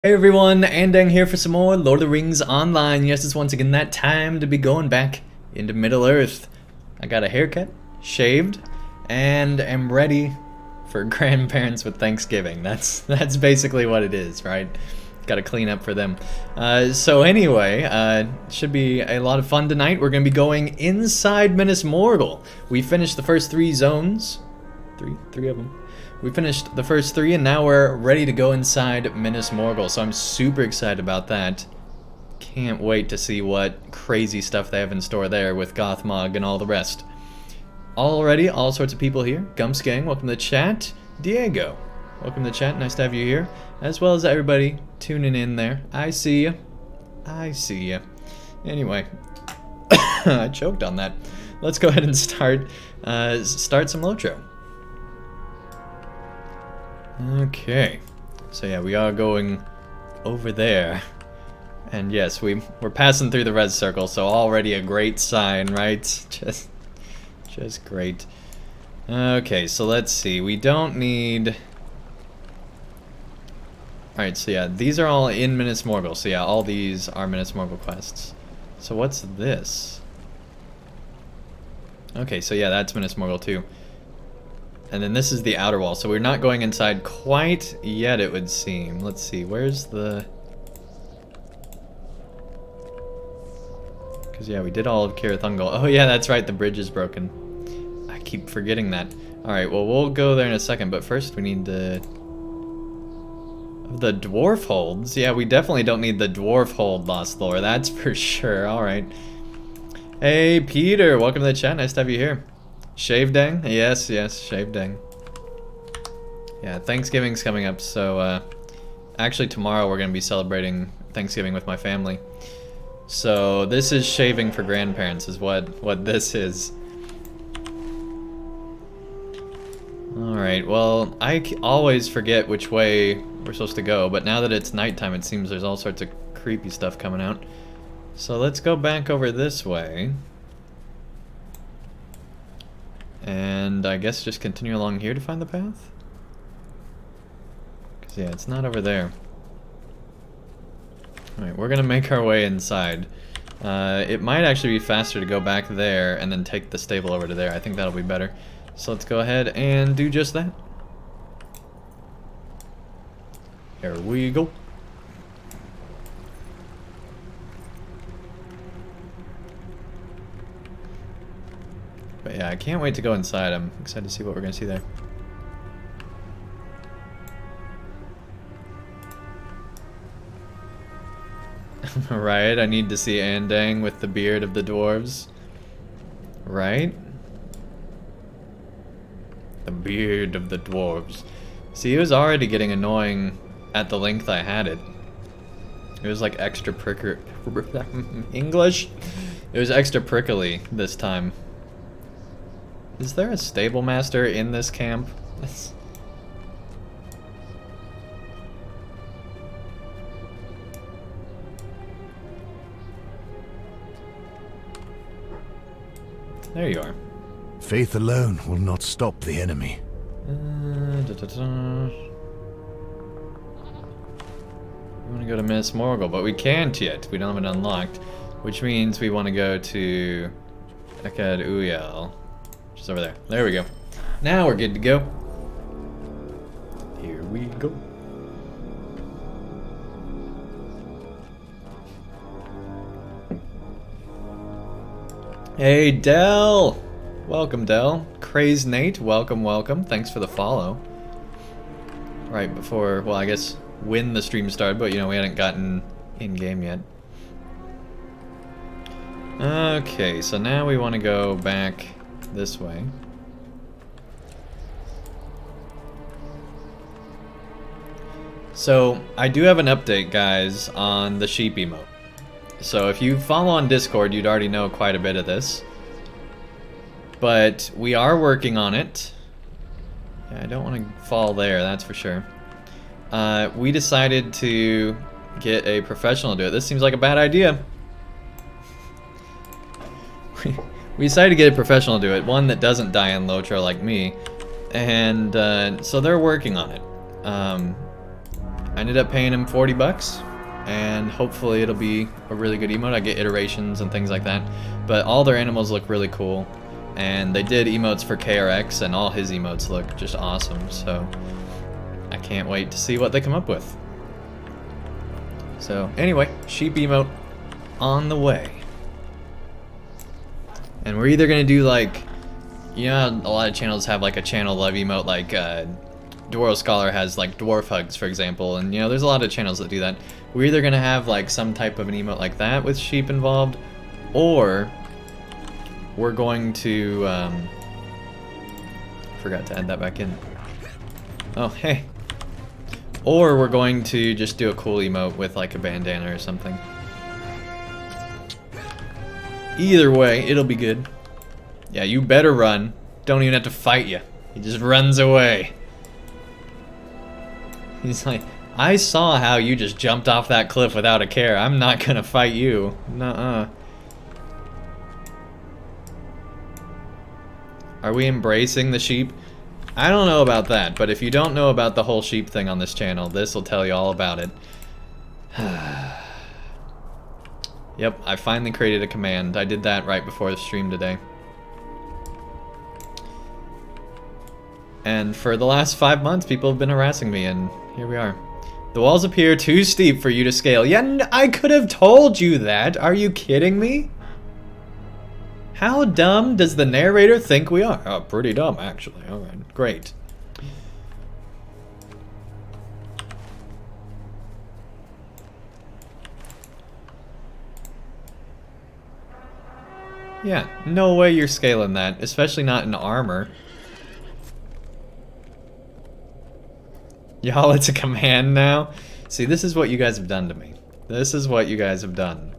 Hey everyone, Andang here for some more Lord of the Rings Online. Yes, it's once again that time to be going back into Middle-earth. I got a haircut, shaved, and am ready for grandparents with Thanksgiving. That's basically what it is, right? Gotta clean up for them. So anyway, should be a lot of fun tonight. We're gonna be going inside Minas Morgul. We finished the first three zones. Three of them. We finished the first three, and now we're ready to go inside Minas Morgul, so I'm super excited about that. Can't wait to see what crazy stuff they have in store there with Gothmog and all the rest. Already, all sorts of people here. Gumps Gang, welcome to the chat. Diego, welcome to the chat. Nice to have you here, as well as everybody tuning in there. I see you. I see you. Anyway, I choked on that. Let's go ahead and start some LOTRO. Okay, so yeah, we are going over there, and yes, we're passing through the red circle, so already a great sign, right? Just great. Okay, so let's see, we don't need... Alright, so yeah, these are all in Minas Morgul, so yeah, all these are Minas Morgul quests. So what's this? Okay, so yeah, that's Minas Morgul too. And then this is the outer wall, so we're not going inside quite yet, it would seem. Let's see, where's the... Because, yeah, we did all of Cirith Ungol. Oh, yeah, that's right, the bridge is broken. I keep forgetting that. Alright, well, we'll go there in a second, but first we need the dwarf holds. Yeah, we definitely don't need the dwarf hold, Lost Lore, that's for sure. Alright. Hey, Peter, welcome to the chat, nice to have you here. Andang? Yes, Andang. Yeah, Thanksgiving's coming up, so actually tomorrow we're going to be celebrating Thanksgiving with my family. So this is shaving for grandparents is what this is. Alright, well, I always forget which way we're supposed to go, but now that it's nighttime it seems there's all sorts of creepy stuff coming out. So let's go back over this way. And I guess just continue along here to find the path? Because yeah, it's not over there. Alright, we're gonna make our way inside. It might actually be faster to go back there and then take the stable over to there. I think that'll be better. So let's go ahead and do just that. Here we go. But yeah, I can't wait to go inside. I'm excited to see what we're going to see there. Right, I need to see Andang with the beard of the dwarves. Right? The beard of the dwarves. See, it was already getting annoying at the length I had it. It was like extra prickly. English? It was extra prickly this time. Is there a stable master in this camp? There you are. Faith alone will not stop the enemy. We want to go to Minas Morgul, but we can't yet. We don't have it unlocked, which means we want to go to Ekad Uyal. Just over there. There we go. Now we're good to go. Here we go. Hey, Dell! Welcome, Dell. Crazed Nate, welcome, welcome. Thanks for the follow. Right before, well, I guess when the stream started, but you know, we hadn't gotten in-game yet. Okay, so now we want to go back this way. So I do have an update, guys, on the sheep emote. So if you follow on Discord, you'd already know quite a bit of this, but we are working on it. Yeah, I don't want to fall there, that's for sure. We decided to get a professional to do it. This seems like a bad idea. We decided to get a professional to do it, one that doesn't die in LOTRO like me, and so they're working on it. I ended up paying him 40 bucks, and hopefully it'll be a really good emote. I get iterations and things like that, but all their animals look really cool, and they did emotes for KRX, and all his emotes look just awesome, so I can't wait to see what they come up with. So anyway, sheep emote on the way. And we're either gonna do like, you know, a lot of channels have like a channel love emote, like Dwarf Scholar has like dwarf hugs, for example, and you know, there's a lot of channels that do that. We're either gonna have like some type of an emote like that with sheep involved, or we're going to forgot to add that back in. Oh, hey. Or we're going to just do a cool emote with like a bandana or something. Either way, it'll be good. Yeah, you better run. Don't even have to fight you. He just runs away. He's like, I saw how you just jumped off that cliff without a care. I'm not gonna fight you. Nuh-uh. Are we embracing the sheep? I don't know about that, but if you don't know about the whole sheep thing on this channel, this will tell you all about it. Yep, I finally created a command. I did that right before the stream today. And for the last 5 months, people have been harassing me, and here we are. The walls appear too steep for you to scale. Yeah, I could have told you that. Are you kidding me? How dumb does the narrator think we are? Oh, pretty dumb, actually. Alright, great. Yeah, no way you're scaling that, especially not in armor. Y'all, it's a command now? See, this is what you guys have done to me. This is what you guys have done.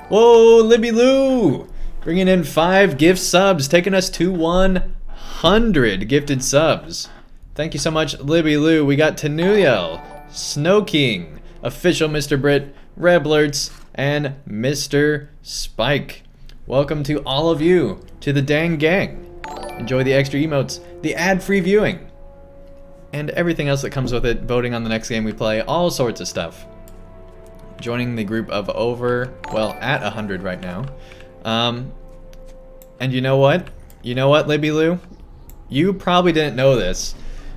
Whoa, Libby Lou! Bringing in 5 gift subs, taking us to 100 gifted subs. Thank you so much, Libby Lou. We got Tanuyel, Snow King, Official Mr. Brit, Reblerts, and Mr. Spike. Welcome to all of you, to the dang gang. Enjoy the extra emotes, the ad-free viewing, and everything else that comes with it, voting on the next game we play, all sorts of stuff. Joining the group of over, well, at 100 right now. And you know what? You know what, Libby Lou? You probably didn't know this,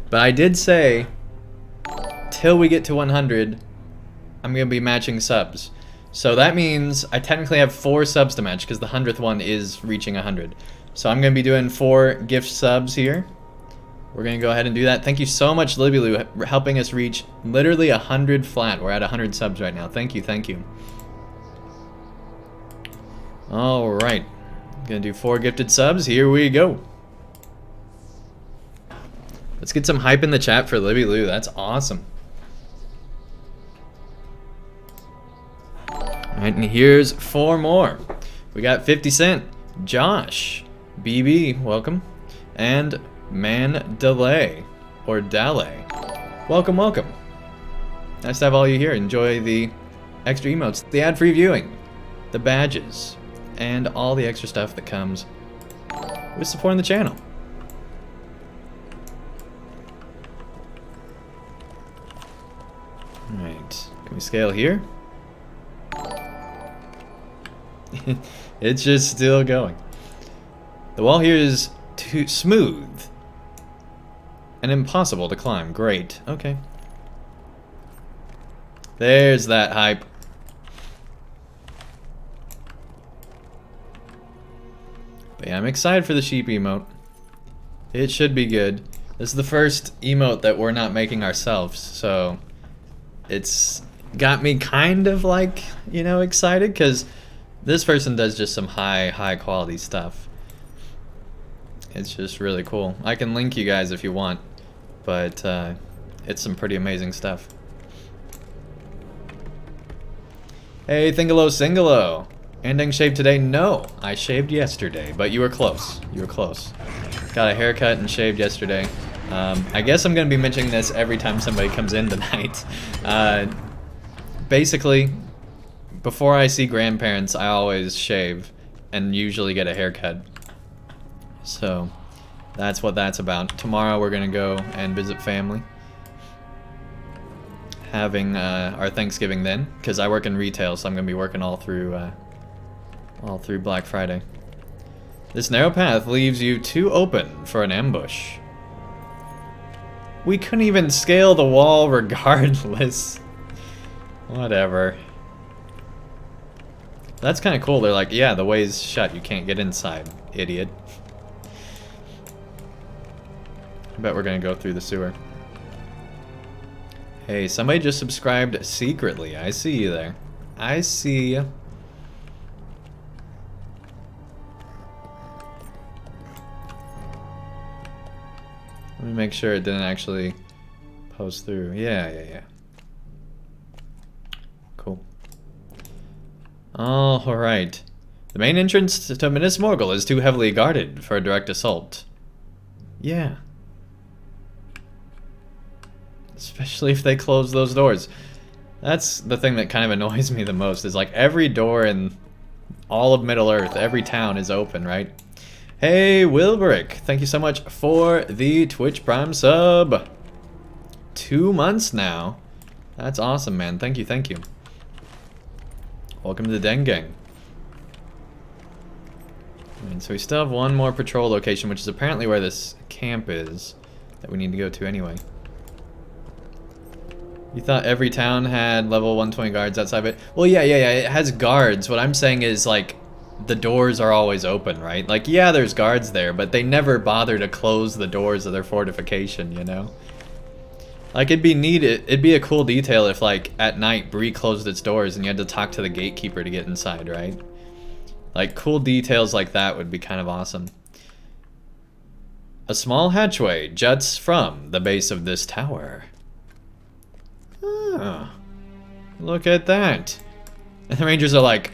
but I did say, till we get to 100, I'm going to be matching subs. So that means I technically have 4 subs to match, because the 100th one is reaching 100. So I'm going to be doing 4 gift subs here. We're going to go ahead and do that. Thank you so much, Libby Lou, helping us reach literally 100 flat. We're at 100 subs right now. Thank you, thank you. Alright. Gonna do 4 gifted subs. Here we go. Let's get some hype in the chat for Libby Lou. That's awesome. Alright, and here's 4 more. We got 50 Cent, Josh, BB, welcome, and Man Delay, or Dale. Welcome, welcome. Nice to have all you here. Enjoy the extra emotes, the ad-free viewing, the badges, and all the extra stuff that comes with supporting the channel. Alright, can we scale here? It's just still going. The wall here is too smooth and impossible to climb. Great. Okay. There's that hype. But yeah, I'm excited for the sheep emote. It should be good. This is the first emote that we're not making ourselves, so it's got me kind of like, you know, excited, because this person does just some high quality stuff. It's just really cool. I can link you guys if you want, but it's some pretty amazing stuff. Hey, Thingalo Singalo. Andang shaved today? No, I shaved yesterday, but you were close. You were close. Got a haircut and shaved yesterday. I guess I'm going to be mentioning this every time somebody comes in tonight. Basically, before I see grandparents, I always shave and usually get a haircut. So, That's what that's about. Tomorrow we're gonna go and visit family. Having our Thanksgiving then, because I work in retail, so I'm gonna be working all through Black Friday. This narrow path leaves you too open for an ambush. We couldn't even scale the wall regardless. Whatever. That's kind of cool. They're like, yeah, the way's shut. You can't get inside, idiot. I bet we're gonna go through the sewer. Hey, somebody just subscribed secretly. I see you there. I see you. Let me make sure it didn't actually post through. Yeah. Cool. Alright. The main entrance to Minas Morgul is too heavily guarded for a direct assault. Yeah. Especially if they close those doors. That's the thing that kind of annoys me the most, is like every door in all of Middle-earth, every town is open, right? Hey, Wilberick, thank you so much for the Twitch Prime sub. 2 months now. That's awesome, man. Thank you, thank you. Welcome to the Den Gang. And so we still have one more patrol location, which is apparently where this camp is, that we need to go to anyway. You thought every town had level 120 guards outside of it? Well, yeah, it has guards. What I'm saying is, like, the doors are always open, right? Like, yeah, there's guards there, but they never bother to close the doors of their fortification, you know? Like, it'd be neat, it'd be a cool detail if, like, at night, Bree closed its doors and you had to talk to the gatekeeper to get inside, right? Like, cool details like that would be kind of awesome. A small hatchway juts from the base of this tower. Ah, look at that. And the Rangers are like,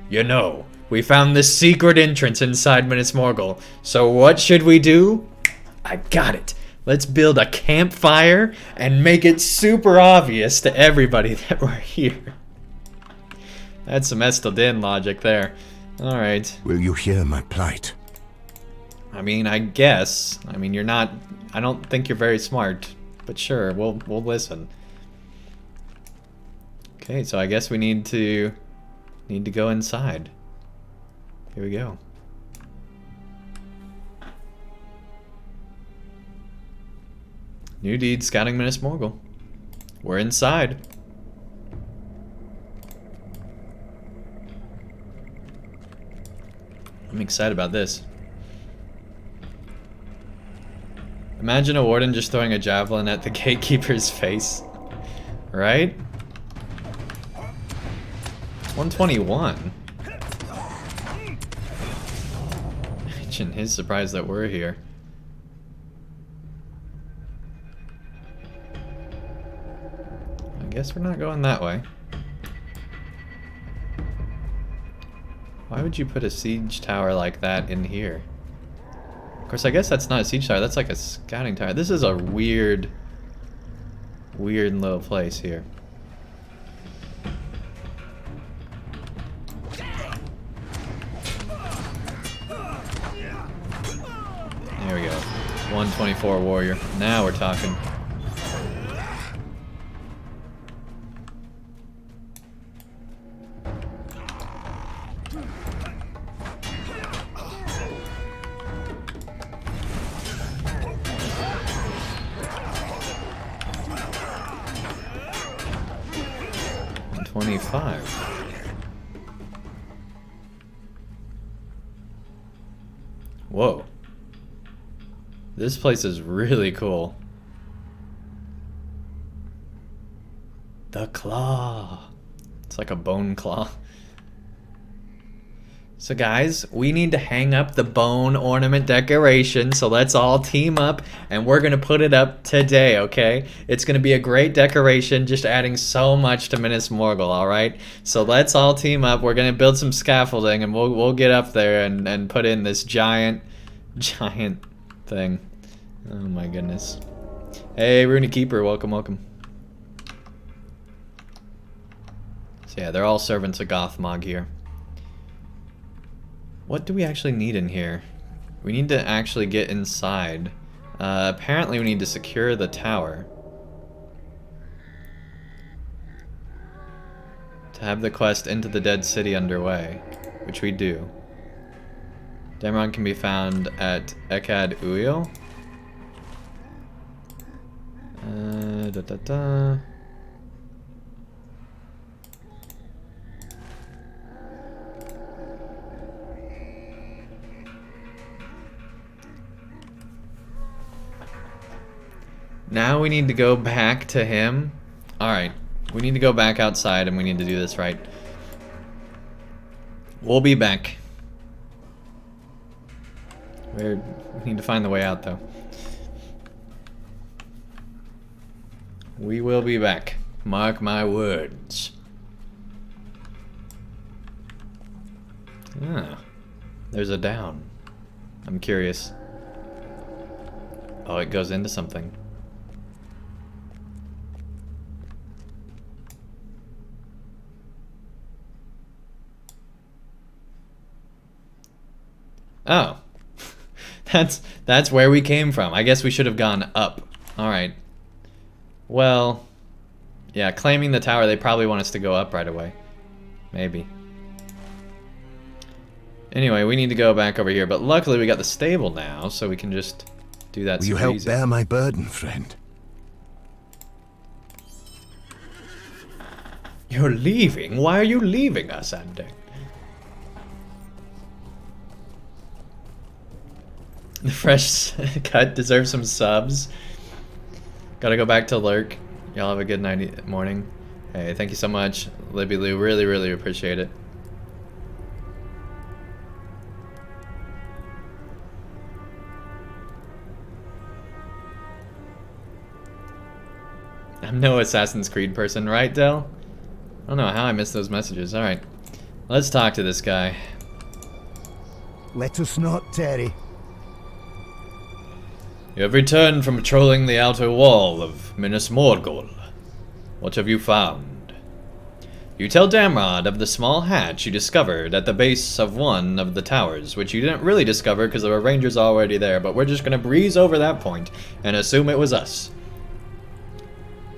you know, we found this secret entrance inside Minas Morgul, so what should we do? I got it. Let's build a campfire and make it super obvious to everybody that we're here. That's some Estel Din logic there. Alright. Will you hear my plight? I mean, I guess. I mean, you're not... I don't think you're very smart. But sure, we'll listen. Okay, so I guess we need to go inside. Here we go. New deed scouting Minas Morgul. We're inside. I'm excited about this. Imagine a warden just throwing a javelin at the gatekeeper's face. Right? 121. Imagine his surprise that we're here. I guess we're not going that way. Why would you put a siege tower like that in here? Of course, I guess that's not a siege tower, that's like a scouting tower. This is a weird little place here. There we go. 124 warrior. Now we're talking. Whoa. This place is really cool. The claw. It's like a bone claw. So guys, we need to hang up the bone ornament decoration, so let's all team up and we're gonna put it up today, okay? It's gonna be a great decoration, just adding so much to Minas Morgul, alright? So let's all team up, we're gonna build some scaffolding and we'll get up there and put in this giant thing. Oh my goodness. Hey, Rooney Keeper, welcome, welcome. So yeah, they're all servants of Gothmog here. What do we actually need in here? We need to actually get inside. Apparently we need to secure the tower. To have the quest Into the Dead City underway, which we do. Dameron can be found at Ekad Uyil. Now we need to go back to him. Alright, we need to go back outside and we need to do this right. We'll be back. We need to find the way out though. We will be back. Mark my words. Ah, there's a down. I'm curious. Oh, it goes into something. Oh. That's where we came from. I guess we should have gone up. Alright. Well, yeah, claiming the tower, they probably want us to go up right away. Maybe. Anyway, we need to go back over here, but luckily we got the stable now, so we can just do that. Will you help bear my burden, friend? You're leaving? Why are you leaving us, Andang? The fresh cut deserves some subs. Gotta go back to lurk. Y'all have a good night, morning. Hey, thank you so much, Libby Lou. Really, really appreciate it. I'm no Assassin's Creed person, right, Del? I don't know how I missed those messages. Alright. Let's talk to this guy. Let us not tarry. You have returned from patrolling the outer wall of Minas Morgul. What have you found? You tell Damrod of the small hatch you discovered at the base of one of the towers, which you didn't really discover because there were rangers already there, but we're just going to breeze over that point and assume it was us.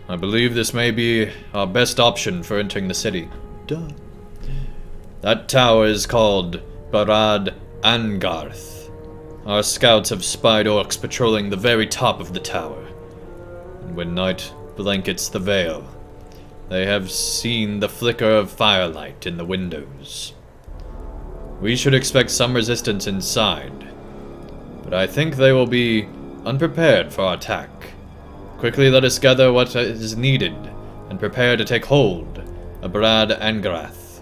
I believe this may be our best option for entering the city. Duh. That tower is called Barad Angarth. Our scouts have spied orcs patrolling the very top of the tower. And when night blankets the veil, they have seen the flicker of firelight in the windows. We should expect some resistance inside, but I think they will be unprepared for our attack. Quickly let us gather what is needed and prepare to take hold of Barad Angarth.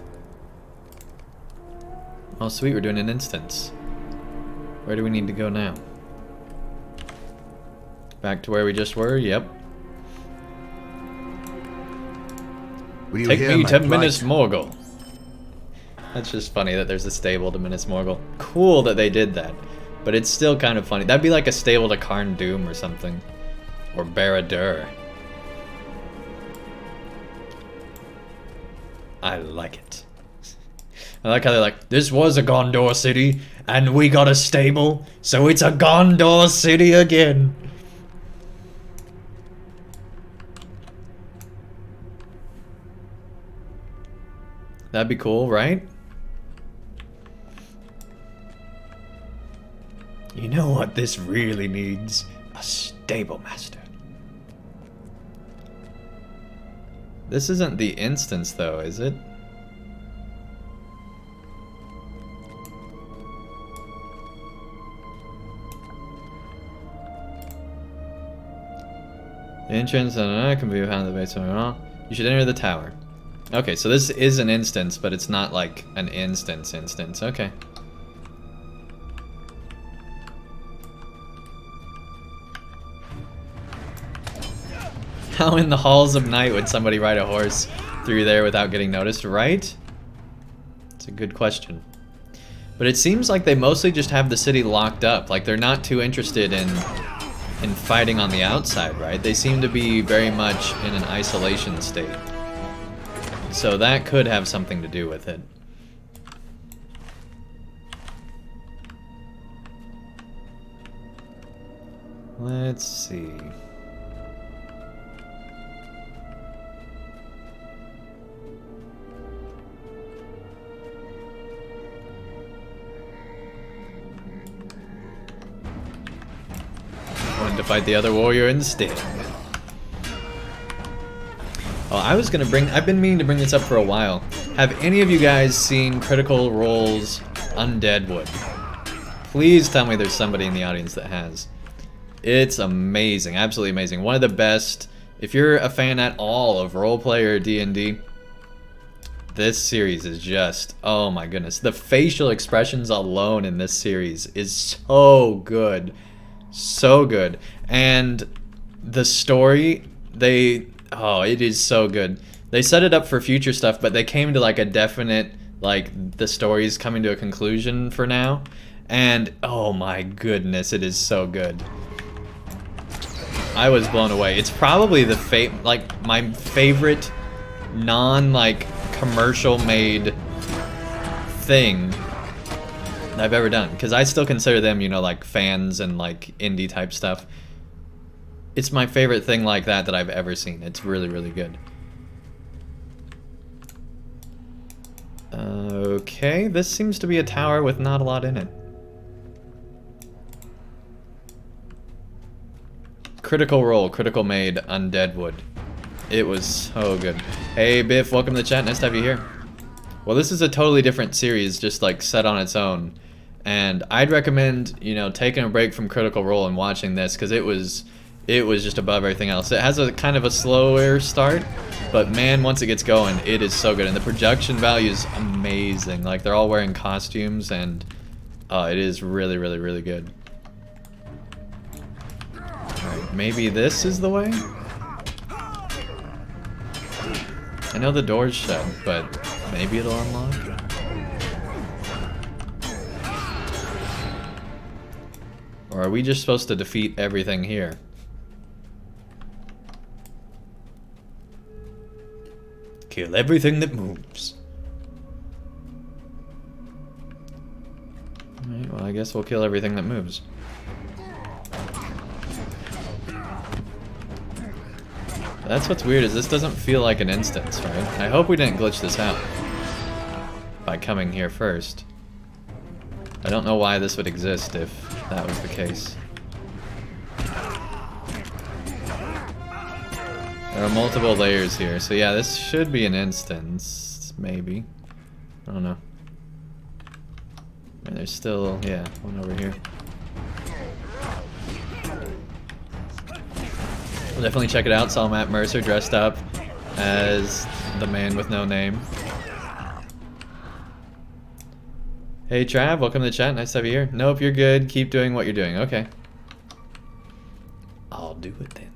Oh sweet, we're doing an instance. Where do we need to go now? Back to where we just were? Yep. Take me to Minas Morgul. That's just funny that there's a stable to Minas Morgul. Cool that they did that. But it's still kind of funny. That'd be like a stable to Karn Doom or something. Or Barad-dûr. I like it. I like how they're like, this was a Gondor city, and we got a stable, so it's a Gondor city again. That'd be cool, right? You know what this really needs? A stable master. This isn't the instance though, is it? The entrance can be found in the basement. You should enter the tower. Okay, so this is an instance, but it's not like an instance. Okay. How in the halls of night would somebody ride a horse through there without getting noticed, right? It's a good question. But it seems like they mostly just have the city locked up. Like they're not too interested in fighting on the outside, right? They seem to be very much in an isolation state. So that could have something to do with it. Let's see. Wanted to fight the other warrior instead. Oh, I've been meaning to bring this up for a while. Have any of you guys seen Critical Role's Undead Wood? Please tell me there's somebody in the audience that has. It's amazing, absolutely amazing. One of the best, if you're a fan at all of roleplay or D&D, this series is just, oh my goodness. The facial expressions alone in this series is so good. So good. And the story, it is so good. They set it up for future stuff, but they came to like a definite, like the story's coming to a conclusion for now. And oh my goodness, it is so good. I was blown away. It's probably my favorite commercial made thing that I've ever done, because I still consider them, you know, like fans and like indie type stuff. It's my favorite thing like that I've ever seen. It's really, really good. Okay, this seems to be a tower with not a lot in it. Critical Role, Critical Made, Undead Wood. It was so good. Hey Biff, welcome to the chat, nice to have you here. Well, this is a totally different series, just like set on its own. And I'd recommend, you know, taking a break from Critical Role and watching this, because it was just above everything else. It has a kind of a slower start, but man, once it gets going, it is so good. And the production value is amazing. Like, they're all wearing costumes, and it is really, really, really good. Alright, maybe this is the way? I know the door's shut, but maybe it'll unlock? Or are we just supposed to defeat everything here? Kill everything that moves. Alright, well I guess we'll kill everything that moves. That's what's weird, is this doesn't feel like an instance, right? I hope we didn't glitch this out by coming here first. I don't know why this would exist if that was the case. There are multiple layers here, so yeah, this should be an instance, maybe. I don't know. And there's still, yeah, one over here. We'll definitely check it out. Saw Matt Mercer dressed up as the man with no name. Hey Trav, welcome to the chat. Nice to have you here. Nope, you're good. Keep doing what you're doing. Okay. I'll do it then.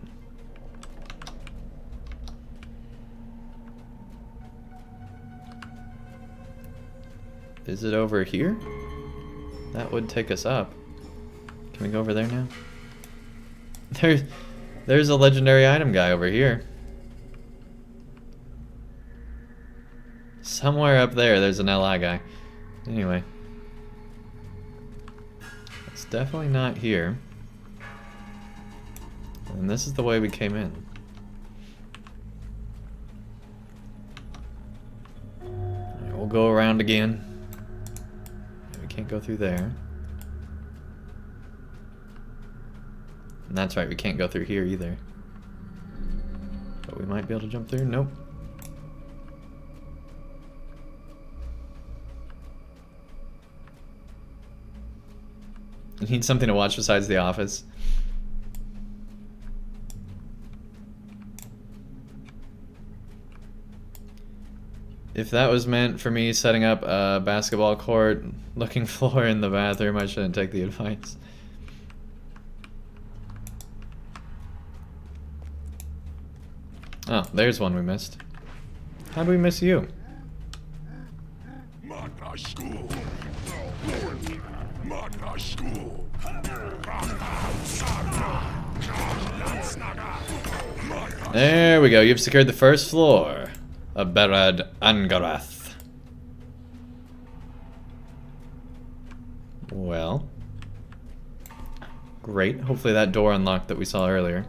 Is it over here? That would take us up. Can we go over there now? There's a legendary item guy over here. Somewhere up there's an LI guy. Anyway. It's definitely not here. And this is the way we came in. Alright, we'll go around again. We can't go through there. And that's right, we can't go through here either. But we might be able to jump through. Nope. You need something to watch besides The Office. If that was meant for me setting up a basketball court, looking floor in the bathroom, I shouldn't take the advice. Oh, there's one we missed. How'd we miss you? There we go, you've secured the first floor of Berad Angarath. Well, Great. Hopefully that door unlocked that we saw earlier.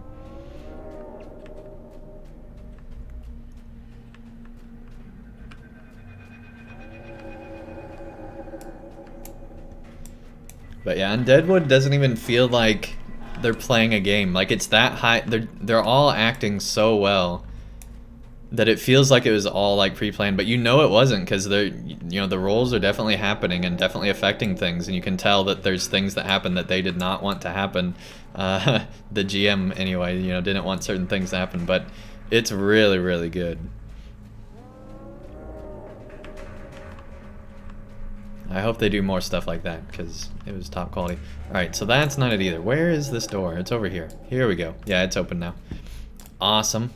But yeah, and Deadwood doesn't even feel like they're playing a game. Like, it's that high. They're all acting so well that it feels like it was all like pre-planned. But you know it wasn't, because they're, you know, the roles are definitely happening and definitely affecting things, and you can tell that there's things that happen that they did not want to happen. The GM anyway, you know, didn't want certain things to happen. But it's really, really good. I hope they do more stuff like that, because it was top quality. Alright, so that's not it either. Where is this door? It's over here. Here we go. Yeah, it's open now. Awesome.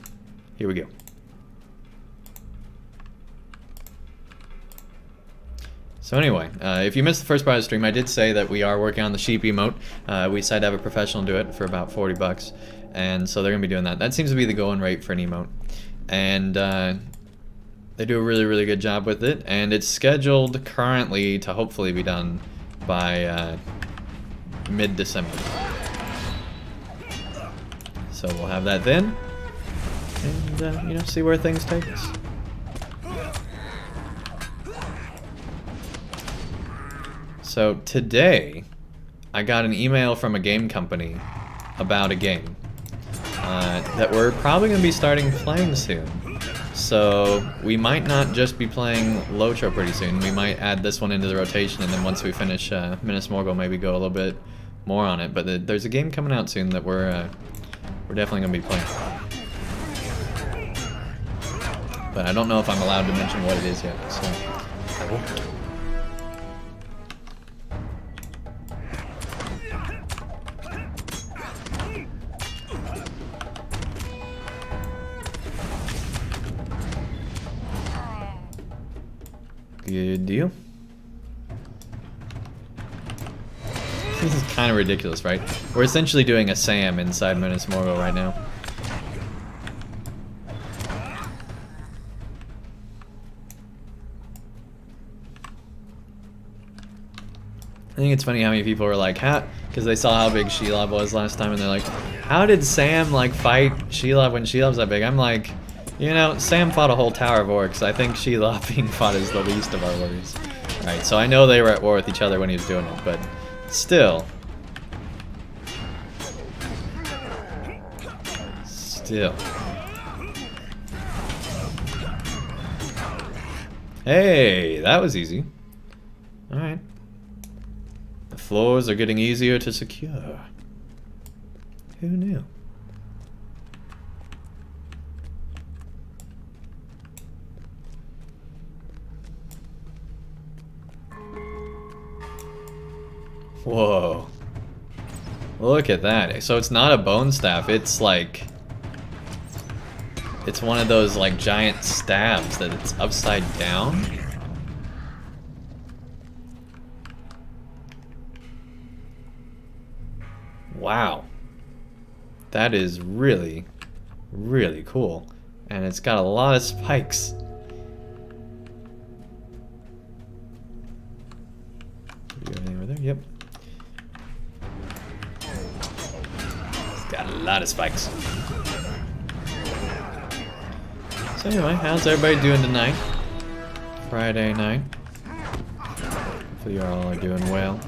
Here we go. So anyway, if you missed the first part of the stream, I did say that we are working on the sheep emote. We decided to have a professional do it for about 40 bucks. And so they're going to be doing that. That seems to be the going rate for an emote. And they do a really, really good job with it, and it's scheduled currently to hopefully be done by mid-December. So we'll have that then, and you know, see where things take us. So today, I got an email from a game company about a game that we're probably going to be starting playing soon. So we might not just be playing LOTRO pretty soon. We might add this one into the rotation, and then once we finish Minas Morgul, maybe go a little bit more on it. But there's a game coming out soon that we're definitely gonna be playing. But I don't know if I'm allowed to mention what it is yet. So I won't. Good deal. This is kind of ridiculous, right? We're essentially doing a Sam inside Minas Morgul right now. I think it's funny how many people are like, how, because they saw how big Shelob was last time, and they're like, how did Sam like fight Shelob when Shelob's that big? I'm like, you know, Sam fought a whole tower of orcs. I think Shelob being fought is the least of our worries. Alright, so I know they were at war with each other when he was doing it, but still. Still. Hey, that was easy. Alright. The floors are getting easier to secure. Who knew? Whoa. Look at that. So it's not a bone staff, it's like... It's one of those like giant stabs that it's upside down. Wow. That is really, really cool. And it's got a lot of spikes. Do anything over there? Yep. It's got a lot of spikes. So anyway, how's everybody doing tonight? Friday night. Hopefully you all are doing well.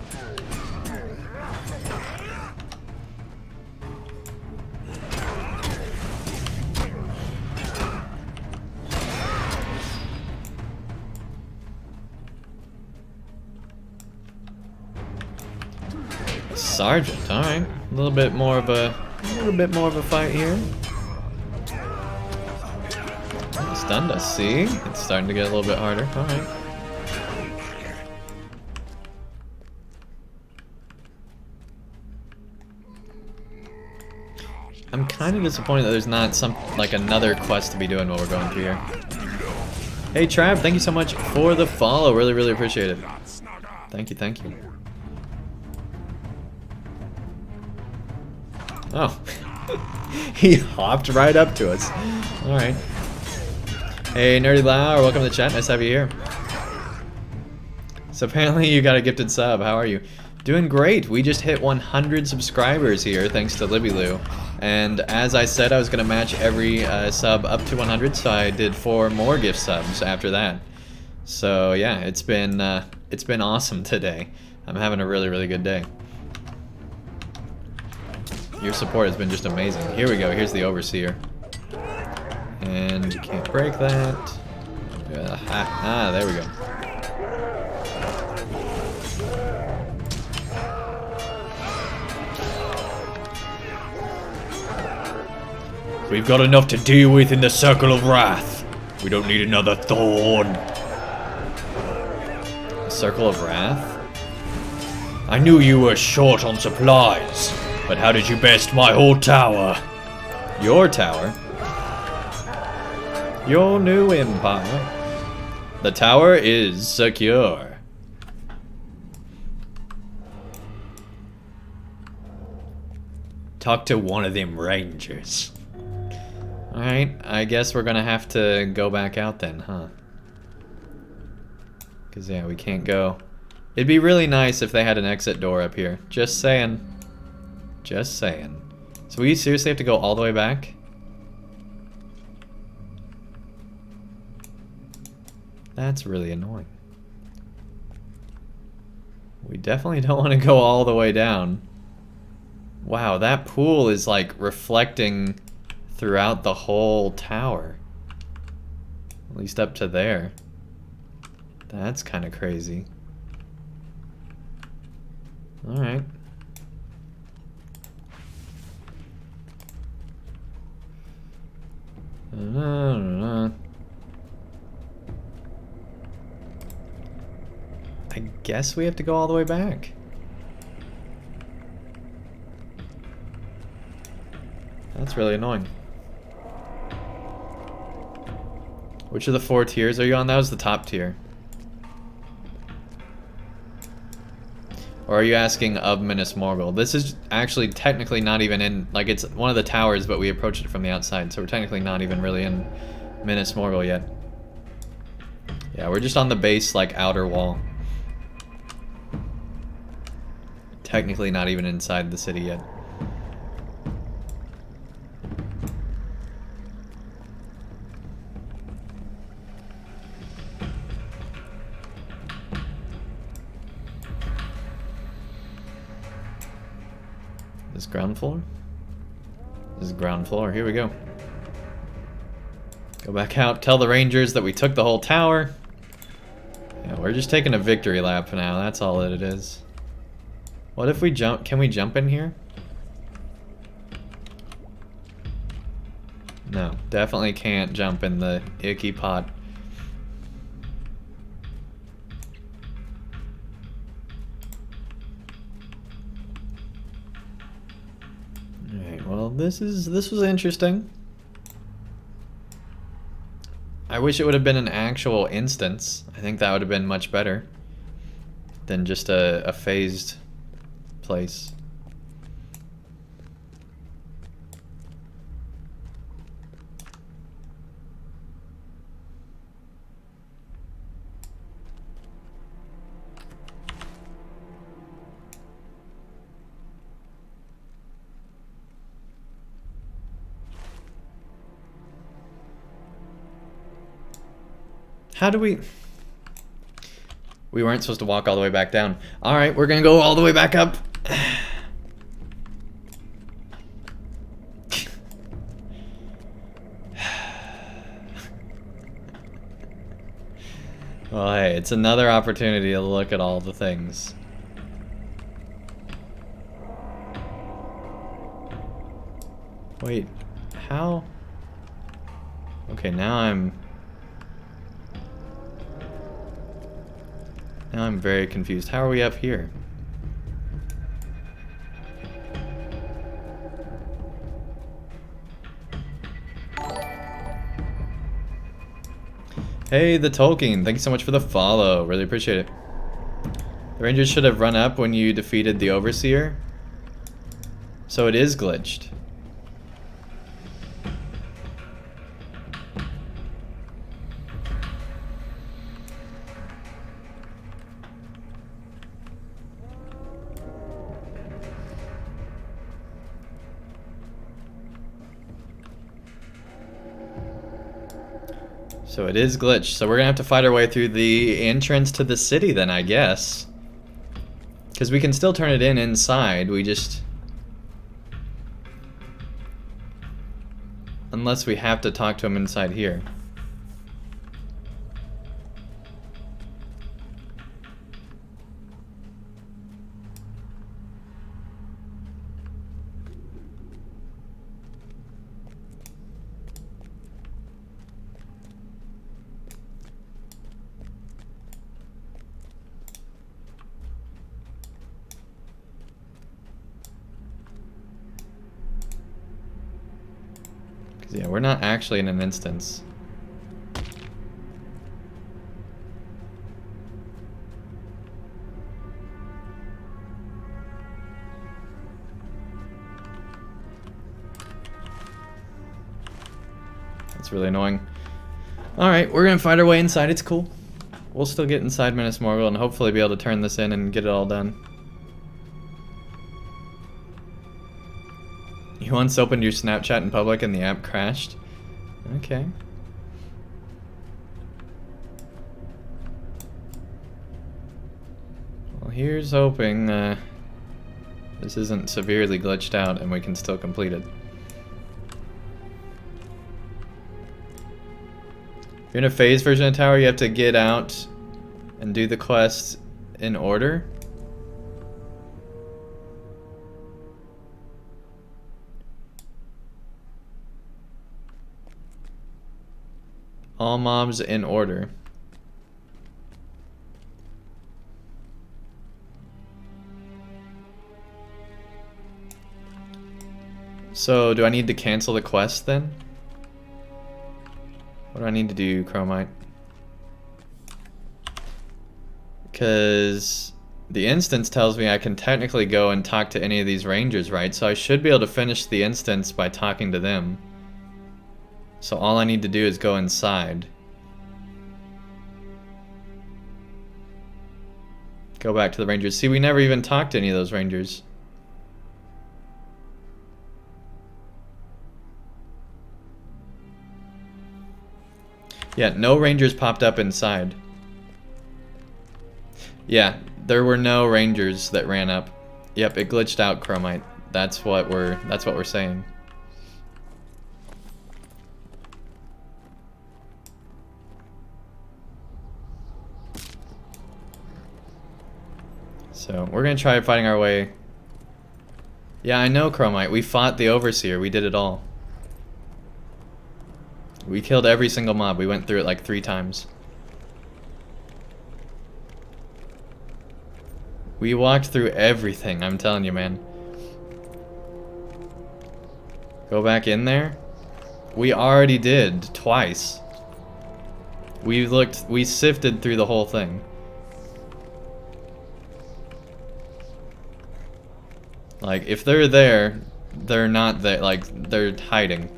Sergeant, alright. A little bit more of a fight here. Stunned us, see? It's starting to get a little bit harder. Alright. I'm kind of disappointed that there's not some, like, another quest to be doing while we're going through here. Hey Trav, thank you so much for the follow. Really, really appreciate it. Thank you, thank you. Oh. He hopped right up to us. Alright. Hey, Nerdy Lauer, welcome to the chat. Nice to have you here. So apparently you got a gifted sub. How are you? Doing great. We just hit 100 subscribers here, thanks to Libby Lou. And as I said, I was gonna match every sub up to 100, so I did 4 more gift subs after that. So yeah, it's been awesome today. I'm having a really, really good day. Your support has been just amazing. Here we go. Here's the Overseer. And you can't break that. There we go. We've got enough to deal with in the Circle of Wrath. We don't need another thorn. Circle of Wrath? I knew you were short on supplies, but how did you best my whole tower? Your tower? Your new empire? The tower is secure. Talk to one of them rangers. Alright, I guess we're gonna have to go back out then, huh? Because, yeah, we can't go. It'd be really nice if they had an exit door up here. Just saying. Just saying. So we seriously have to go all the way back? That's really annoying. We definitely don't want to go all the way down. Wow, that pool is like reflecting throughout the whole tower. At least up to there. That's kind of crazy. Alright. I guess we have to go all the way back. That's really annoying. Which of the 4 tiers are you on? That was the top tier. Or are you asking of Minas Morgul? This is actually technically not even in, like, it's one of the towers, but we approached it from the outside, so we're technically not even really in Minas Morgul yet. Yeah, we're just on the base, like, outer wall. Technically not even inside the city yet. This ground floor? This is ground floor. Here we go. Go back out. Tell the rangers that we took the whole tower. Yeah, we're just taking a victory lap now. That's all that it is. What if we jump? Can we jump in here? No, definitely can't jump in the icky pot. Alright, well, this was interesting. I wish it would have been an actual instance. I think that would have been much better than just a phased place. How do we... We weren't supposed to walk all the way back down. Alright, we're gonna go all the way back up. Well, hey, it's another opportunity to look at all the things. Wait, how? Okay, now I'm very confused. How are we up here? Hey, the Tolkien, thank you so much for the follow. Really appreciate it. The Rangers should have run up when you defeated the Overseer. So it is glitched. So it is glitched. So we're gonna have to fight our way through the entrance to the city then, I guess. Because we can still turn it in inside, we just... Unless we have to talk to him inside here. Yeah, we're not actually in an instance. That's really annoying. Alright, we're gonna fight our way inside, it's cool. We'll still get inside Minas Morgul and hopefully be able to turn this in and get it all done. You once opened your Snapchat in public and the app crashed? Okay. Well, here's hoping this isn't severely glitched out and we can still complete it. If you're in a phase version of Tower, you have to get out and do the quest in order. All mobs in order. So, do I need to cancel the quest then? What do I need to do, Chromite? Because the instance tells me I can technically go and talk to any of these rangers, right? So I should be able to finish the instance by talking to them. So all I need to do is go inside. Go back to the rangers. See, we never even talked to any of those rangers. Yeah, no rangers popped up inside. Yeah, there were no rangers that ran up. Yep, it glitched out, Chromite. That's what we're saying. So, we're gonna try fighting our way. Yeah, I know, Chromite. We fought the Overseer. We did it all. We killed every single mob. We went through it like 3 times. We walked through everything, I'm telling you, man. Go back in there? We already did, twice. We sifted through the whole thing. Like, if they're there, they're not there, like, they're hiding.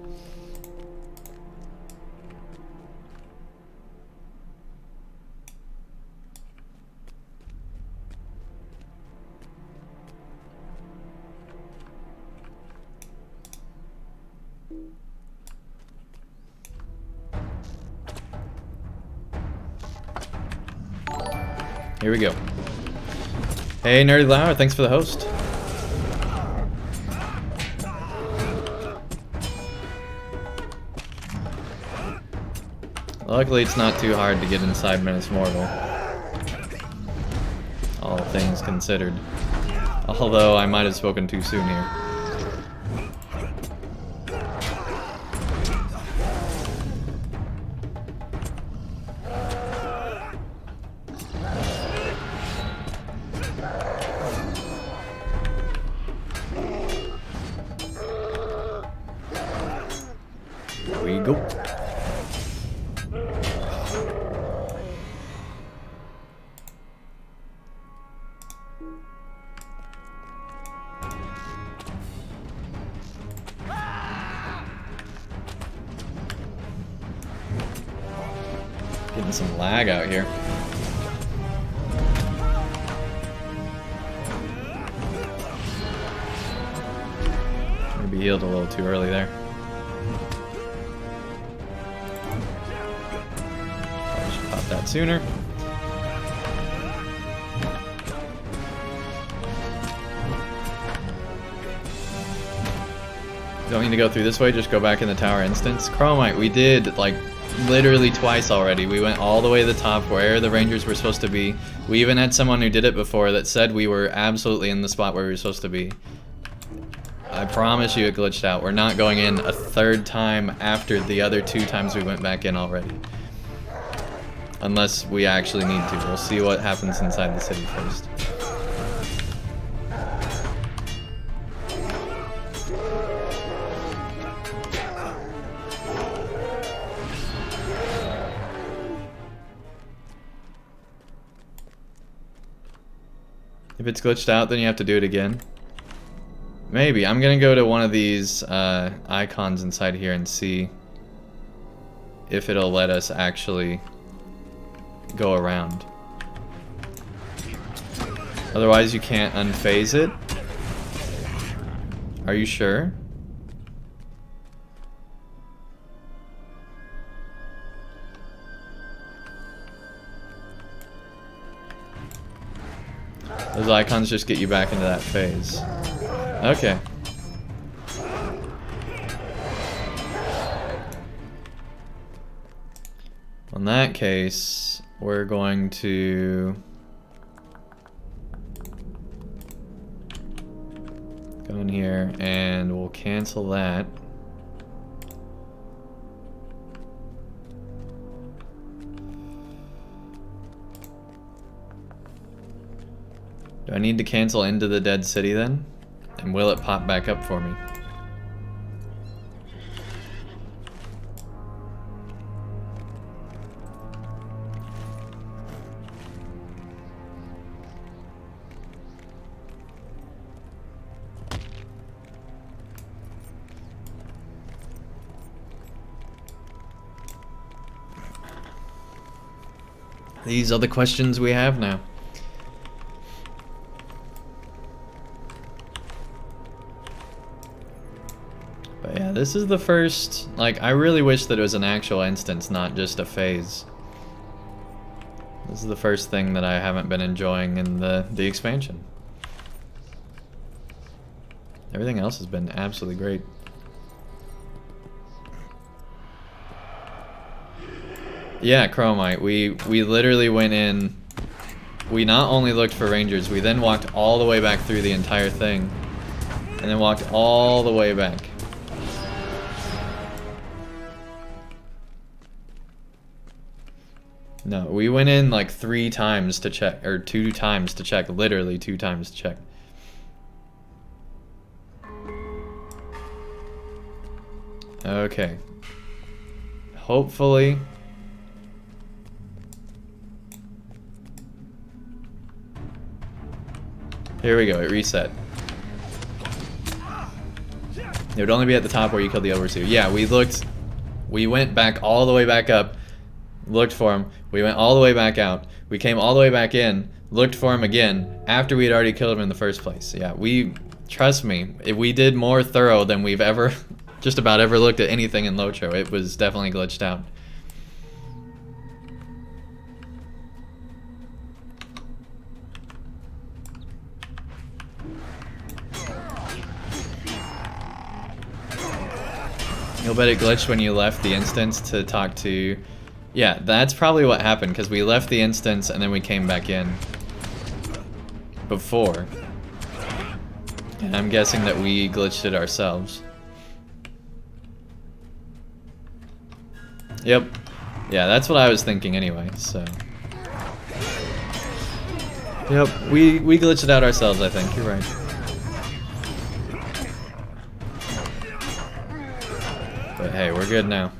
Here we go. Hey, Nerdy Lauer, thanks for the host. Luckily, it's not too hard to get inside Minas Morgul. All things considered. Although, I might have spoken too soon here. Here we go. Getting some lag out here. Maybe healed a little too early there. that sooner. Don't need to go through this way, just go back in the tower instance. Chromite, we did like literally twice already. We went all the way to the top where the rangers were supposed to be. We even had someone who did it before that said we were absolutely in the spot where we were supposed to be. I promise you it glitched out. We're not going in a third time after the other 2 times we went back in already. Unless we actually need to. We'll see what happens inside the city first. If it's glitched out, then you have to do it again. Maybe. I'm gonna go to one of these icons inside here and see if it'll let us actually go around. Otherwise, you can't unphase it. Are you sure? Those icons just get you back into that phase. Okay. In that case, we're going to go in here and we'll cancel that. Do I need to cancel into the dead city then? And will it pop back up for me? These are the questions we have now. But yeah, this is the first, like, I really wish that it was an actual instance, not just a phase. This is the first thing that I haven't been enjoying in the expansion. Everything else has been absolutely great. Yeah, Chromite, we literally went in, we not only looked for rangers, we then walked all the way back through the entire thing, and then walked all the way back. No, we went in like 3 times to check, or 2 times to check, literally 2 times to check. Okay. Hopefully. Here we go, it reset. It would only be at the top where you killed the overseer. Yeah, we went back all the way back up, looked for him, we went all the way back out, we came all the way back in, looked for him again, after we had already killed him in the first place. Yeah, trust me, if we did more thorough than we've ever, just about ever looked at anything in LOTRO. It was definitely glitched out. You'll bet it glitched when you left the instance to talk to... Yeah, that's probably what happened, because we left the instance and then we came back in before. And I'm guessing that we glitched it ourselves. Yep. Yeah, that's what I was thinking anyway, so... Yep, we glitched it out ourselves, I think. You're right. But hey, we're good now.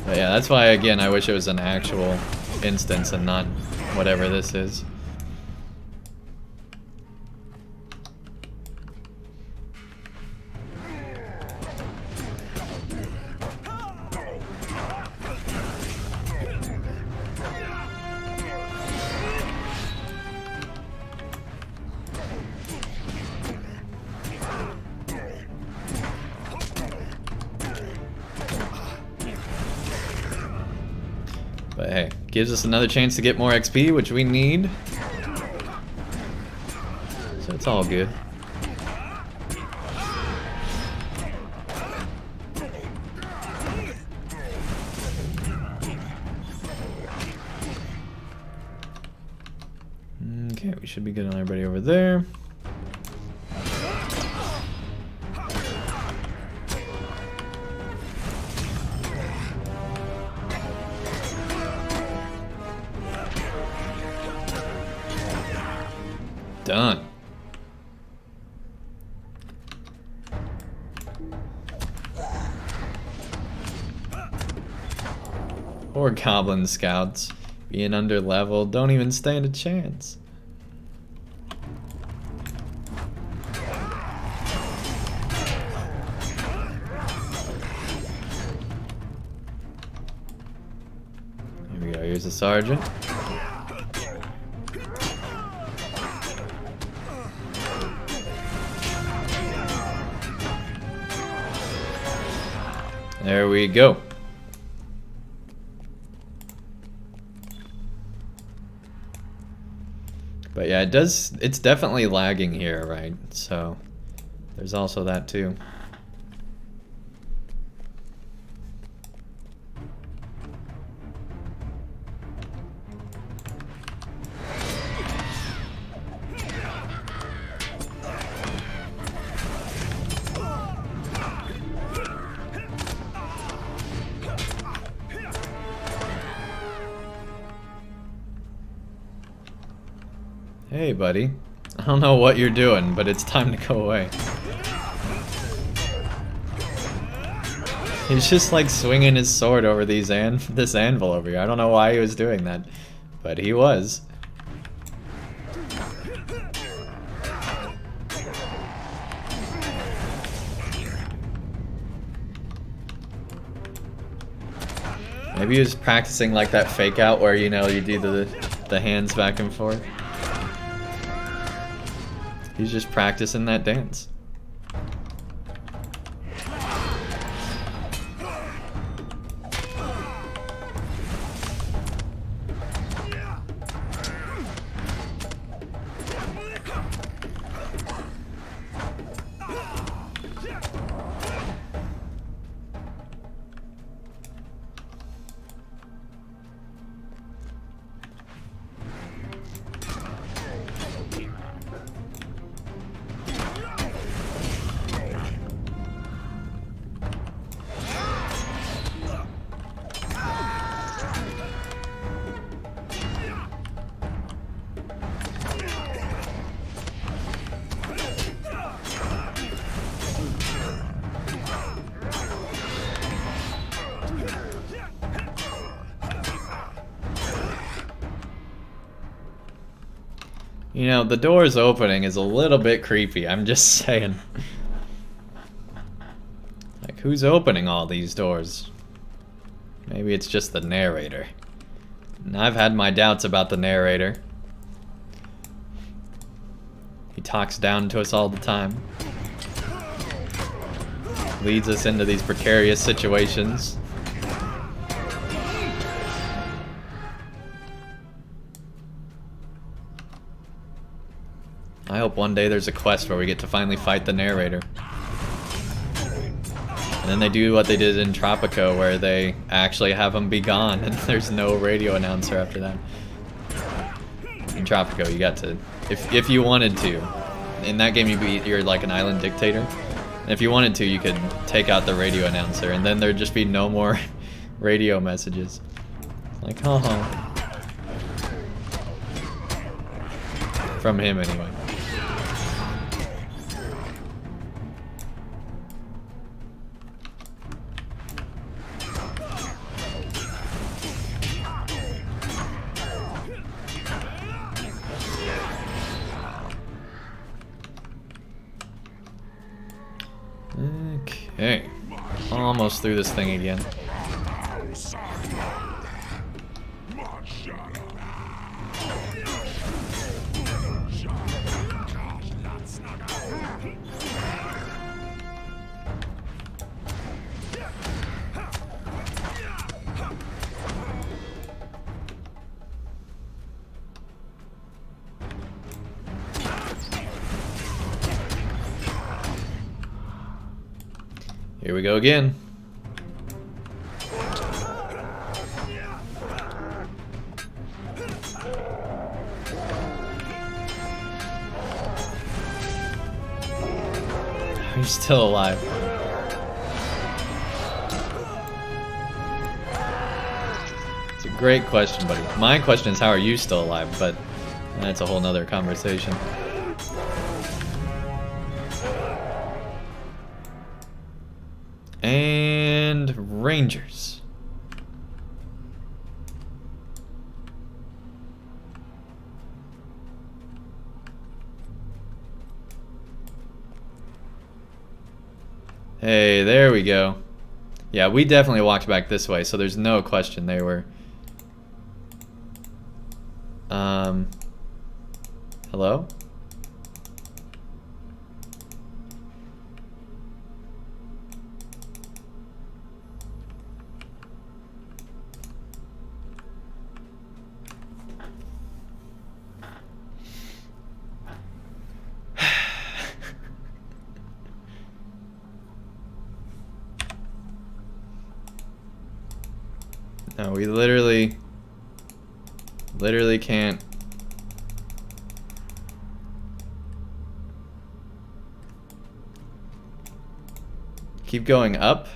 But yeah, that's why, again, I wish it was an actual instance and not whatever this is. gives us another chance to get more XP, which we need. So it's all good. Okay, we should be good on everybody over there. Done. Poor Goblin Scouts. Being under leveled, don't even stand a chance. Here we go, here's the sergeant. There we go. But yeah, it's definitely lagging here, right? So there's also that too. Hey, buddy. I don't know what you're doing, but it's time to go away. He's just like swinging his sword over this anvil over here. I don't know why he was doing that, but he was. Maybe he was practicing like that fake out where, you know, you do the hands back and forth. He's just practicing that dance. You know, the doors opening is a little bit creepy, I'm just saying. Like, who's opening all these doors? Maybe it's just the narrator. And I've had my doubts about the narrator. He talks down to us all the time. Leads us into these precarious situations. I hope one day there's a quest where we get to finally fight the narrator. And then they do what they did in Tropico, where they actually have him be gone and there's no radio announcer after that. In Tropico, you got to, if you wanted to, in that game you're like an island dictator. And if you wanted to, you could take out the radio announcer and then there'd just be no more radio messages. Like, from him anyway. Okay, almost through this thing again. Here we go again. Are you still alive? It's a great question, buddy. My question is, how are you still alive? But that's a whole nother conversation. And Rangers. Hey, there we go. Yeah, we definitely walked back this way, so there's no question they were. Hello? No, we literally can't. Keep going up?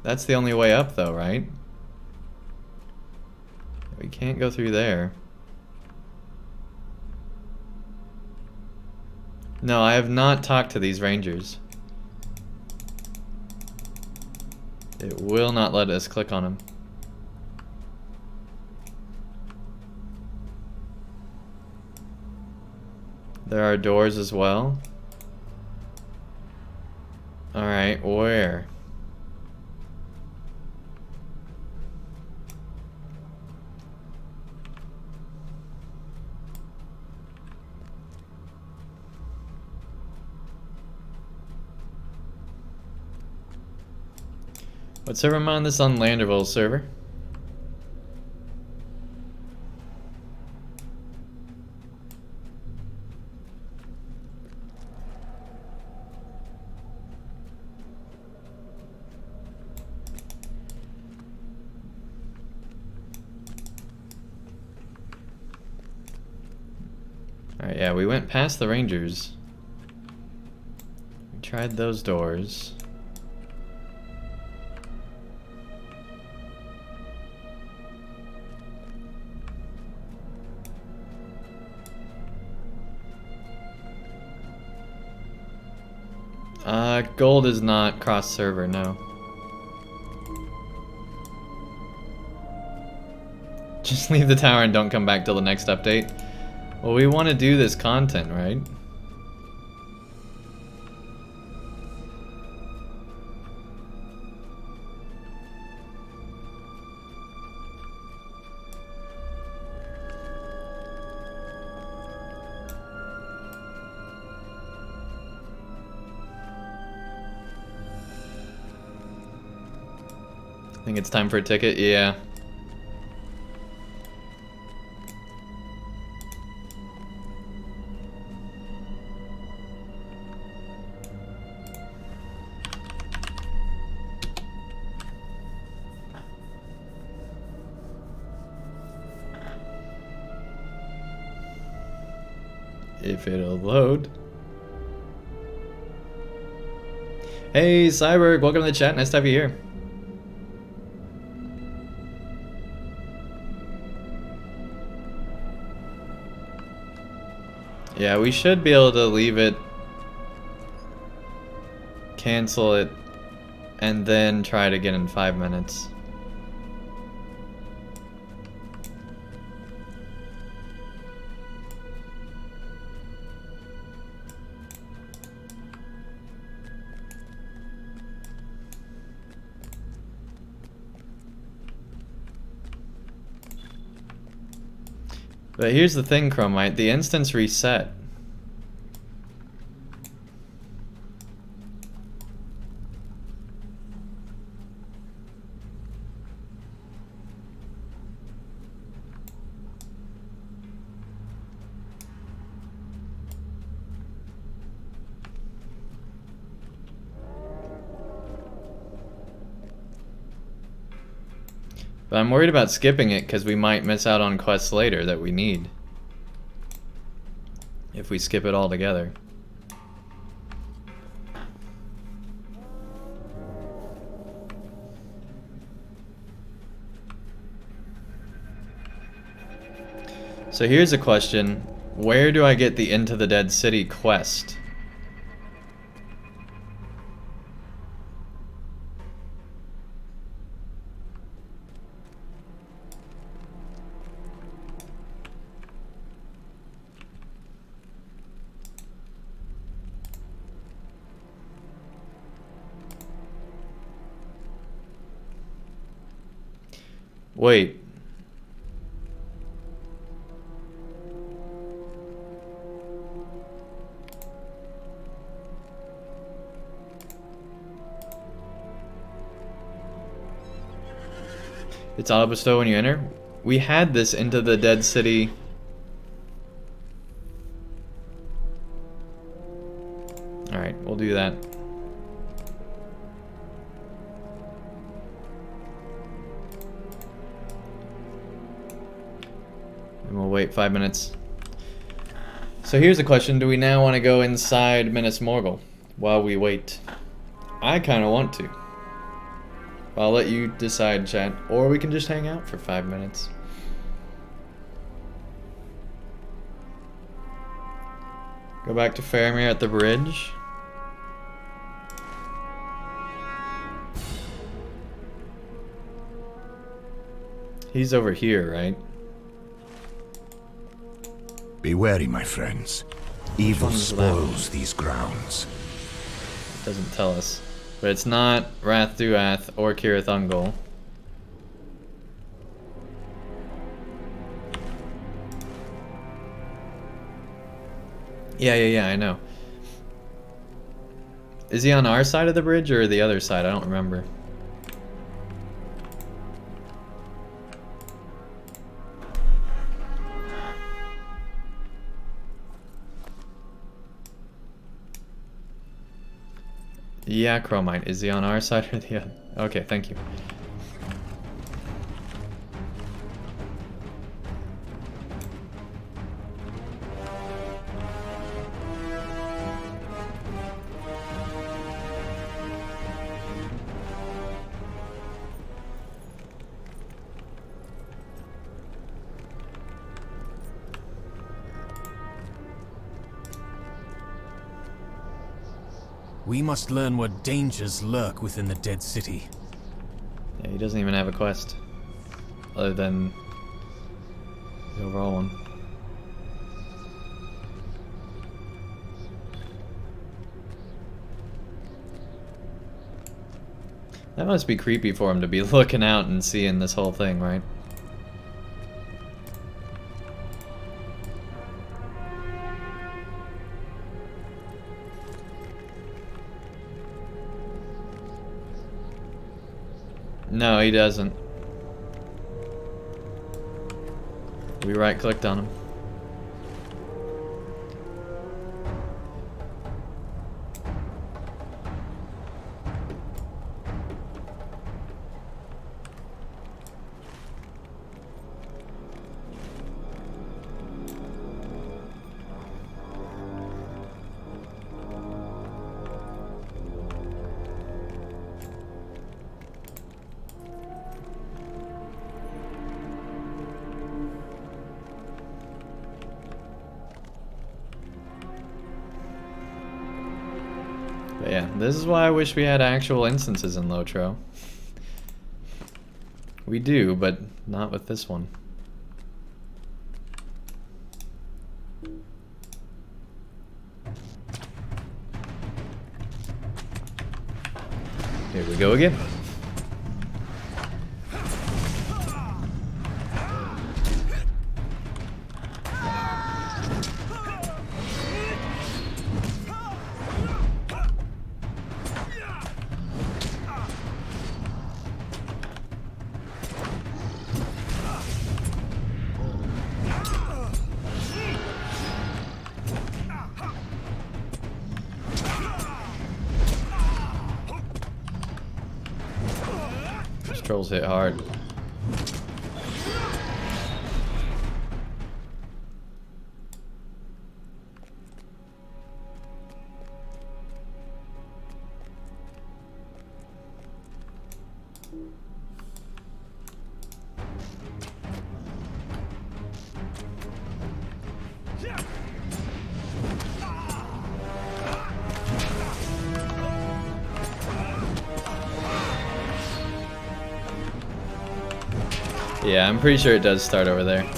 That's the only way up though, right? We can't go through there. No, I have not talked to these rangers. It will not let us click on them. There are doors as well. Alright, where? What server am I on? This on Landerville server. Alright, yeah, we went past the Rangers. We tried those doors. Gold is not cross server, no. Just leave the tower and don't come back till the next update. Well, we want to do this content, right? I think it's time for a ticket, yeah. If it'll load. Hey, Cyberg, welcome to the chat. Nice to have you here. Yeah, we should be able to leave it, cancel it, and then try it again in 5 minutes. But here's the thing, Chromite, the instance reset. But I'm worried about skipping it because we might miss out on quests later that we need. If we skip it all together. So here's a question. Where do I get the Into the Dead City quest? Wait. It's auto bestow when you enter? We had this Into the Dead City. Alright, we'll do that. And we'll wait 5 minutes. So here's a question. Do we now want to go inside Minas Morgul while we wait? I kind of want to. I'll let you decide, chat. Or we can just hang out for 5 minutes. Go back to Faramir at the bridge. He's over here, right? Be wary, my friends. Evil spoils these grounds. Doesn't tell us. But it's not Rath Duath or Kirith Ungol. Yeah, I know. Is he on our side of the bridge or the other side? I don't remember. Yeah, Chromite. Is he on our side or the other? Okay, thank you. We must learn what dangers lurk within the dead city. Yeah, he doesn't even have a quest. Other than the overall one. That must be creepy for him to be looking out and seeing this whole thing, right? No, he doesn't. We right-clicked on him. But yeah, this is why I wish we had actual instances in LOTRO. We do, but not with this one. Here we go again. Trolls hit hard. Yeah, I'm pretty sure it does start over there.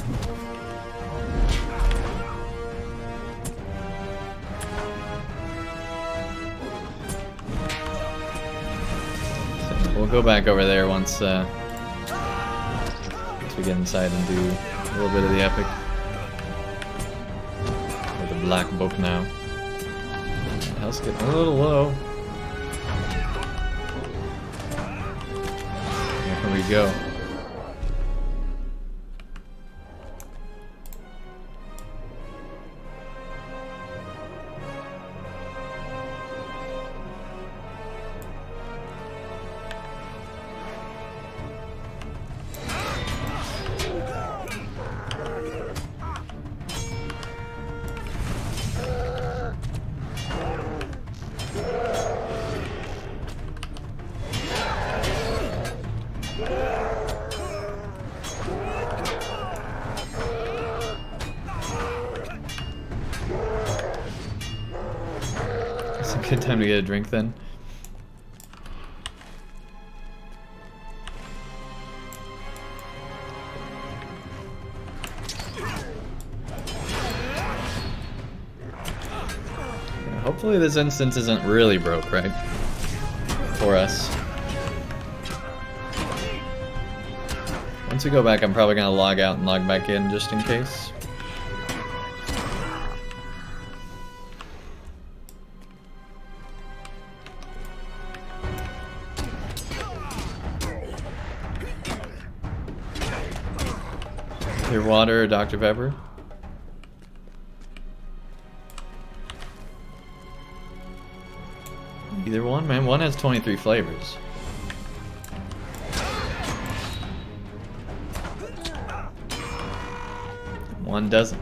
So we'll go back over there once we get inside and do a little bit of the epic. Or the black book now. Health's getting a little low. Here we go. Good time to get a drink then. Hopefully this instance isn't really broke, right? For us. Once we go back, I'm probably gonna log out and log back in just in case. Your water or Dr. Pepper? Either one, man. One has 23 flavors. One doesn't.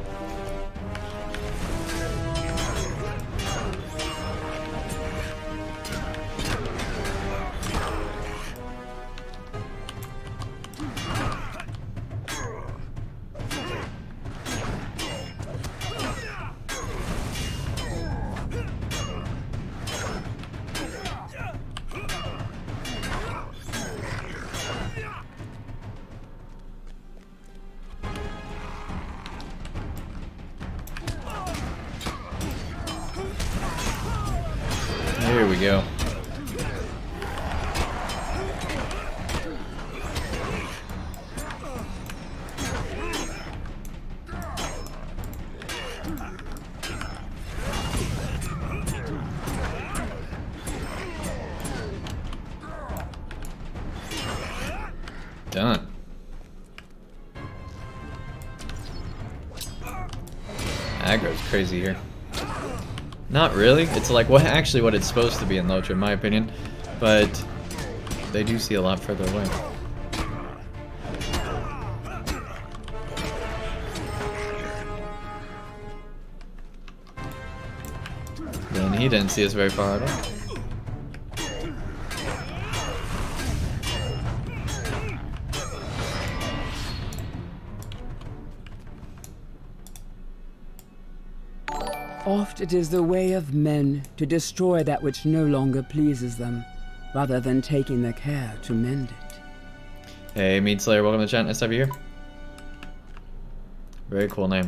Here we go. Done. Aggro's crazy here. Not really. It's like what it's supposed to be in LOTRO, in my opinion, but they do see a lot further away. Then he didn't see us very far at all. Oft it is the way of men to destroy that which no longer pleases them, rather than taking the care to mend it. Hey, Meat Slayer, welcome to the chat. Nice to have you here. Very cool name.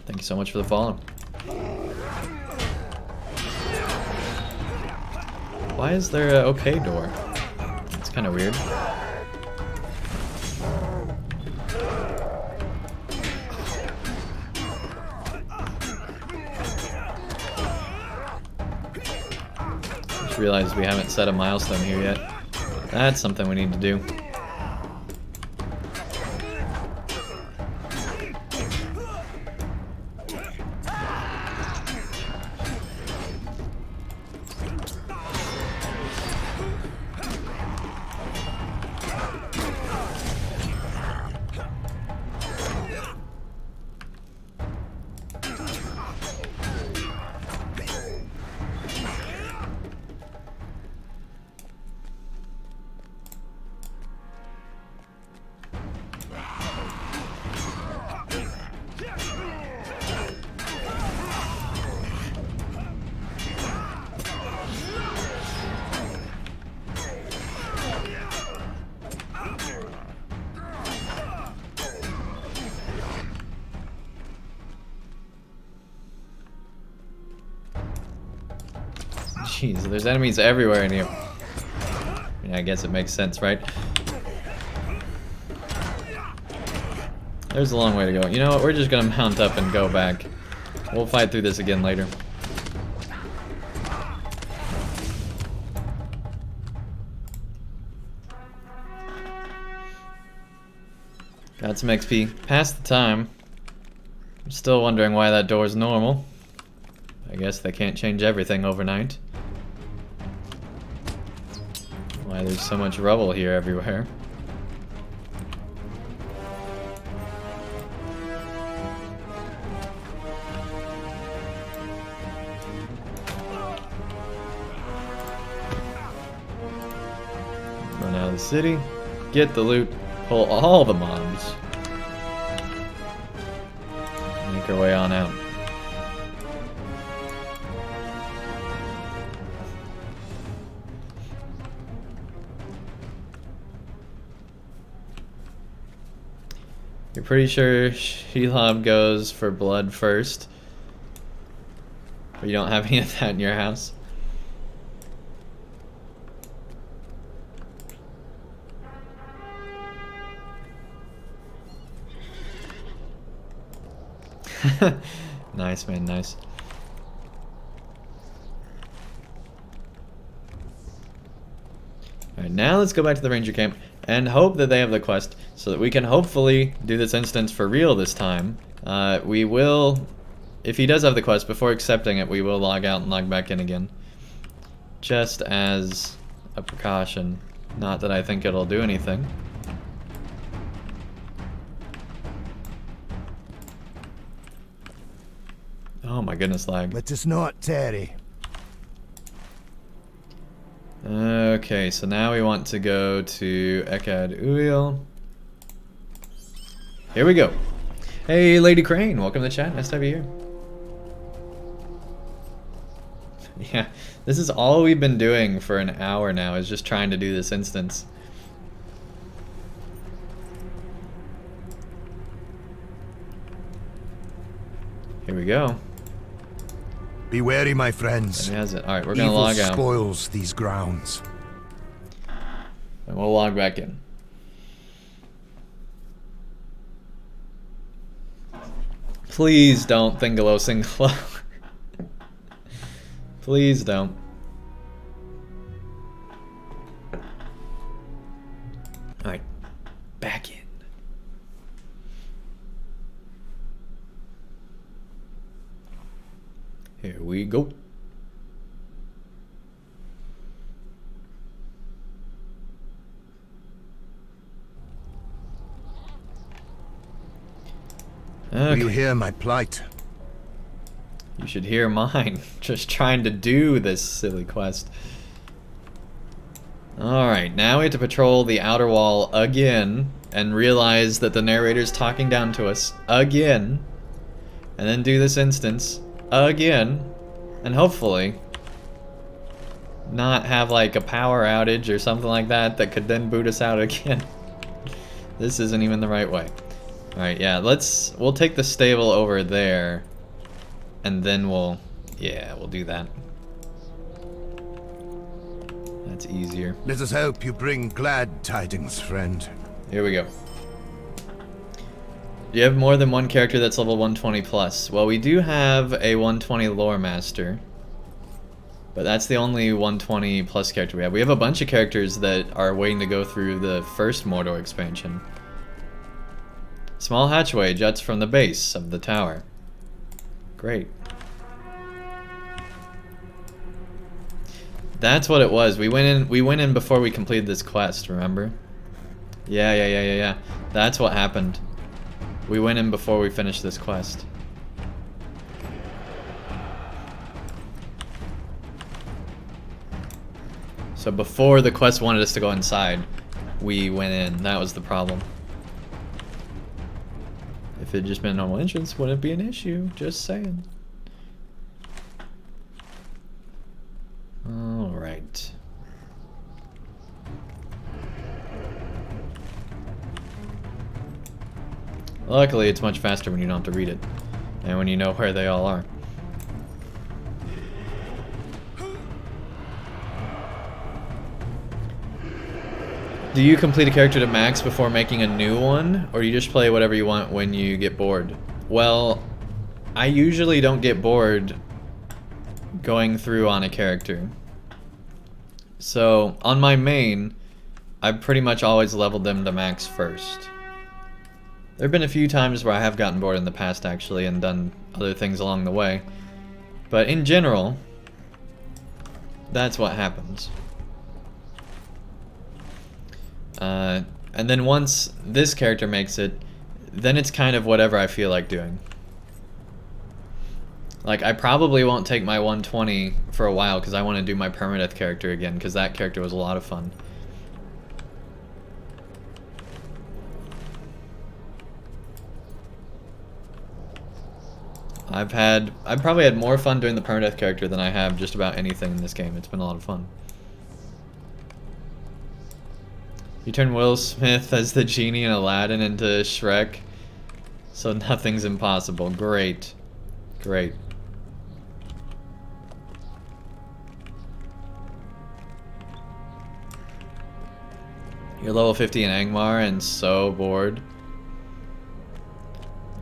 Thank you so much for the follow. Why is there a okay door? It's kind of weird. Just realized we haven't set a milestone here yet. That's something we need to do. Jeez, there's enemies everywhere in here. Yeah, I guess it makes sense, right? There's a long way to go. You know what? We're just gonna mount up and go back. We'll fight through this again later. Got some XP. Past the time. I'm still wondering why that door's normal. I guess they can't change everything overnight. Why there's so much rubble here everywhere. Run out of the city, get the loot, pull all the mobs, make our way on out. You're pretty sure Shelob goes for blood first, but you don't have any of that in your house? Nice, man, nice. Alright, now let's go back to the ranger camp and hope that they have the quest so that we can hopefully do this instance for real this time. We will, if he does have the quest, before accepting it, we will log out and log back in again. Just as a precaution. Not that I think it'll do anything. Oh my goodness, lag. Let us not tarry. Okay, so now we want to go to Ekad Uil. Here we go. Hey, Lady Crane, welcome to the chat. Nice to have you here. Yeah, this is all we've been doing for an hour now, is just trying to do this instance. Here we go. Be wary, my friends. There he has it. Alright, we're gonna log out. Spoils these grounds. And we'll log back in. Please don't Thingalo Singalo. Please don't. Alright, back in. Here we go. Okay. Will you hear my plight? You should hear mine. Just trying to do this silly quest. Alright, now we have to patrol the outer wall again and realize that the narrator's talking down to us again. And then do this instance again. And hopefully not have like a power outage or something like that that could then boot us out again. This isn't even the right way. Alright, yeah, we'll take the stable over there. And then we'll do that. That's easier. Let us hope you bring glad tidings, friend. Here we go. Do you have more than one character that's level 120 plus? Well, we do have a 120 lore master. But that's the only 120 plus character we have. We have a bunch of characters that are waiting to go through the first Mordor expansion. Small hatchway juts from the base of the tower. Great. That's what it was. We went in before we completed this quest, remember? Yeah. That's what happened. We went in before we finished this quest. So before the quest wanted us to go inside, we went in. That was the problem. If it had just been a normal entrance, wouldn't be an issue. Just saying. Alright. Luckily, it's much faster when you don't have to read it. And when you know where they all are. Do you complete a character to max before making a new one, or you just play whatever you want when you get bored? Well, I usually don't get bored going through on a character. So, on my main, I've pretty much always leveled them to max first. There have been a few times where I have gotten bored in the past, actually, and done other things along the way. But in general, that's what happens. And then once this character makes it, then it's kind of whatever I feel like doing. Like, I probably won't take my 120 for a while because I want to do my permadeath character again, because that character was a lot of fun. I've probably had more fun doing the permadeath character than I have just about anything in this game. It's been a lot of fun. You turn Will Smith as the genie in Aladdin into Shrek, so nothing's impossible. Great. Great. You're level 50 in Angmar and so bored.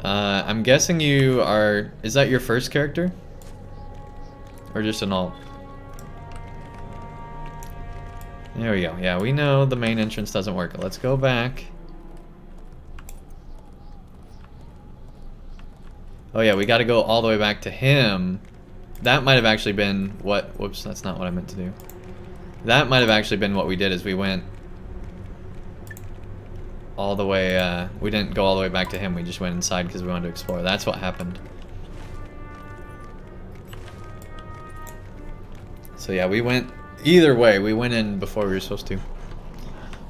I'm guessing you are... Is that your first character? Or just an alt? There we go. Yeah, we know the main entrance doesn't work. Let's go back. Oh yeah, we gotta go all the way back to him. That might have actually been what... Whoops, that's not what I meant to do. That might have actually been what we did, is we went all the way... we didn't go all the way back to him, we just went inside because we wanted to explore. That's what happened. So yeah, we went... Either way, we went in before we were supposed to.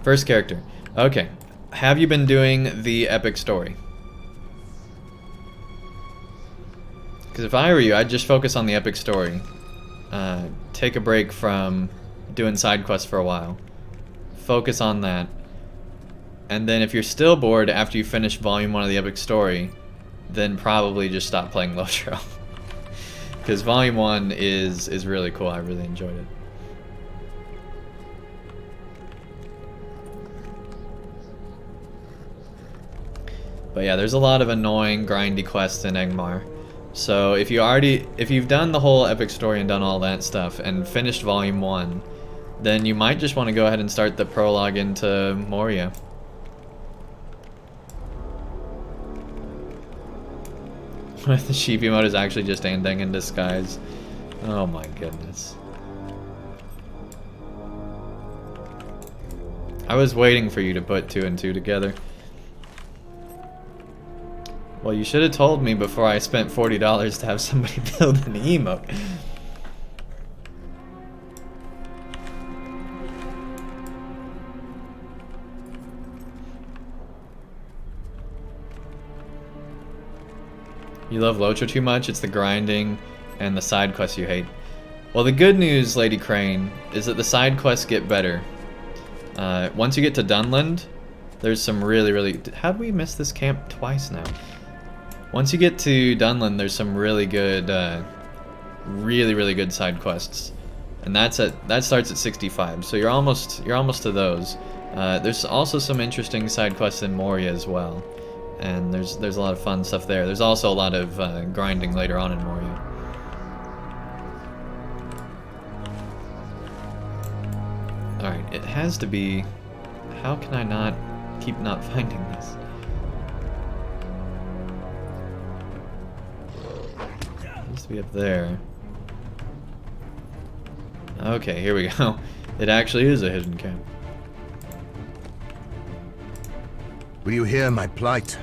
First character. Okay. Have you been doing the epic story? Because if I were you, I'd just focus on the epic story. Take a break from doing side quests for a while. Focus on that. And then if you're still bored after you finish Volume 1 of the epic story, then probably just stop playing LOTRO. Because Volume 1 is really cool. I really enjoyed it. But yeah, there's a lot of annoying, grindy quests in Angmar. So if you've done the whole epic story and done all that stuff and finished Volume 1, then you might just want to go ahead and start the prologue into Moria. What if the sheep emote is actually just Andang in disguise? Oh my goodness. I was waiting for you to put 2 and 2 together. Well, you should have told me before I spent $40 to have somebody build an emote. You love LOTRO too much? It's the grinding and the side quests you hate. Well, the good news, Lady Crane, is that the side quests get better. Once you get to Dunland, there's some really... How'd we miss this camp twice now? Once you get to Dunland, there's some really good, really good side quests, and that starts at 65. So you're almost to those. There's also some interesting side quests in Moria as well, and there's a lot of fun stuff there. There's also a lot of grinding later on in Moria. All right, it has to be. How can I keep not finding this? To be up there. Okay, here we go. It actually is a hidden camp. Will you hear my plight?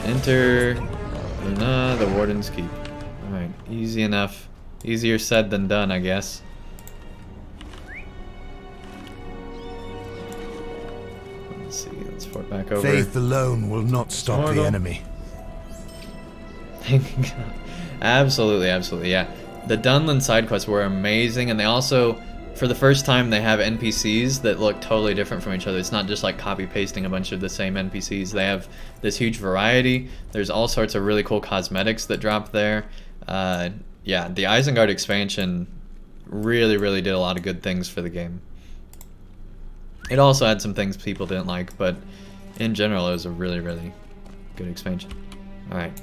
Enter the Wardens Key. Alright, easy enough. Easier said than done, I guess. Let's fort back over. Faith alone will not stop Mordor. the enemy. Absolutely, yeah. The Dunland side quests were amazing, and they also, for the first time, they have NPCs that look totally different from each other. It's not just like copy-pasting a bunch of the same NPCs. They have this huge variety. There's all sorts of really cool cosmetics that drop there. yeah, the Isengard expansion really, really did a lot of good things for the game. It also had some things people didn't like, but in general, it was a really, really good expansion. Alright.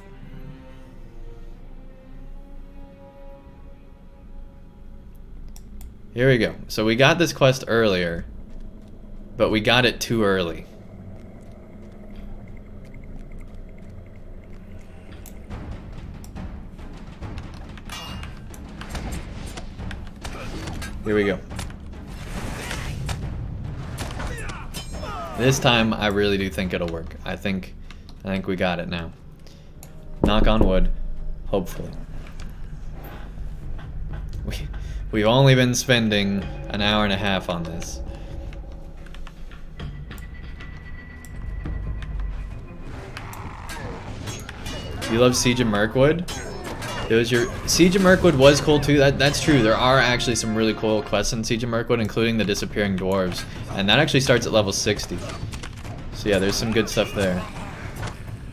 Here we go. So we got this quest earlier, but we got it too early. Here we go. This time, I really do think it'll work. I think we got it now. Knock on wood. Hopefully. We've only been spending an hour and a half on this. You love Siege of Mirkwood? It was your Siege of Mirkwood was cool too. That's true. There are actually some really cool quests in Siege of Mirkwood, including the disappearing dwarves, and that actually starts at level 60. So yeah, there's some good stuff there.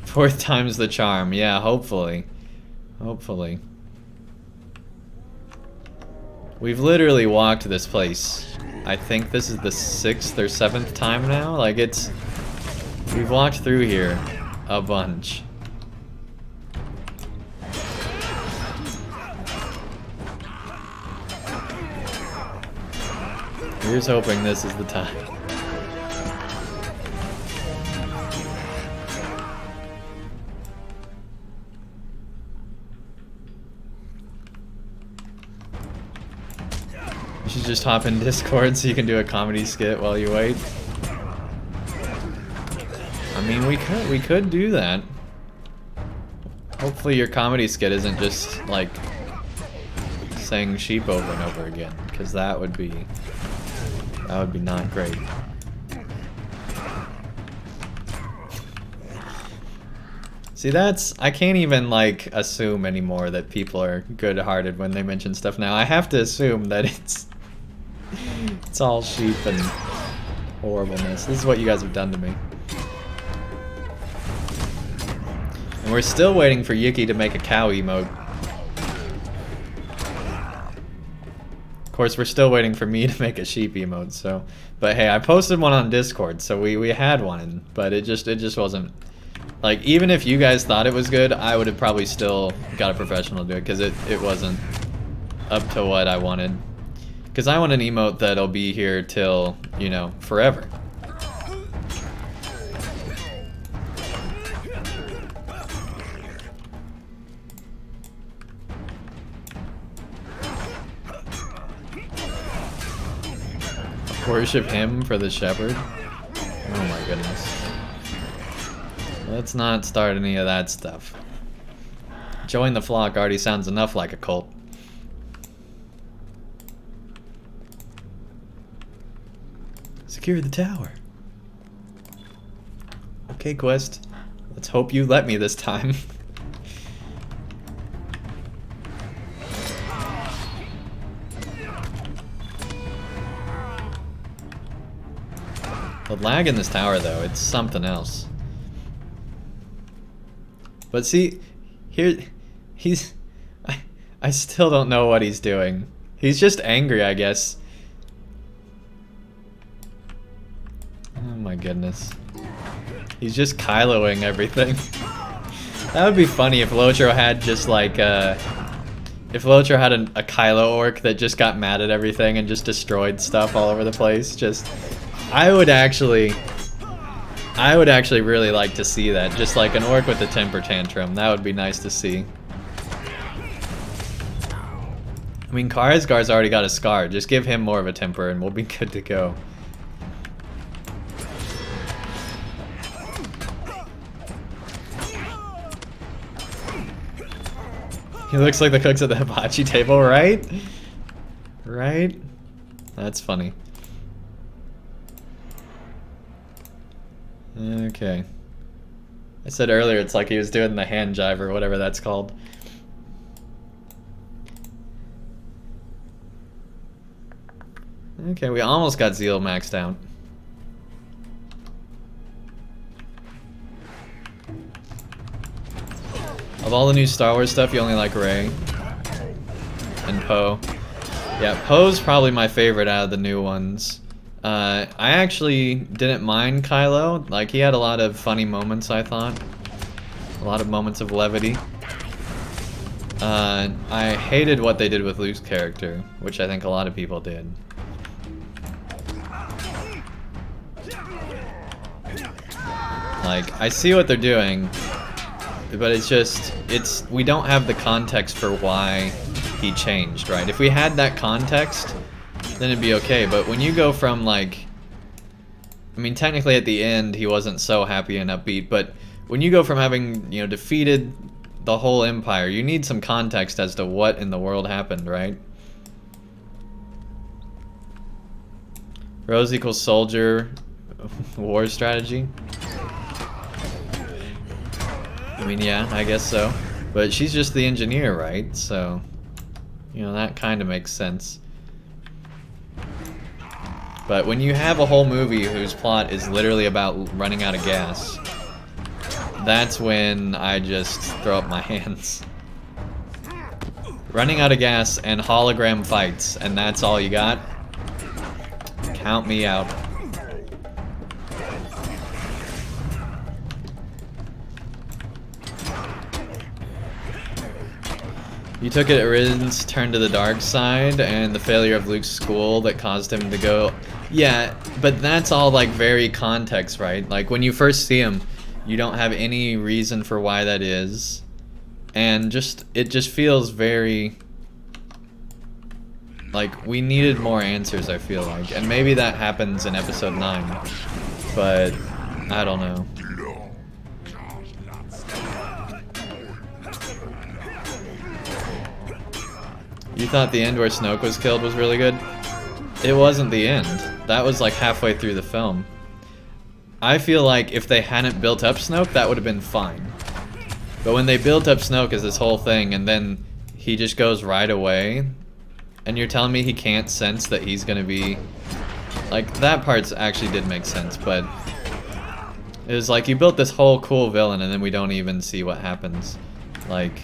4th time's the charm. Yeah, hopefully. Hopefully. We've literally walked this place. I think this is the 6th or 7th time now. Like we've walked through here a bunch. Here's hoping this is the time. You should just hop in Discord so you can do a comedy skit while you wait. I mean, we could do that. Hopefully your comedy skit isn't just like saying sheep over and over again, because that would be not great. See, I can't even like assume anymore that people are good-hearted when they mention stuff now. I have to assume that it's all sheep and horribleness. This is what you guys have done to me. And we're still waiting for Yuki to make a cow emote. Of course, we're still waiting for me to make a sheep emote, so... But hey, I posted one on Discord, so we had one, but it just wasn't... Like, even if you guys thought it was good, I would have probably still got a professional to do it, because it wasn't up to what I wanted. Because I want an emote that'll be here till, you know, forever. Worship him for the shepherd? Oh my goodness. Let's not start any of that stuff. Join the flock already sounds enough like a cult. Secure the tower. Okay, quest. Let's hope you let me this time. The lag in this tower, though, it's something else. But see, here, I still don't know what he's doing. He's just angry, I guess. Oh my goodness. He's just Kyloing everything. That would be funny if LOTRO had just like, if LOTRO had a Kylo orc that just got mad at everything and just destroyed stuff all over the place. Just... I would actually really like to see that. Just like an orc with a temper tantrum. That would be nice to see. I mean, Skarsgård's already got a scar. Just give him more of a temper and we'll be good to go. He looks like the cooks at the hibachi table, right? Right? That's funny. Okay. I said earlier it's like he was doing the hand jive or whatever that's called. Okay, we almost got Zeal maxed out. Of all the new Star Wars stuff, you only like Rey. and Poe. Yeah, Poe's probably my favorite out of the new ones. I actually didn't mind Kylo. Like, he had a lot of funny moments, I thought. A lot of moments of levity. I hated what they did with Luke's character, which I think a lot of people did. Like, I see what they're doing, but it's just, we don't have the context for why he changed, right? If we had that context, then it'd be okay, but when you go from, like, I mean, technically at the end, he wasn't so happy and upbeat, but when you go from having, you know, defeated the whole Empire, you need some context as to what in the world happened, right? Rose equals soldier, war strategy. I mean, yeah, I guess so. But she's just the engineer, right? So, you know, that kind of makes sense. But when you have a whole movie whose plot is literally about running out of gas, that's when I just throw up my hands. Running out of gas and hologram fights, and that's all you got? Count me out. You took it at Rin's turn to the dark side and the failure of Luke's school that caused him to go. Yeah, but that's all like very context, right? Like when you first see him, you don't have any reason for why that is. And it just feels very like we needed more answers, I feel like. And maybe that happens in episode 9. But I don't know. You thought the end where Snoke was killed was really good? It wasn't the end. That was like halfway through the film. I feel like if they hadn't built up Snoke, that would have been fine. But when they built up Snoke as this whole thing, and then he just goes right away, and you're telling me he can't sense that he's gonna be... Like, that part actually did make sense, but... It was like, you built this whole cool villain, and then we don't even see what happens. Like...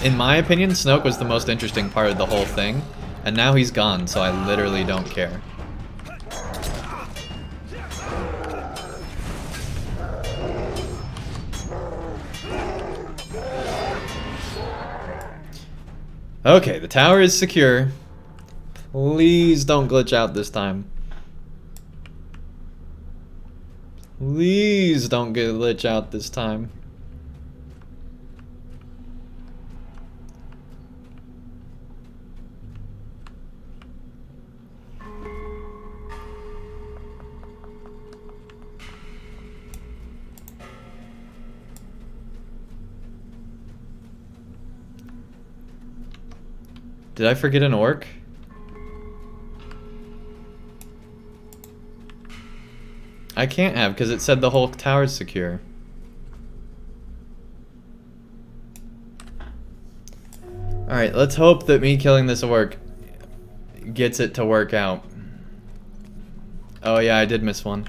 in my opinion, Snoke was the most interesting part of the whole thing, and now he's gone, so I literally don't care. Okay, the tower is secure. Please don't glitch out this time. Please don't glitch out this time. Did I forget an orc? I can't have, because it said the whole tower's secure. Alright, let's hope that me killing this orc gets it to work out. Oh yeah, I did miss one.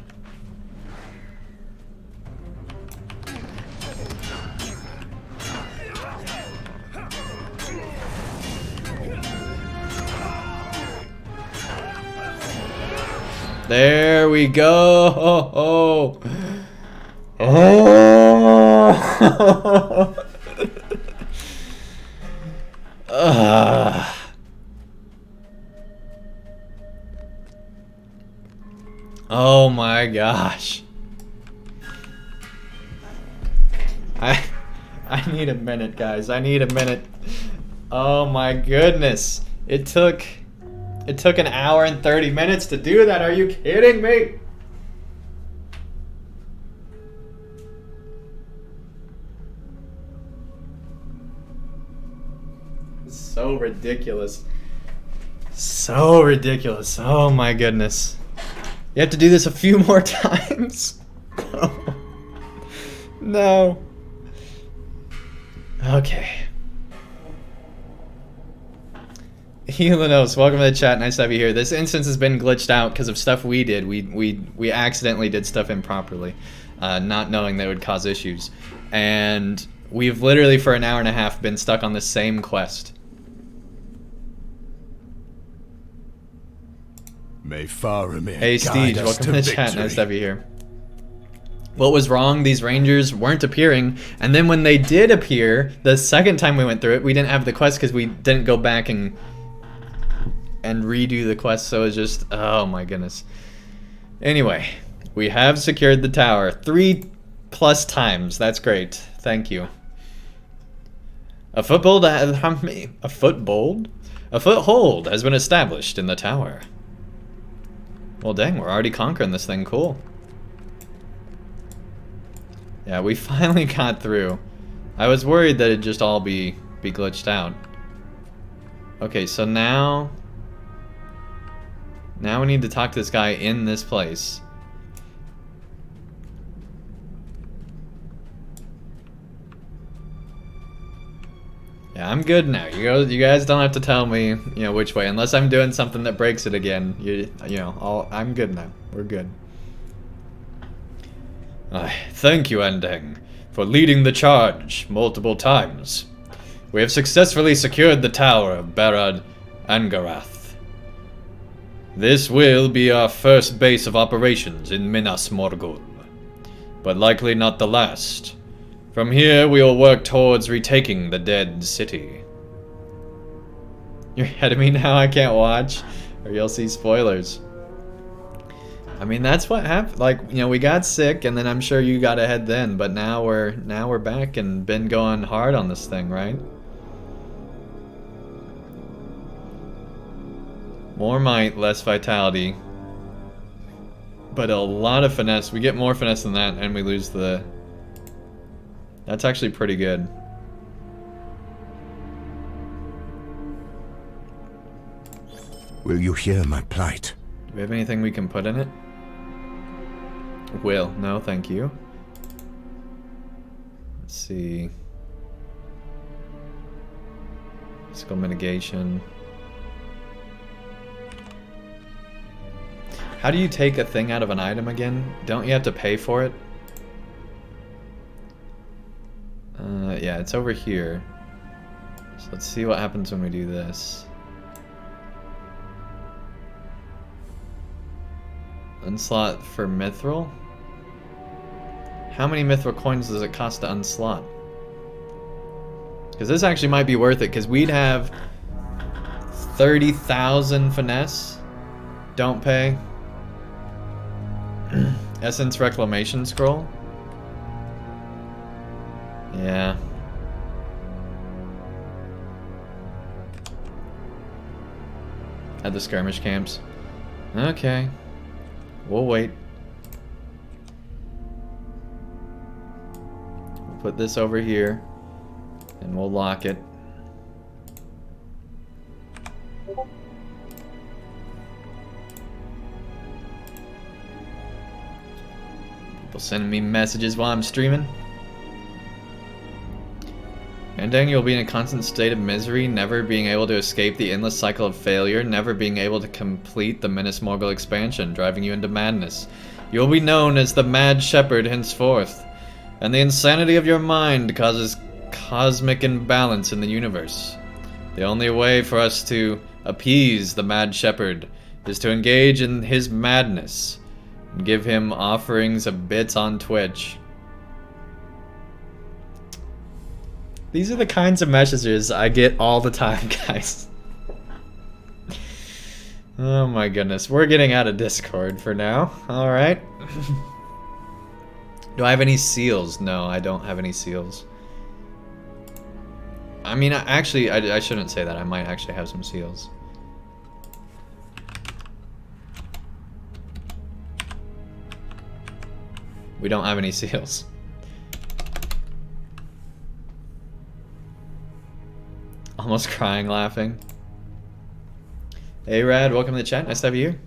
There we go. Oh. Oh my gosh. I need a minute, guys. I need a minute. Oh my goodness. It took an hour and 30 minutes to do that. Are you kidding me? So ridiculous. So ridiculous. Oh my goodness. You have to do this a few more times. No. Okay. Helinos, welcome to the chat. Nice to have you here. This instance has been glitched out because of stuff we did. We accidentally did stuff improperly. not knowing that it would cause issues. And we've literally for an hour and a half been stuck on the same quest. May Faramir Hey guide Steege, us welcome to the chat. victory. Nice to have you here. What was wrong? These rangers weren't appearing, and then when they did appear, the second time we went through it, we didn't have the quest because we didn't go back and redo the quest, so it was just, oh my goodness. Anyway, we have secured the tower 3+ times. That's great. Thank you. A foothold has been established in the tower. Well, dang, we're already conquering this thing. Cool. Yeah, we finally got through. I was worried that it'd just all be glitched out. Okay, so now we need to talk to this guy in this place. Yeah, I'm good now. You guys don't have to tell me, which way, unless I'm doing something that breaks it again. I'm good now. We're good. Thank you, Andang, for leading the charge multiple times. We have successfully secured the tower of Barad Angarath. This will be our first base of operations in Minas Morgul, but likely not the last. From here, we will work towards retaking the dead city. You're ahead of me now, I can't watch, or you'll see spoilers. I mean, that's what happened. Like, we got sick, and then I'm sure you got ahead then, but now we're back and been going hard on this thing, right? More might, less vitality, but a lot of finesse. We get more finesse than that, and we lose the... That's actually pretty good. Will you hear my plight? Do we have anything we can put in it? Will. No, thank you. Let's see. Physical mitigation. How do you take a thing out of an item again? Don't you have to pay for it? Yeah, it's over here. So let's see what happens when we do this. Unslot for mithril? How many mithril coins does it cost to unslot? Because this actually might be worth it, because we'd have 30,000 finesse. Don't pay. Essence Reclamation Scroll? Yeah. At the skirmish camps. Okay. We'll wait. We'll put this over here, and we'll lock it. People sending me messages while I'm streaming. Andang, you'll be in a constant state of misery, never being able to escape the endless cycle of failure, never being able to complete the Minas Morgul expansion, driving you into madness. You'll be known as the Mad Shepherd henceforth, and the insanity of your mind causes cosmic imbalance in the universe. The only way for us to appease the Mad Shepherd is to engage in his madness and give him offerings of bits on Twitch. These are the kinds of messages I get all the time, guys. Oh my goodness. We're getting out of Discord for now. Alright. Do I have any seals? No, I don't have any seals. I mean, actually, I shouldn't say that. I might actually have some seals. We don't have any seals. Almost crying laughing. Hey Rad, welcome to the chat. Nice to have you here.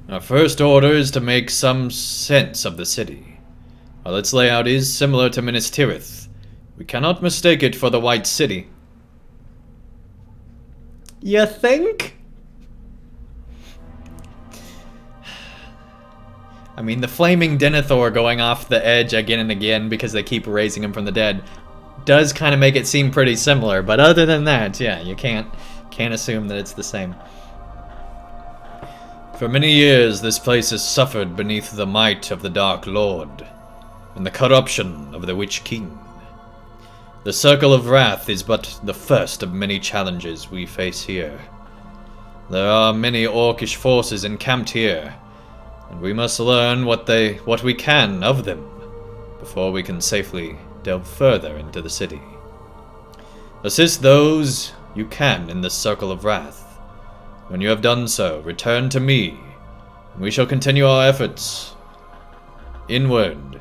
Our first order is to make some sense of the city. While its layout is similar to Minas Tirith, we cannot mistake it for the White City. You think? I mean, the flaming Denethor going off the edge again and again because they keep raising him from the dead does kind of make it seem pretty similar, but other than that, yeah, you can't assume that it's the same. For many years, this place has suffered beneath the might of the Dark Lord and the corruption of the Witch King. The Circle of Wrath is but the first of many challenges we face here. There are many orcish forces encamped here, and we must learn what we can of them before we can safely delve further into the city. Assist those you can in this Circle of Wrath. When you have done so, return to me, and we shall continue our efforts inward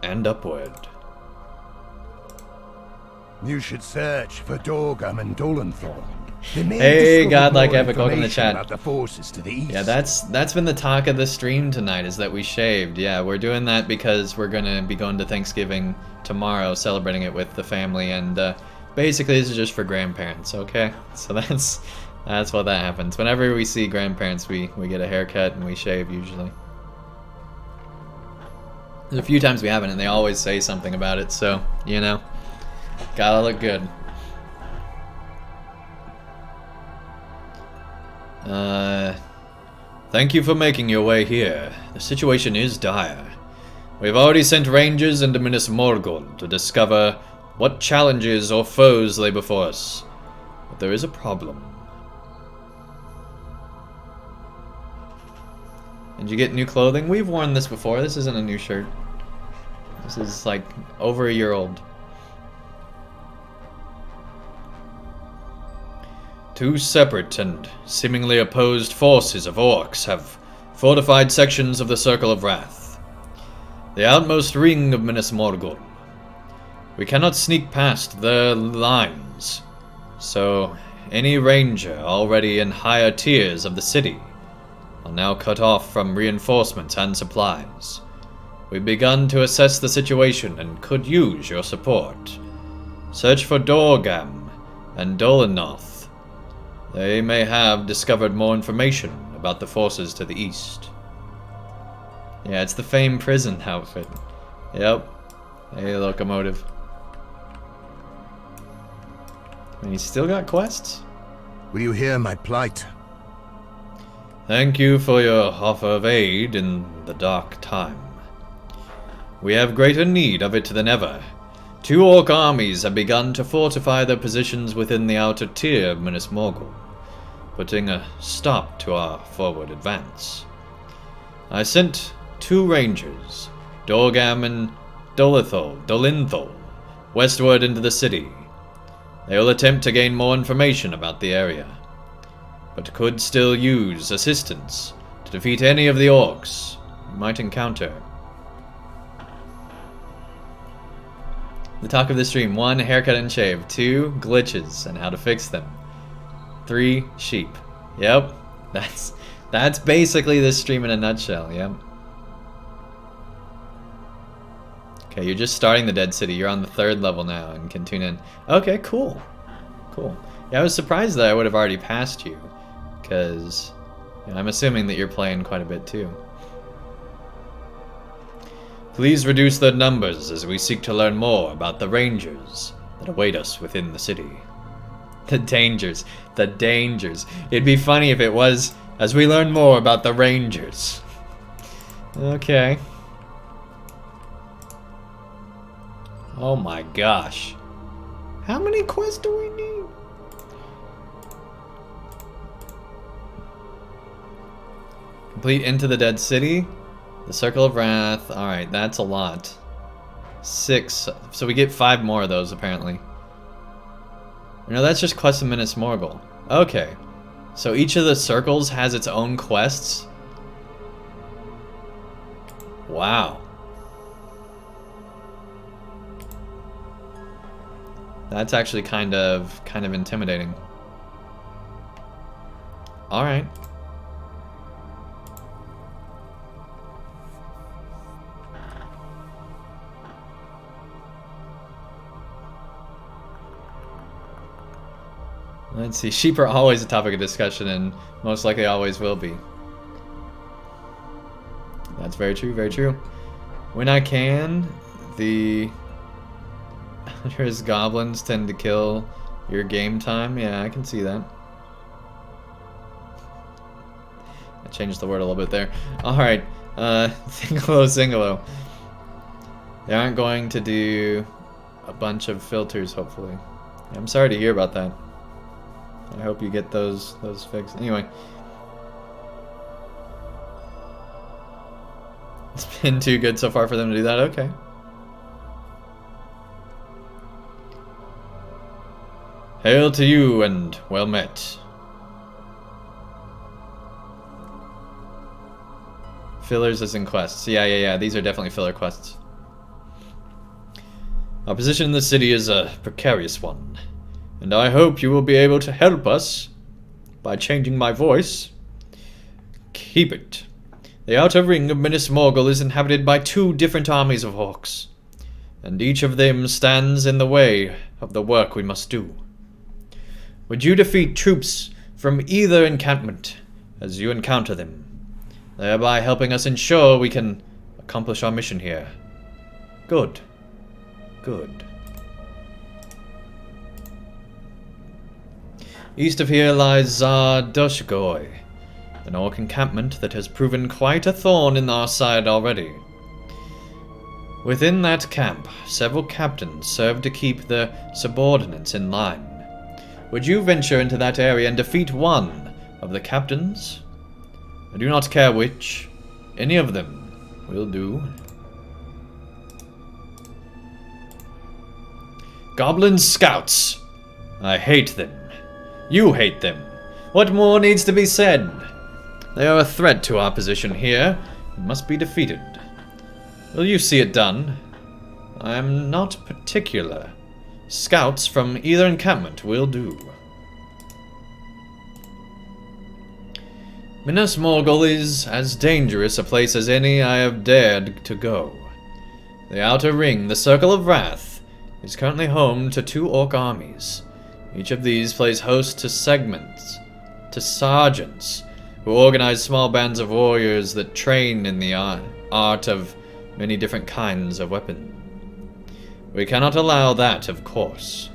and upward. You should search for Dorgam and Dolenthor. Hey, Godlike Epic, welcome to the chat. About the forces to the east. Yeah, that's been the talk of the stream tonight, is that we shaved. Yeah, we're doing that because we're gonna be going to Thanksgiving tomorrow, celebrating it with the family, and basically this is just for grandparents, okay? So that's what that happens. Whenever we see grandparents, we get a haircut and we shave usually. There's a few times we haven't, and they always say something about it, so, you know, gotta look good. Thank you for making your way here. The situation is dire. We've already sent rangers into Minas Morgul to discover what challenges or foes lay before us. But there is a problem. Did you get new clothing? We've worn this before. This isn't a new shirt. This is like over a year old. Two separate and seemingly opposed forces of orcs have fortified sections of the Circle of Wrath, the outmost ring of Minas Morgul. We cannot sneak past their lines, so any ranger already in higher tiers of the city are now cut off from reinforcements and supplies. We've begun to assess the situation and could use your support. Search for Dorgam and Dolenoth. They may have discovered more information about the forces to the east. Yeah, it's the famed prison outfit. Yep. Hey, locomotive. And he's still got quests? Will you hear my plight? Thank you for your offer of aid in the dark time. We have greater need of it than ever. 2 orc armies have begun to fortify their positions within the outer tier of Minas Morgul, putting a stop to our forward advance. I sent 2 rangers, Dorgam and Dolinthol, westward into the city. They will attempt to gain more information about the area, but could still use assistance to defeat any of the orcs we might encounter. The talk of the stream: 1, haircut and shave; 2, glitches and how to fix them; 3, sheep. Yep, that's basically this stream in a nutshell. Yep. Okay, you're just starting the Dead City. You're on the 3rd level now and can tune in. Okay, cool. Cool. Yeah, I was surprised that I would have already passed you, because I'm assuming that you're playing quite a bit too. Please reduce their numbers as we seek to learn more about the rangers that await us within the city. The dangers. The dangers. It'd be funny if it was, as we learn more about the rangers. Okay. Oh my gosh. How many quests do we need? Complete Into the Dead City. The Circle of Wrath. Alright, that's a lot. 6. So we get 5 more of those, apparently. No, that's just Quest of Minas Morgul. Okay. So each of the circles has its own quests? Wow. That's actually kind of intimidating. Alright. Let's see, sheep are always a topic of discussion and most likely always will be. That's very true, very true. When I can, the Hunter's goblins tend to kill your game time. Yeah, I can see that. I changed the word a little bit there. Alright, Singalo. They aren't going to do a bunch of filters, hopefully. I'm sorry to hear about that. I hope you get those fixed. Anyway. It's been too good so far for them to do that? Okay. Hail to you and well met. Fillers as in quests. Yeah. These are definitely filler quests. Our position in the city is a precarious one, and I hope you will be able to help us by changing my voice. Keep it. The outer ring of Minas Morgul is inhabited by 2 different armies of orcs, and each of them stands in the way of the work we must do. Would you defeat troops from either encampment as you encounter them, thereby helping us ensure we can accomplish our mission here? Good. Good. East of here lies Zardoshgoy, an orc encampment that has proven quite a thorn in our side already. Within that camp, several captains serve to keep their subordinates in line. Would you venture into that area and defeat one of the captains? I do not care which. Any of them will do. Goblin Scouts. I hate them. You hate them. What more needs to be said? They are a threat to our position here and must be defeated. Will you see it done? I am not particular. Scouts from either encampment will do. Minas Morgul is as dangerous a place as any I have dared to go. The Outer Ring, the Circle of Wrath, is currently home to 2 orc armies. Each of these plays host to sergeants, who organize small bands of warriors that train in the art of many different kinds of weapon. We cannot allow that, of course.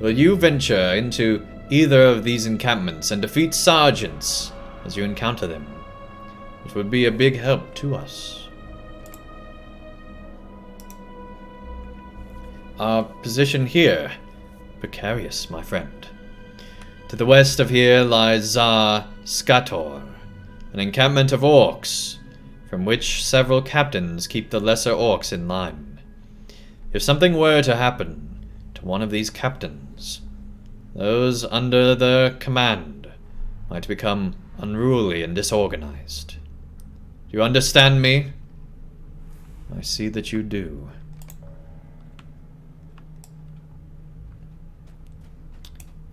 Will you venture into either of these encampments and defeat sergeants as you encounter them? It would be a big help to us. Our position here, precarious, my friend. To the west of here lies Zar Skator, an encampment of orcs, from which several captains keep the lesser orcs in line. If something were to happen to one of these captains, those under their command might become unruly and disorganized. Do you understand me? I see that you do.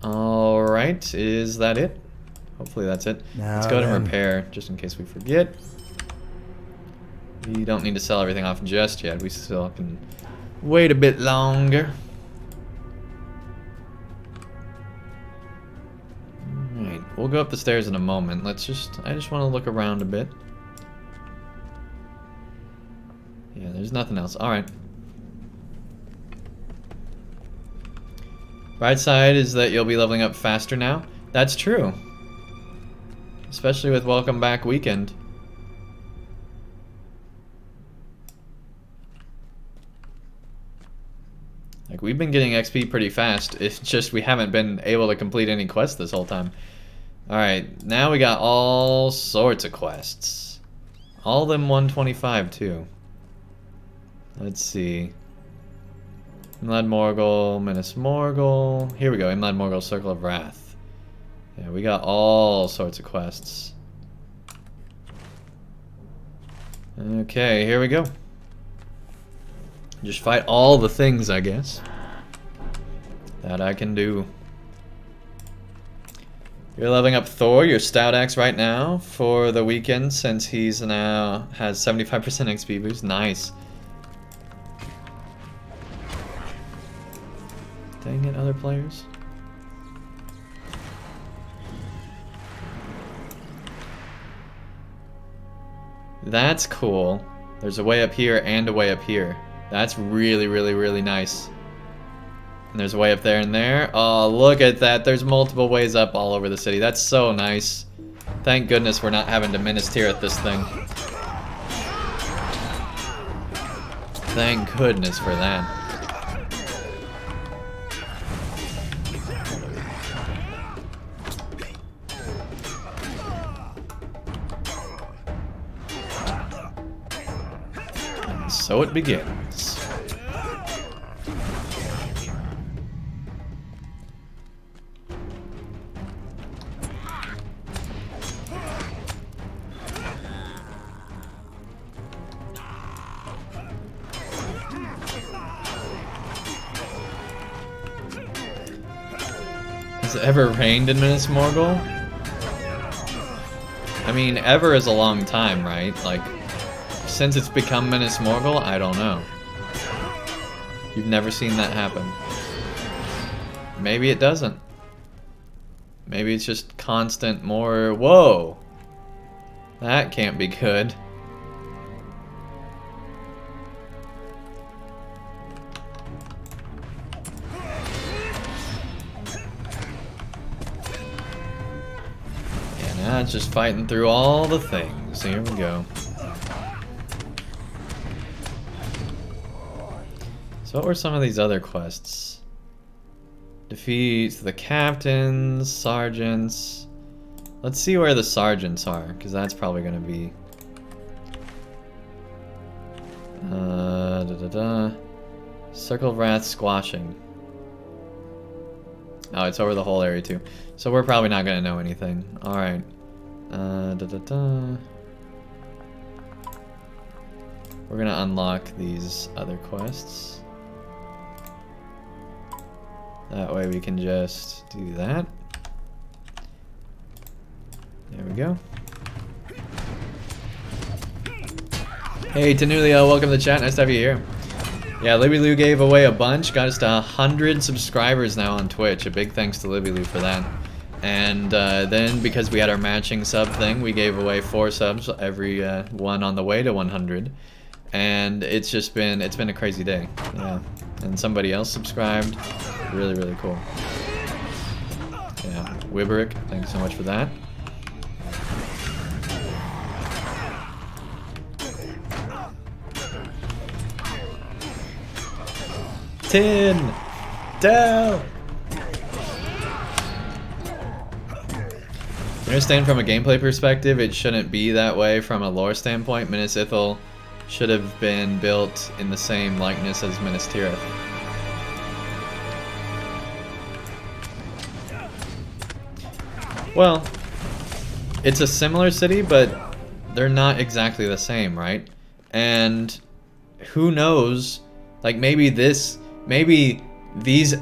Alright, is that it? Hopefully that's it. Let's go to repair, just in case we forget. We don't need to sell everything off just yet. We still can wait a bit longer. Alright, we'll go up the stairs in a moment. I just want to look around a bit. Yeah, there's nothing else. Alright. Bright side is that you'll be leveling up faster now. That's true. Especially with Welcome Back Weekend. Like, we've been getting XP pretty fast. It's just we haven't been able to complete any quests this whole time. Alright, now we got all sorts of quests. All of them 125 too. Let's see. Imlad Morgul, Minas Morgul. Here we go, Imlad Morgul, Circle of Wrath. Yeah, we got all sorts of quests. Okay, here we go. Just fight all the things, I guess, that I can do. You're leveling up Thor, your Stout Axe, right now for the weekend, since he's now has 75% XP boost. Nice. Dang it, other players. That's cool. There's a way up here and a way up here. That's really, really, really nice. And there's a way up there and there. Oh, look at that. There's multiple ways up all over the city. That's so nice. Thank goodness we're not having to Minas Tirith this thing. Thank goodness for that. And so it begins. Has it ever rained in Minas Morgul? I mean, ever is a long time, right? Like, since it's become Minas Morgul, I don't know. You've never seen that happen. Maybe it doesn't. Maybe it's just constant more... Whoa! That can't be good. Yeah, now it's just fighting through all the things. Here we go. So what were some of these other quests? Defeat the captains, sergeants. Let's see where the sergeants are, because that's probably going to be... Circle of Wrath squashing. Oh, it's over the whole area too. So we're probably not going to know anything. Alright. We're going to unlock these other quests. That way we can just do that. There we go. Hey Tanulia, welcome to the chat. Nice to have you here. Yeah, Libby Lou gave away a bunch. Got us to 100 subscribers now on Twitch. A big thanks to Libby Lou for that. And then because we had our matching sub thing, we gave away 4 subs every one on the way to 100. And it's just been, it's been a crazy day. Yeah. And somebody else subscribed. Really, really cool. Yeah, Wibberick, thanks so much for that. Tin! Down! You understand from a gameplay perspective, it shouldn't be that way from a lore standpoint. Minas Ithil should have been built in the same likeness as Minas Tirith. Well, it's a similar city, but they're not exactly the same, right? And who knows, like maybe these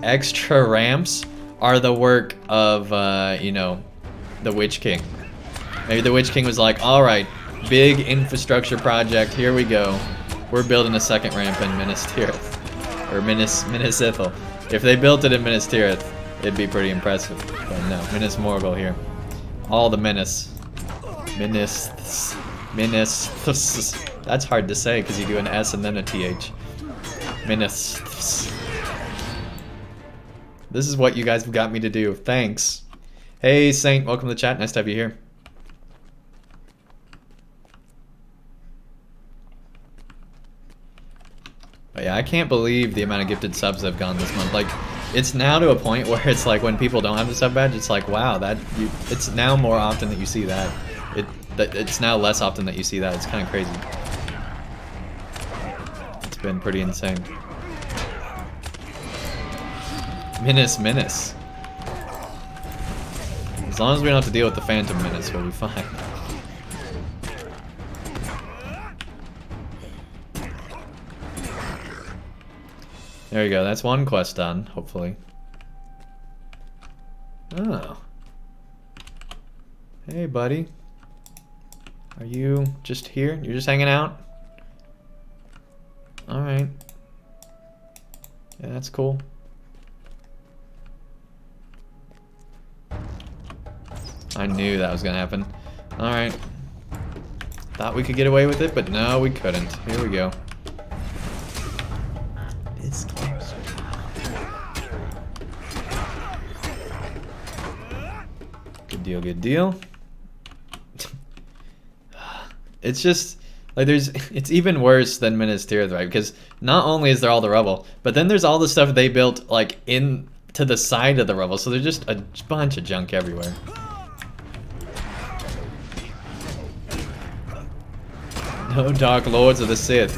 extra ramps are the work of, you know, the Witch King. Maybe the Witch King was like, alright, big infrastructure project, here we go. We're building a second ramp in Minas Tirith. Or Minas Ithil. If they built it in Minas Tirith, it'd be pretty impressive. But no, Minas Morgul here. All the Minas. Minas. That's hard to say because you do an S and then a TH. Minas. This is what you guys have got me to do. Thanks. Hey Saint, welcome to the chat. Nice to have you here. But yeah, I can't believe the amount of gifted subs that have gone this month. Like, it's now to a point where it's like when people don't have the sub badge, it's like, wow, it's now more often that you see that. It's now less often that you see that. It's kind of crazy. It's been pretty insane. Minas. As long as we don't have to deal with the Phantom Menace, we'll be fine. There you go, that's one quest done, hopefully. Oh. Hey, buddy. Are you just here? You're just hanging out? Alright. Yeah, that's cool. I knew that was gonna happen. Alright. Thought we could get away with it, but no, we couldn't. Here we go. This close. Good deal, good deal. It's just like it's even worse than Minas Tirith, right? Because not only is there all the rubble, but then there's all the stuff they built like in to the side of the rubble, so there's just a bunch of junk everywhere. No Dark Lords of the Sith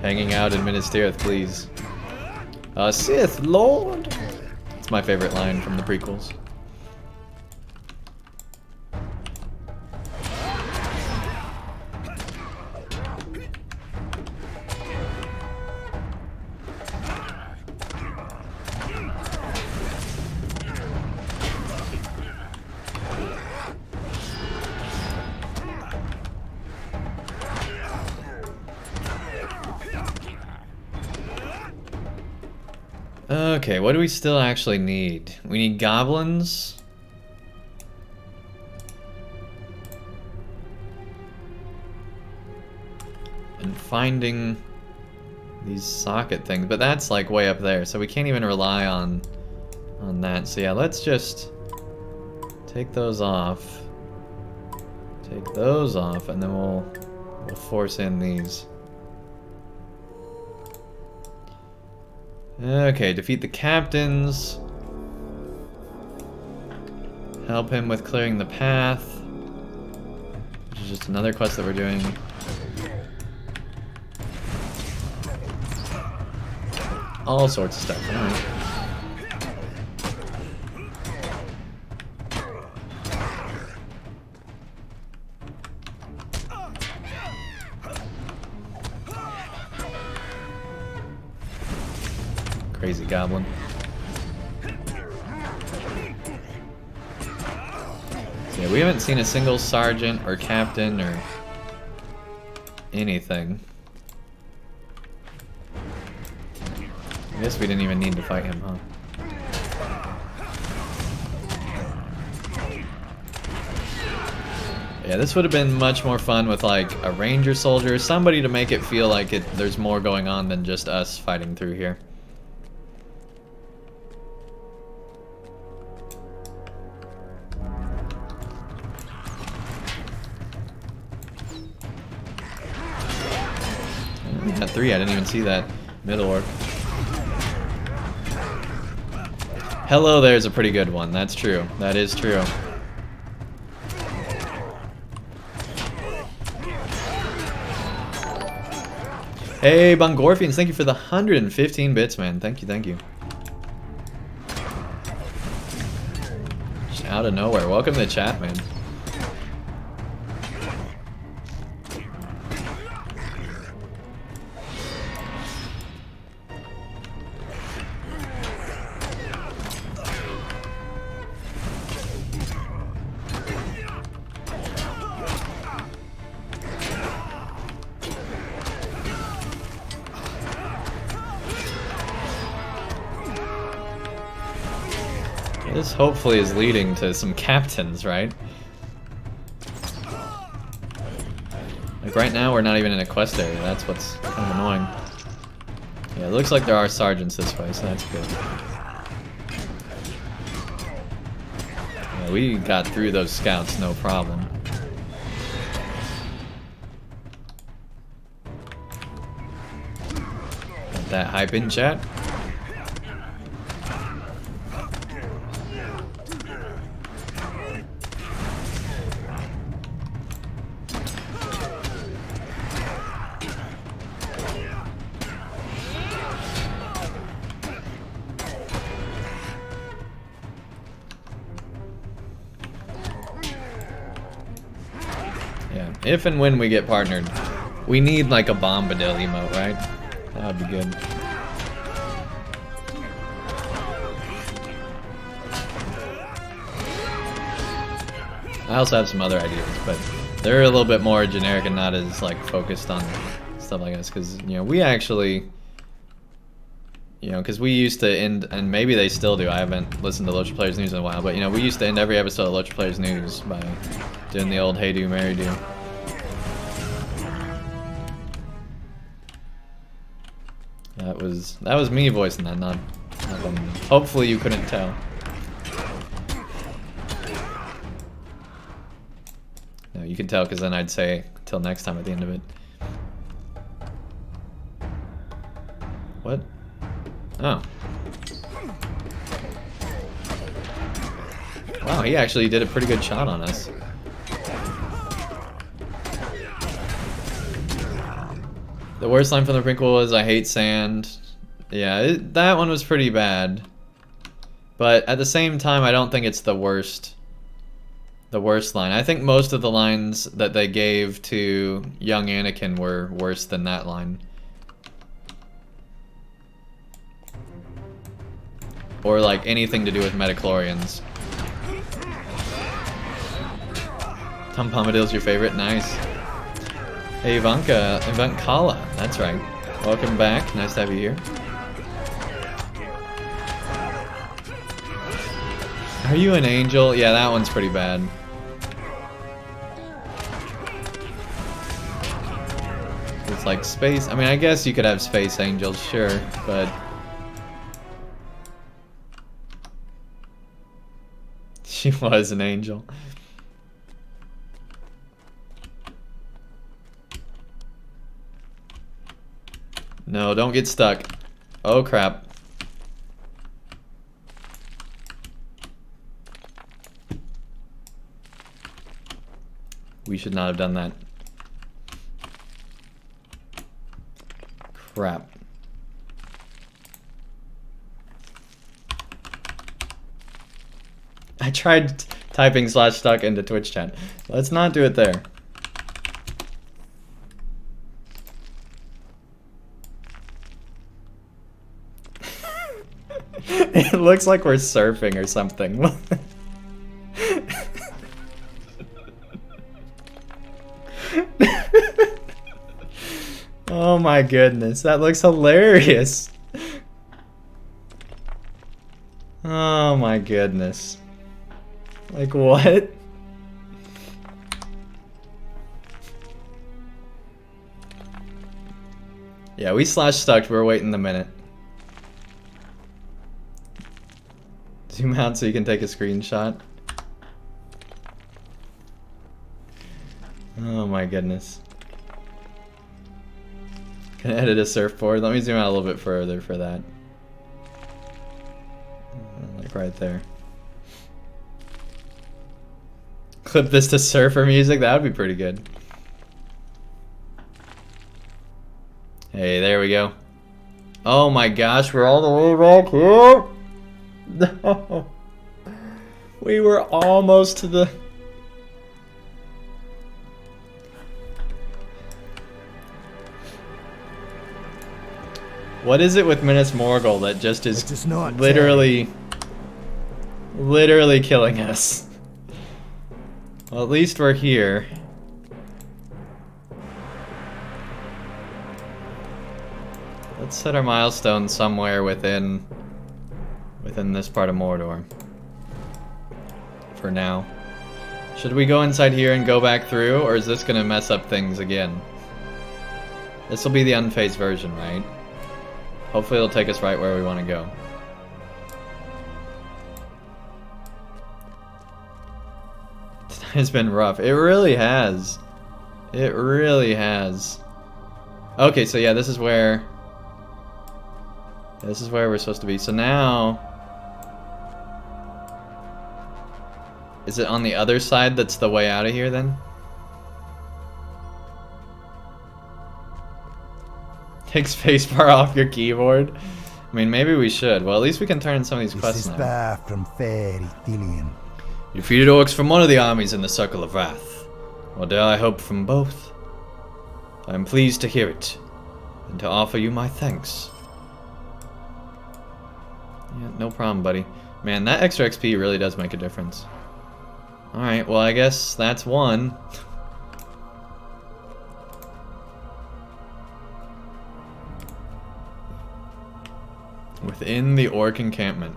hanging out in Minas Tirith, please. Sith Lord. It's my favorite line from the prequels. Okay, what do we still actually need? We need goblins. And finding these socket things, but that's like way up there, so we can't even rely on that. So yeah, let's just take those off. Take those off, and then we'll force in these. Okay, defeat the captains. Help him with clearing the path. Which is just another quest that we're doing. All sorts of stuff. Alright. Crazy goblin. So yeah, we haven't seen a single sergeant or captain or anything. I guess we didn't even need to fight him, huh? Yeah, this would have been much more fun with like a ranger soldier, somebody to make it feel like there's more going on than just us fighting through here. Got 3, I didn't even see that middle orc. Hello there's a pretty good one, that's true. That is true. Hey Bungorfians, thank you for the 115 bits, man. Thank you, thank you. Just out of nowhere. Welcome to the chat, man. This hopefully is leading to some captains, right? Like right now we're not even in a quest area, that's what's kind of annoying. Yeah, it looks like there are sergeants this way, so that's good. Yeah, we got through those scouts, no problem. Got that hype in chat. If and when we get partnered, we need like a Bombadil emote, right? That would be good. I also have some other ideas, but they're a little bit more generic and not as like focused on stuff like this. Because you know, we actually, you know, because we used to end, and maybe they still do. I haven't listened to LOTRO Players News in a while, but you know, we used to end every episode of LOTRO Players News by doing the old "Hey Do, Mary Do." That was me voicing that, not them. Hopefully you couldn't tell. No, you can tell because then I'd say till next time at the end of it. What? Oh. Wow, he actually did a pretty good shot on us. The worst line from the prequel was, "I hate sand." Yeah, that one was pretty bad. But at the same time, I don't think it's the worst line. I think most of the lines that they gave to young Anakin were worse than that line. Or like anything to do with midichlorians. Tom Bombadil's your favorite? Nice. Hey Ivankala, that's right. Welcome back, nice to have you here. Are you an angel? Yeah, that one's pretty bad. It's like space, I mean, I guess you could have space angels, sure, but... She was an angel. No, don't get stuck. Oh crap. We should not have done that. Crap. I tried typing /stuck into Twitch chat. Let's not do it there. It looks like we're surfing or something. Oh my goodness, that looks hilarious. Oh my goodness. Like what? Yeah, we /stuck, we're waiting the minute. Zoom out so you can take a screenshot. Oh my goodness. Can I edit a surfboard? Let me zoom out a little bit further for that. Like right there. Clip this to surfer music? That would be pretty good. Hey, there we go. Oh my gosh, we're all the way back here? No. We were almost to the... What is it with Minas Morgul that just is literally killing us? Well, at least we're here. Let's set our milestone somewhere within this part of Mordor. For now. Should we go inside here and go back through, or is this gonna mess up things again? This will be the unphased version, right? Hopefully it'll take us right where we want to go. It's been rough. It really has. It really has. Okay, so yeah, this is where we're supposed to be. So now, is it on the other side that's the way out of here then? Take spacebar off your keyboard. I mean, maybe we should. Well, at least we can turn in some of these quests now. Far from fair Ithilien. You defeated orcs from one of the armies in the Circle of Wrath. Or dare I hope from both? I am pleased to hear it, and to offer you my thanks. Yeah, no problem, buddy. Man, that extra XP really does make a difference. Alright, well I guess that's one. Within the orc encampment.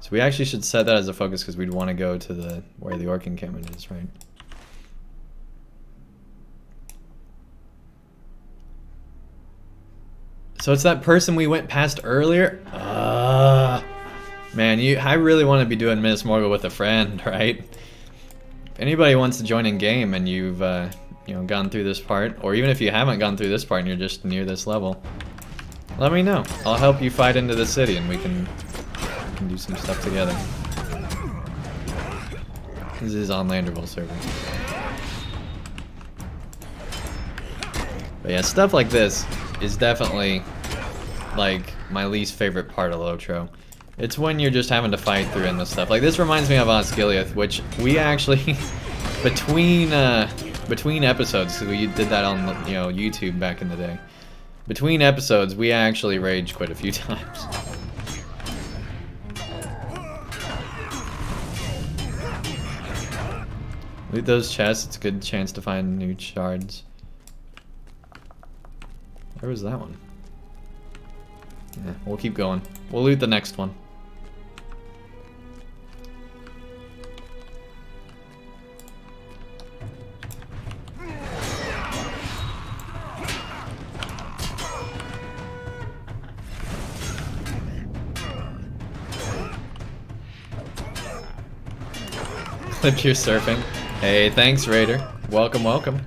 So we actually should set that as a focus because we'd want to go to where the orc encampment is, right? So it's that person we went past earlier? Man, I really want to be doing Minas Morgul with a friend, right? If anybody wants to join in game and you've, you know, gone through this part, or even if you haven't gone through this part and you're just near this level, let me know. I'll help you fight into the city and we can do some stuff together. This is on Landerville server. But yeah, stuff like this is definitely, like, my least favorite part of LOTRO. It's when you're just having to fight through endless stuff. Like, this reminds me of Osgiliath, which we actually, between episodes, because we did that on, you know, YouTube back in the day. Between episodes, we actually raged quite a few times. Loot those chests, it's a good chance to find new shards. Where was that one? Yeah, we'll keep going. We'll loot the next one. Clip your surfing. Hey, thanks, Raider. Welcome, welcome.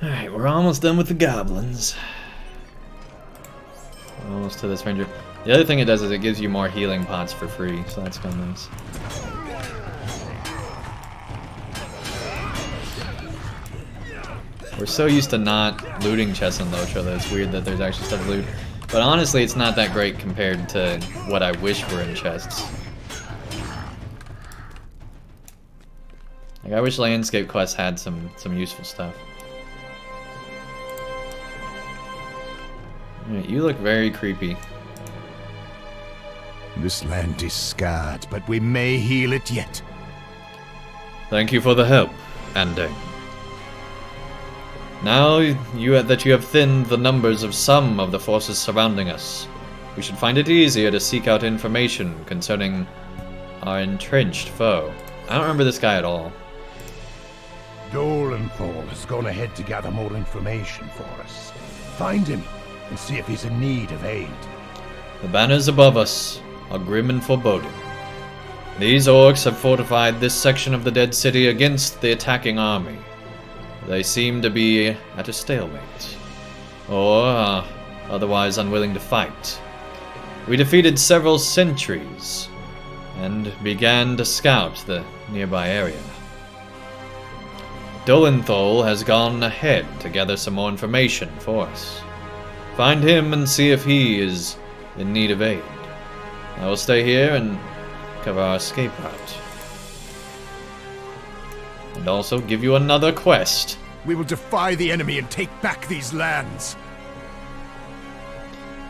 Alright, we're almost done with the goblins. Almost to this ranger. The other thing it does is it gives you more healing pots for free, so that's kind of nice. We're so used to not looting chests in LOTRO that it's weird that there's actually stuff to loot. But honestly, it's not that great compared to what I wish were in chests. Like, I wish landscape quests had some useful stuff. Alright, you look very creepy. This land is scarred, but we may heal it yet. Thank you for the help, Andang. Now that you have thinned the numbers of some of the forces surrounding us, we should find it easier to seek out information concerning our entrenched foe. I don't remember this guy at all. Dolenthal has gone ahead to gather more information for us. Find him and see if he's in need of aid. The banners above us are grim and foreboding. These orcs have fortified this section of the Dead City against the attacking army. They seem to be at a stalemate, or otherwise unwilling to fight. We defeated several sentries, and began to scout the nearby area. Dolenthal has gone ahead to gather some more information for us. Find him and see if he is in need of aid. I will stay here and cover our escape route. And also give you another quest. We will defy the enemy and take back these lands.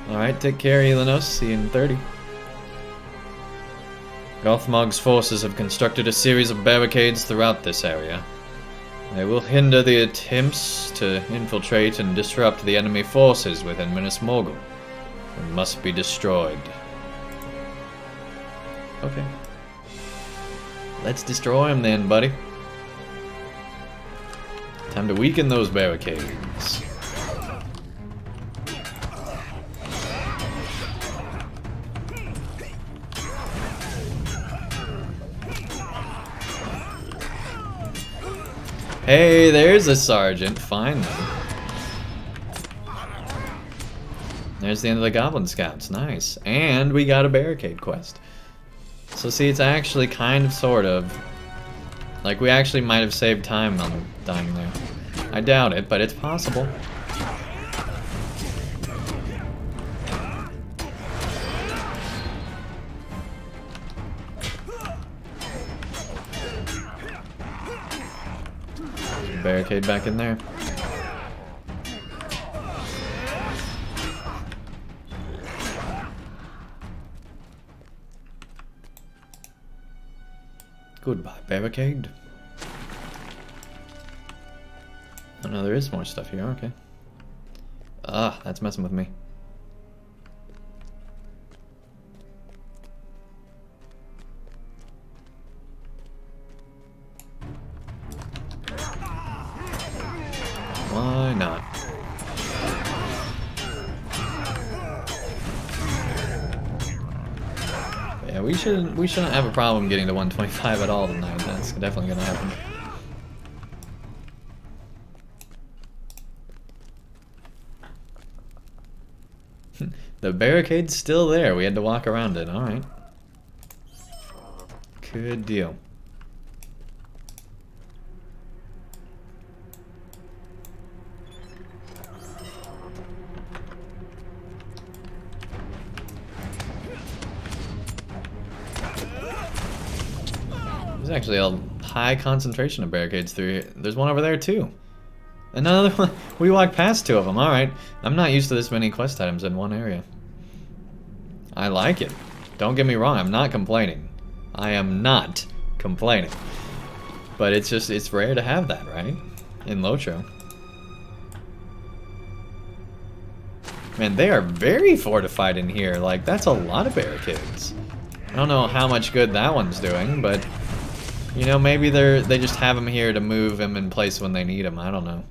Alright, take care, Elenos. See you in 30. Gothmog's forces have constructed a series of barricades throughout this area. They will hinder the attempts to infiltrate and disrupt the enemy forces within Minas Morgul. They must be destroyed. Okay. Let's destroy them then, buddy. Time to weaken those barricades. Hey, there's a sergeant. Finally. There's the end of the Goblin Scouts. Nice. And we got a barricade quest. So see, it's actually kind of, sort of, like we actually might have saved time on dying there. I doubt it, but it's possible. Barricade back in there. Goodbye, barricade. Oh no, there is more stuff here, okay. Ah, that's messing with me. not. Yeah, we shouldn't have a problem getting to 125 at all tonight. That's definitely gonna happen. The barricade's still there. We had to walk around it. Alright. Good deal. There's actually a high concentration of barricades through here. There's one over there too. Another one. We walked past two of them. Alright. I'm not used to this many quest items in one area. I like it. Don't get me wrong. I'm not complaining. I am not complaining. But it's just, it's rare to have that, right? In LOTRO. Man, they are very fortified in here. Like, that's a lot of barricades. I don't know how much good that one's doing, but... You know, maybe they just have them here to move them in place when they need them. I don't know.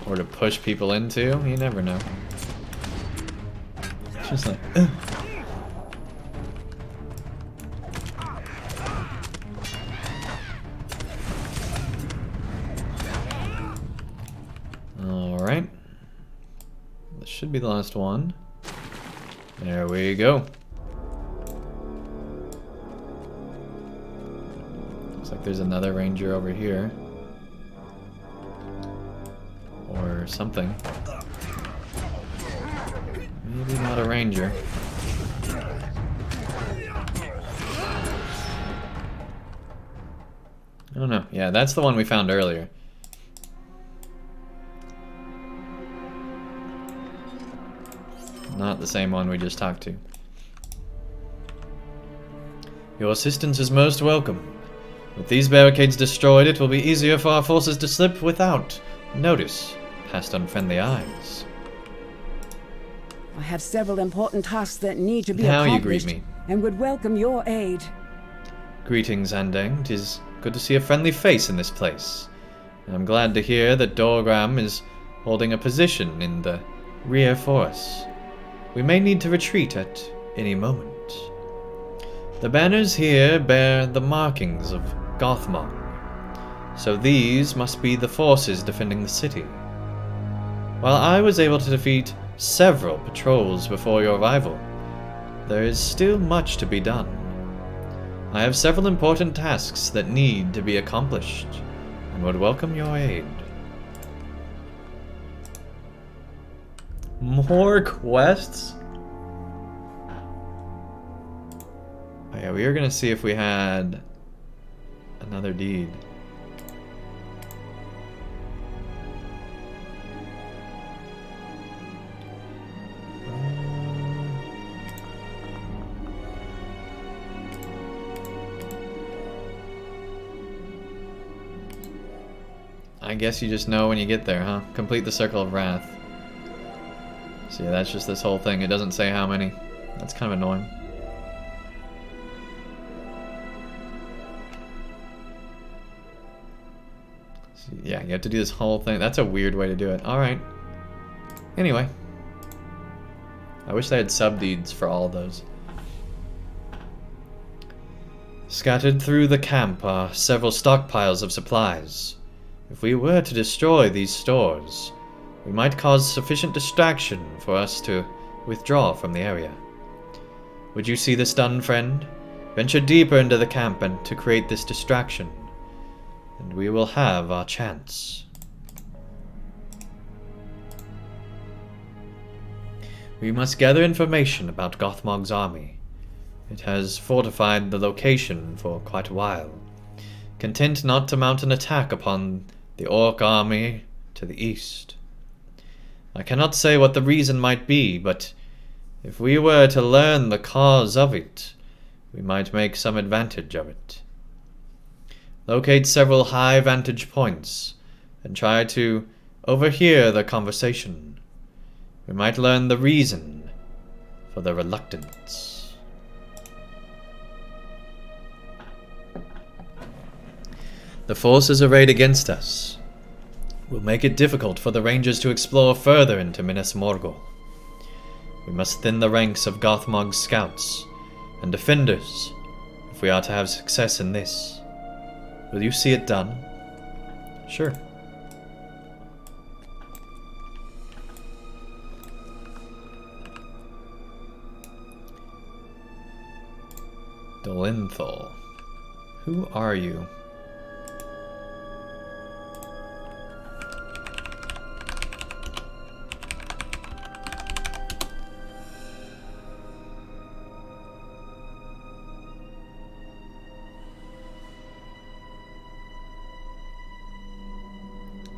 Or to push people into. You never know. It's just like... Ugh. Alright. This should be the last one. There we go. Looks like there's another ranger over here. Or something. Maybe not a ranger. I don't know. Yeah, that's the one we found earlier. Not the same one we just talked to. Your assistance is most welcome. With these barricades destroyed, it will be easier for our forces to slip without notice past unfriendly eyes. I have several important tasks that need to be Now accomplished, you greet me. and would welcome your aid. Greetings, Andang. It is good to see a friendly face in this place. And I'm glad to hear that Dorgram is holding a position in the rear for us. We may need to retreat at any moment. The banners here bear the markings of Gothmog, so these must be the forces defending the city. While I was able to defeat several patrols before your arrival, there is still much to be done. I have several important tasks that need to be accomplished, and would welcome your aid. More quests? Oh yeah, we were gonna see if we had another deed. I guess you just know when you get there, huh? Complete the Circle of Wrath. So yeah, that's just this whole thing. It doesn't say how many. That's kind of annoying. So yeah, you have to do this whole thing. That's a weird way to do it. Alright. Anyway. I wish they had sub-deeds for all of those. Scattered through the camp are several stockpiles of supplies. If we were to destroy these stores, we might cause sufficient distraction for us to withdraw from the area. Would you see this done, friend? Venture deeper into the camp and to create this distraction, and we will have our chance. We must gather information about Gothmog's army. It has fortified the location for quite a while, content not to mount an attack upon the Orc army to the east. I cannot say what the reason might be, but if we were to learn the cause of it, we might make some advantage of it. Locate several high vantage points and try to overhear the conversation. We might learn the reason for the reluctance. The forces arrayed against us. will make it difficult for the Rangers to explore further into Minas Morgul. We must thin the ranks of Gothmog's scouts and defenders if we are to have success in this. Will you see it done? Sure. Dolinthal. Who are you?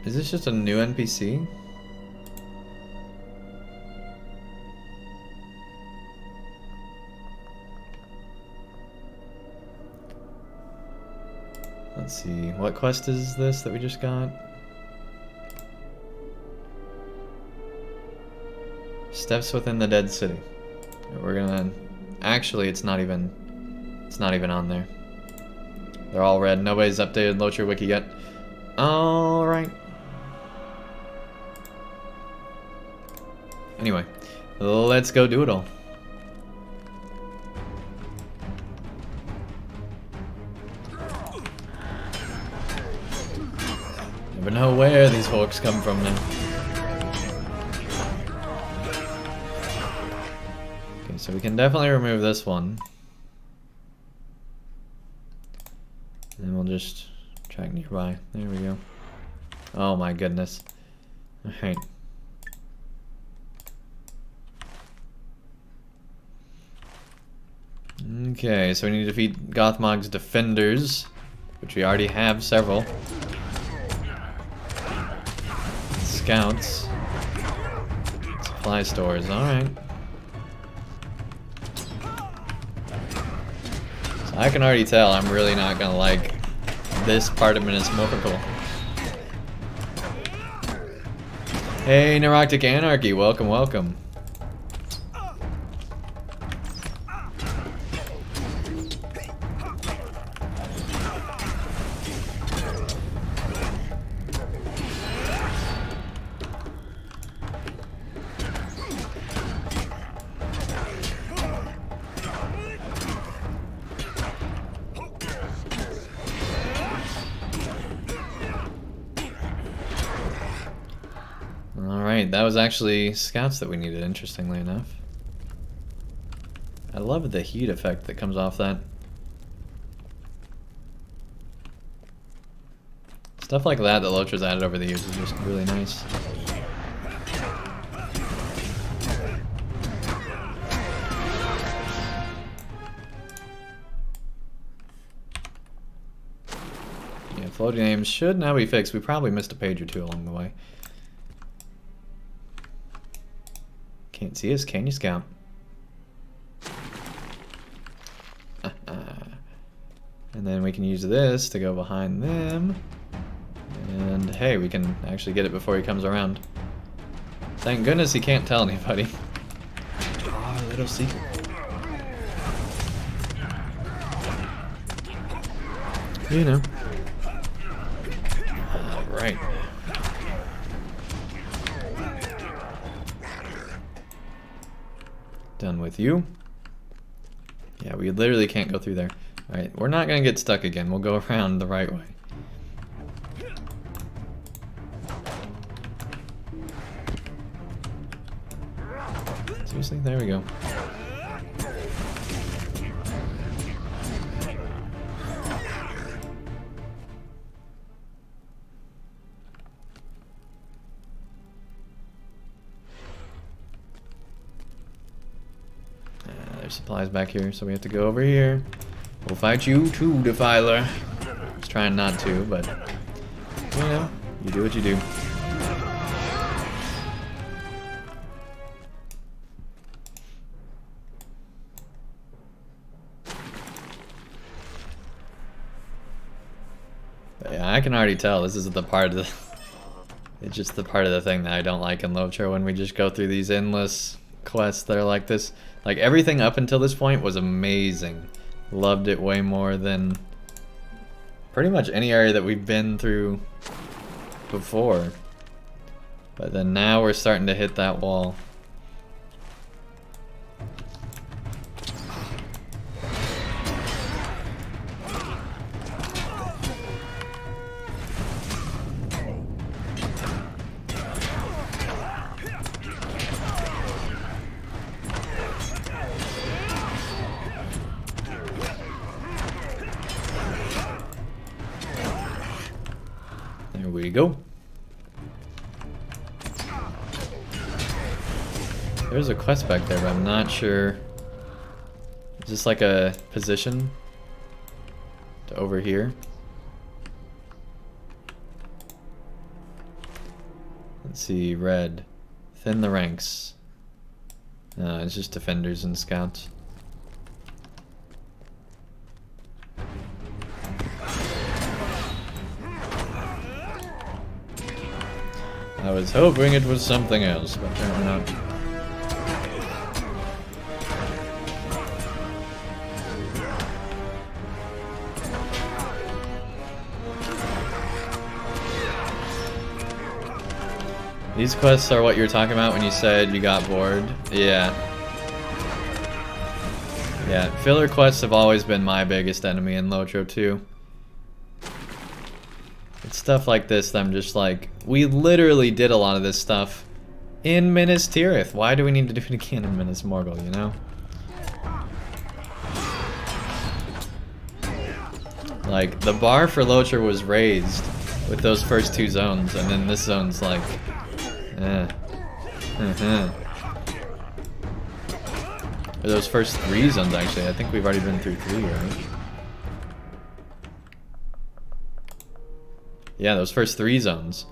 Is this just a new NPC? Let's see, what quest is this that we just got? Steps within the dead city. We're gonna... Actually, it's not even on there. They're all red. Nobody's updated LOTRO Wiki yet. Alright. Anyway, let's go do it all. Never know where these folks come from now. Okay, so we can definitely remove this one. And then we'll just track nearby. There we go. Oh my goodness. Alright. Okay, so we need to defeat Gothmog's defenders, which we already have several. Scouts. Supply stores, alright. So I can already tell I'm really not gonna like this part of Minas Morgul. Hey, Neurotic Anarchy, welcome, welcome. Alright, that was actually scouts that we needed, interestingly enough. I love the heat effect that comes off that. Stuff like that LOTRO's added over the years is just really nice. Yeah, floating names should now be fixed. We probably missed a page or two along the way. Can't see us, can you, Scout? And then we can use this to go behind them. And hey, we can actually get it before he comes around. Thank goodness he can't tell anybody. Ah, little secret. You know. Alright. Done with you. Yeah, we literally can't go through there. Alright, we're not gonna get stuck again. We'll go around the right way. Seriously? There we go. There's supplies back here, so we have to go over here. We'll fight you too, Defiler. Just trying not to, but you know, you do what you do. But yeah, I can already tell this is the part of the... It's just the part of the thing that I don't like in LOTRO, when we just go through these endless quests that are like this. Like, everything up until this point was amazing. Loved it way more than pretty much any area that we've been through before. But then now we're starting to hit that wall. There we go. There's a quest back there, but I'm not sure. Is this like a position to over here? Let's see, red. Thin the ranks. No, it's just defenders and scouts. I was hoping it was something else, but apparently not. These quests are what you were talking about when you said you got bored. Yeah. Yeah, filler quests have always been my biggest enemy in LOTRO too. It's stuff like this that I'm just like, we literally did a lot of this stuff in Minas Tirith. Why do we need to do it again in Minas Morgul, you know? Like, the bar for LOTRO was raised with those first two zones, and then this zone's like, Or those first three zones, actually. I think we've already been through 3, right? Yeah, those first 3 zones.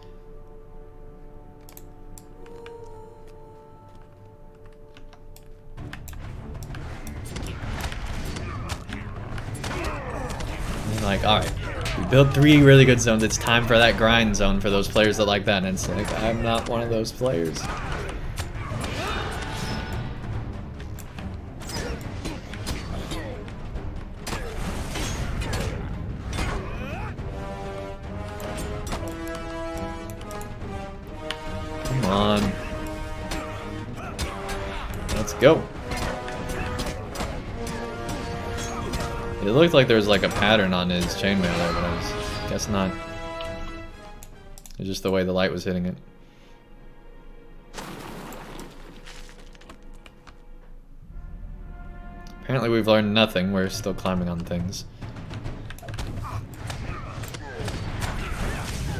And like, alright, we built 3 really good zones. It's time for that grind zone for those players that like that. And it's like, I'm not one of those players. Come on. Let's go. It looked like there was like a pattern on his chainmail there, but I guess not. It's just the way the light was hitting it. Apparently we've learned nothing. We're still climbing on things.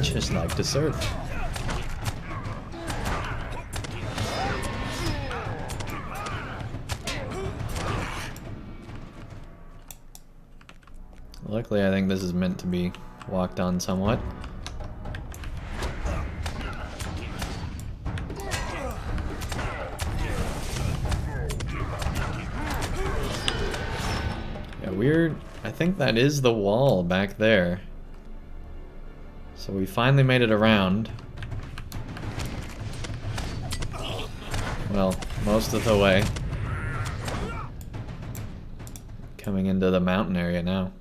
Just like to surf. Luckily, I think this is meant to be walked on somewhat. Yeah, weird. I think that is the wall back there. So we finally made it around. Well, most of the way. Coming into the mountain area now.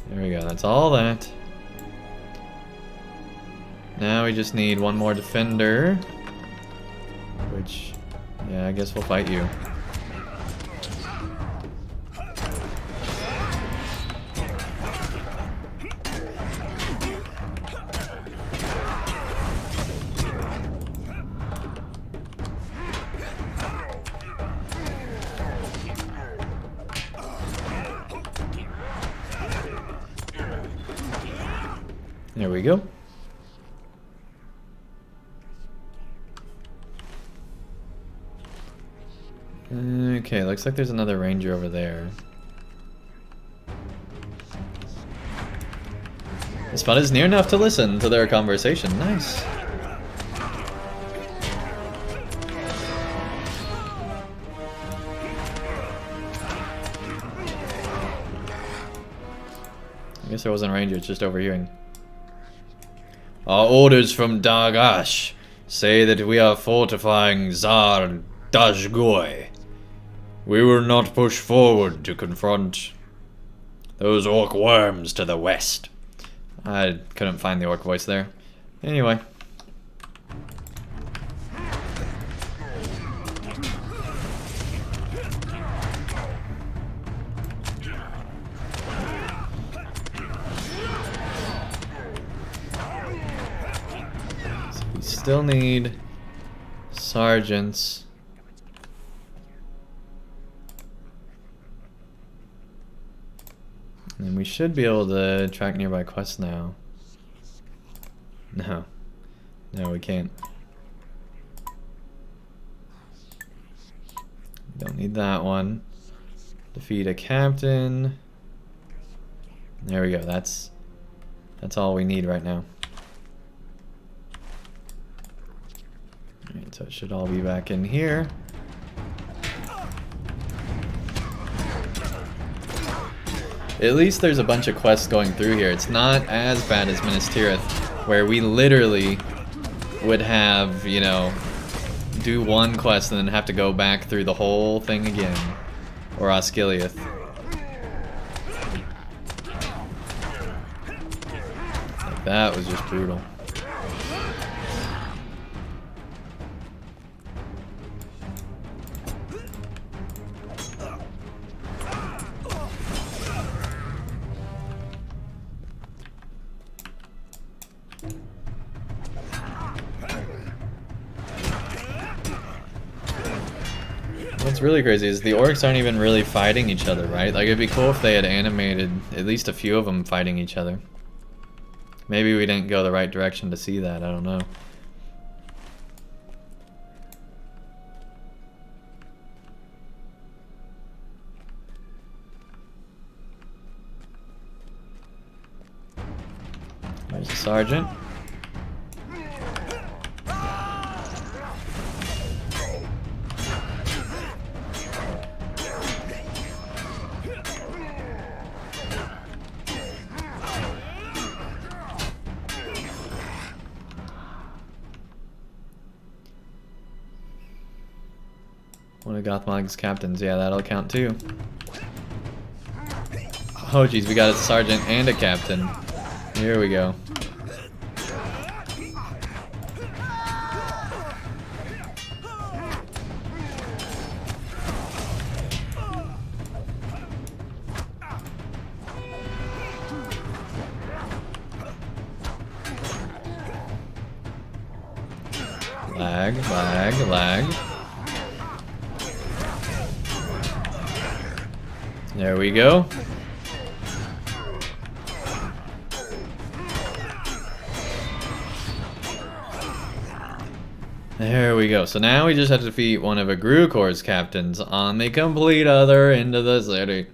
There we go, that's all that. Now we just need one more defender. Which, yeah, I guess we'll fight you. There we go. Okay, looks like there's another ranger over there. The spot is near enough to listen to their conversation. Nice. I guess there wasn't a ranger, it's just overhearing. Our orders from Dargash say that we are fortifying Zar Dashgoy. We will not push forward to confront those orc worms to the west. I couldn't find the orc voice there. Anyway. So we still need sergeants. And we should be able to track nearby quests now. No. No, we can't. Don't need that one. Defeat a captain. There we go. That's all we need right now. Alright, so it should all be back in here. At least there's a bunch of quests going through here. It's not as bad as Minas Tirith, where we literally would have, you know, do one quest and then have to go back through the whole thing again. Or Osgiliath. Like, that was just brutal. What's really crazy is the orcs aren't even really fighting each other, right? Like, it'd be cool if they had animated at least a few of them fighting each other. Maybe we didn't go the right direction to see that, I don't know. There's a sergeant. One of Gothmog's captains, yeah, that'll count too. Oh geez, we got a sergeant and a captain. Here we go. Lag, lag, lag. There we go. There we go. So now we just have to defeat one of Agrukor's captains on the complete other end of the city.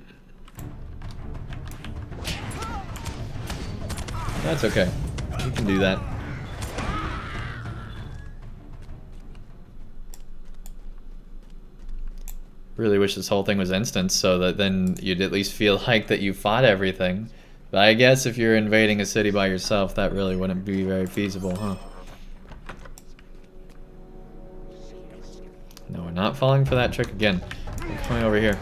That's okay. We can do that. Really wish this whole thing was instant so that then you'd at least feel like that you fought everything. But I guess if you're invading a city by yourself, that really wouldn't be very feasible, huh? No, we're not falling for that trick again. We're coming over here.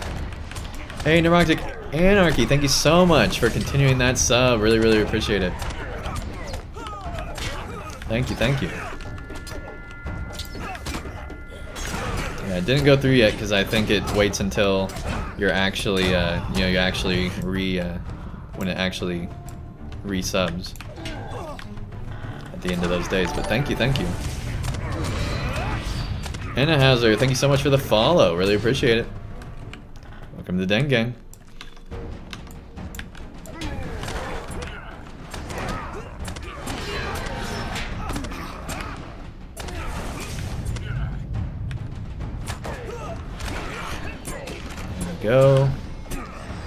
Hey, Neuroctic Anarchy, thank you so much for continuing that sub. Really, really appreciate it. Thank you, thank you. Yeah, it didn't go through yet because I think it waits until you're actually, you actually when it actually resubs at the end of those days. But thank you, thank you. Anna Hauser, thank you so much for the follow. Really appreciate it. Welcome to the Den Gang. Go.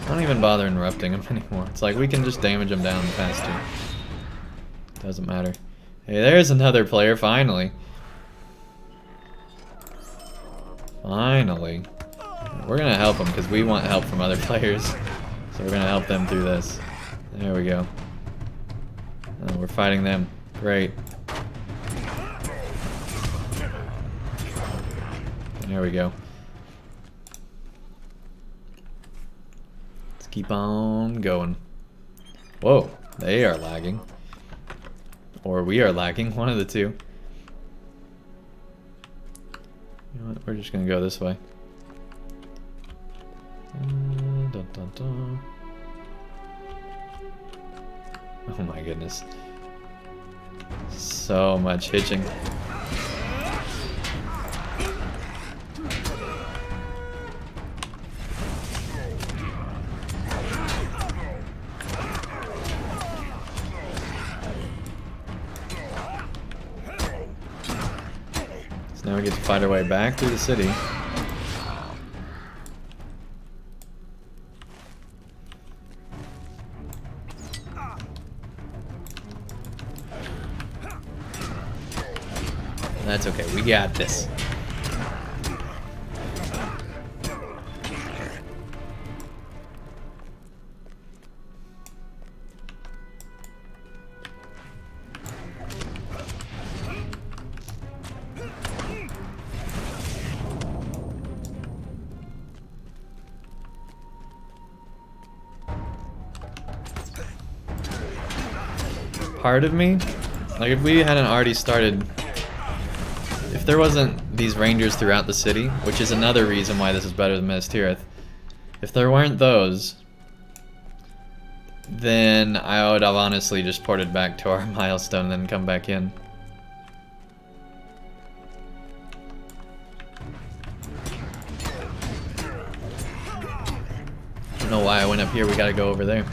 Don't even bother interrupting him anymore. It's like we can just damage him down faster. Doesn't matter. Hey, there's another player, finally. Finally. We're gonna help him because we want help from other players. So we're gonna help them through this. There we go. Oh, we're fighting them. Great. There we go. Keep on going. Whoa. They are lagging. Or we are lagging, one of the two. You know what, we're just gonna go this way. Dun, dun, dun. Oh my goodness. So much hitching. So now we get to fight our way back through the city. That's okay, we got this. Part of me, like if we hadn't already started, if there wasn't these rangers throughout the city, which is another reason why this is better than Minas Tirith, if there weren't those, then I would have honestly just ported back to our milestone and then come back in. I don't know why I went up here, we gotta go over there.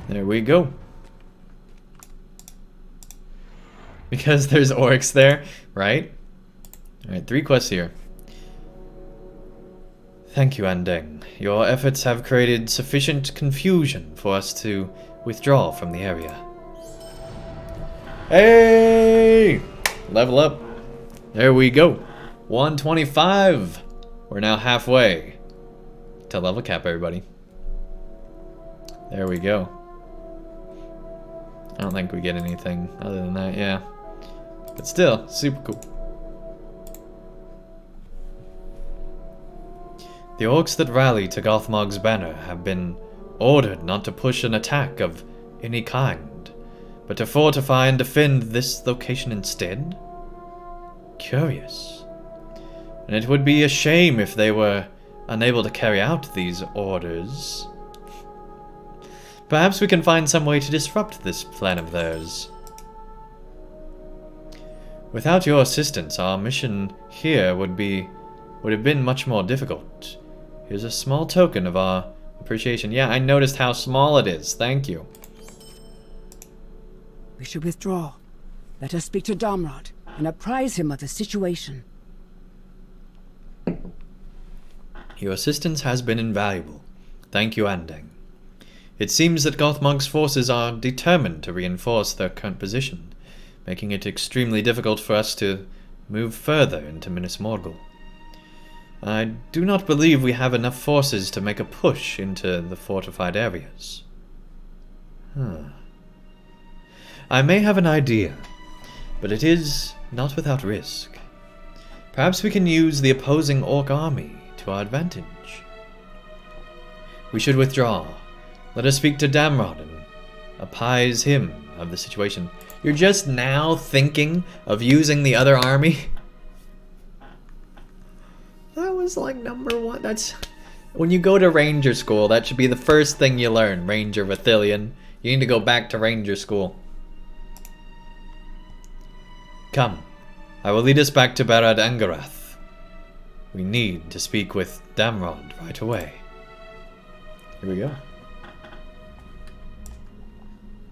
There we go. Because there's orcs there, right? Alright, 3 quests here. Thank you, Andang. Your efforts have created sufficient confusion for us to withdraw from the area. Hey! Level up. There we go. 125. We're now halfway to level cap, everybody. There we go. I don't think we get anything other than that, yeah. But still, super cool. The orcs that rally to Gothmog's banner have been ordered not to push an attack of any kind, but to fortify and defend this location instead? Curious. And it would be a shame if they were unable to carry out these orders. Perhaps we can find some way to disrupt this plan of theirs. Without your assistance, our mission here would have been much more difficult. Here's a small token of our appreciation. Yeah, I noticed how small it is. Thank you. We should withdraw. Let us speak to Damrod and apprise him of the situation. Your assistance has been invaluable. Thank you, Andang. It seems that Gothmog's forces are determined to reinforce their current position, making it extremely difficult for us to move further into Minas Morgul. I do not believe we have enough forces to make a push into the fortified areas. I may have an idea, but it is not without risk. Perhaps we can use the opposing orc army to our advantage. We should withdraw. Let us speak to Damrod and apprise him of the situation. You're just now thinking of using the other army? That was like #1. That's when you go to Ranger School, that should be the first thing you learn. Ranger Vithilion. You need to go back to Ranger School. Come, I will lead us back to Barad Angarath. We need to speak with Damrod right away. Here we go.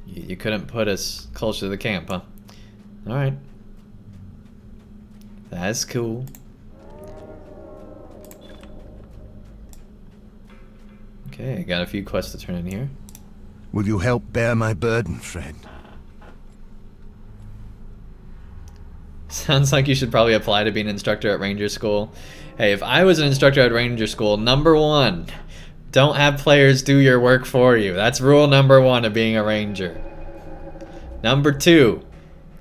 You couldn't put us closer to the camp, huh? Alright. That's cool. Okay, got a few quests to turn in here. Will you help bear my burden, friend? Sounds like you should probably apply to be an instructor at Ranger School. Hey, if I was an instructor at Ranger School, #1, Don't have players do your work for you. That's rule number 1 of being a ranger. Number 2,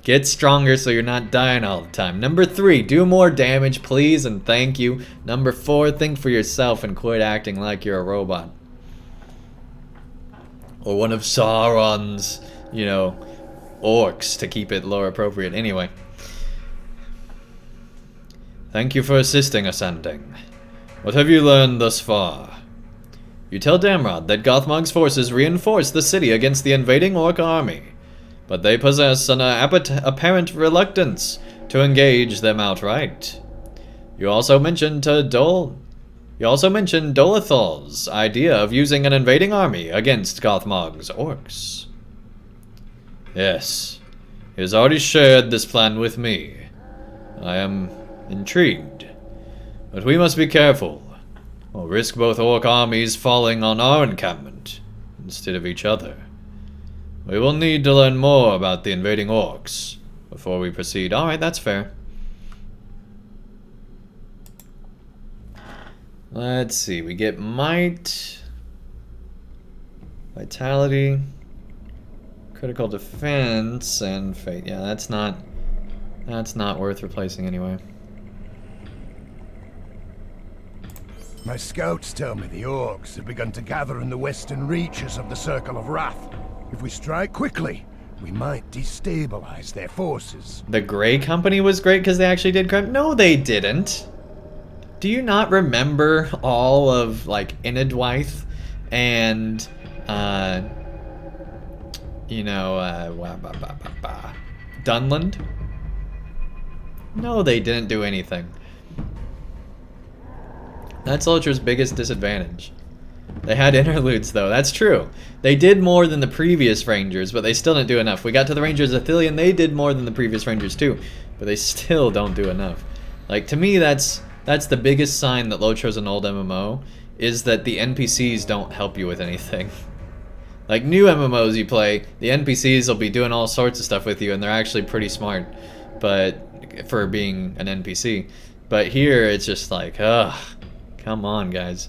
get stronger so you're not dying all the time. Number 3, do more damage, please and thank you. Number 4, think for yourself and quit acting like you're a robot. Or one of Sauron's, you know, orcs, to keep it lore appropriate. Anyway. Thank you for assisting us, Andang. What have you learned thus far? You tell Damrod that Gothmog's forces reinforced the city against the invading orc army, but they possess an apparent reluctance to engage them outright. You also mentioned Dolithal's idea of using an invading army against Gothmog's orcs. Yes, he has already shared this plan with me. I am intrigued, but we must be careful. We'll risk both orc armies falling on our encampment instead of each other. We will need to learn more about the invading orcs before we proceed. Alright, that's fair. Let's see, we get might, vitality, critical defense, and fate. Yeah, that's not worth replacing anyway. My scouts tell me the orcs have begun to gather in the western reaches of the Circle of Wrath. If we strike quickly, we might destabilize their forces. The Grey Company was great because they actually did crime. No, they didn't. Do you not remember all of, like, Inadwythe and, Dunland? No, they didn't do anything. That's LOTRO's biggest disadvantage. They had interludes, though. That's true. They did more than the previous Rangers, but they still didn't do enough. We got to the Rangers of Thilian, they did more than the previous Rangers, too. But they still don't do enough. Like, to me, that's the biggest sign that LOTRO's an old MMO, is that the NPCs don't help you with anything. Like, new MMOs you play, the NPCs will be doing all sorts of stuff with you, and they're actually pretty smart, but for being an NPC. But here, it's just like, ugh. Come on, guys.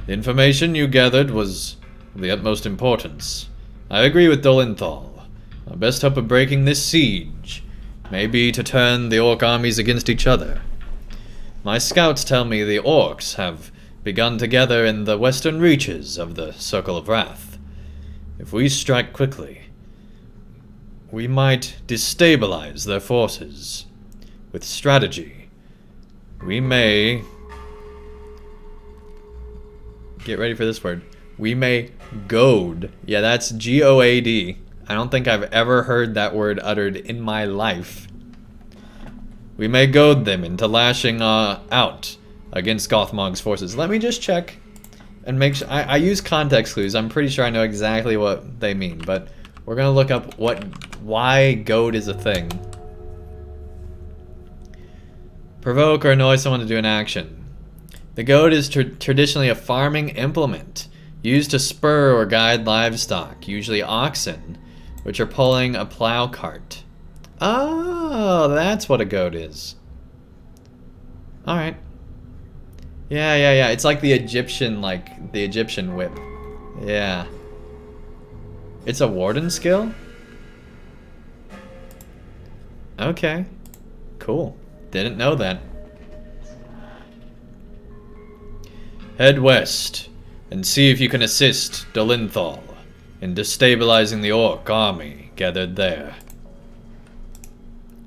The information you gathered was of the utmost importance. I agree with Dolinthal. Our best hope of breaking this siege may be to turn the orc armies against each other. My scouts tell me the orcs have begun to gather in the western reaches of the Circle of Wrath. If we strike quickly, we might destabilize their forces. With strategy, we may... Get ready for this word. We may goad. Yeah, that's G-O-A-D. I don't think I've ever heard that word uttered in my life. We may goad them into lashing out against Gothmog's forces. Let me just check and make sure. I use context clues. I'm pretty sure I know exactly what they mean, but we're gonna look up why goad is a thing. Provoke or annoy someone to do an action. The goad is traditionally a farming implement used to spur or guide livestock, usually oxen, which are pulling a plow cart. Oh, that's what a goad is. Alright. Yeah. It's like the Egyptian whip. Yeah. It's a warden skill? Okay. Cool. Didn't know that. Head west and see if you can assist Dolinthal in destabilizing the orc army gathered there.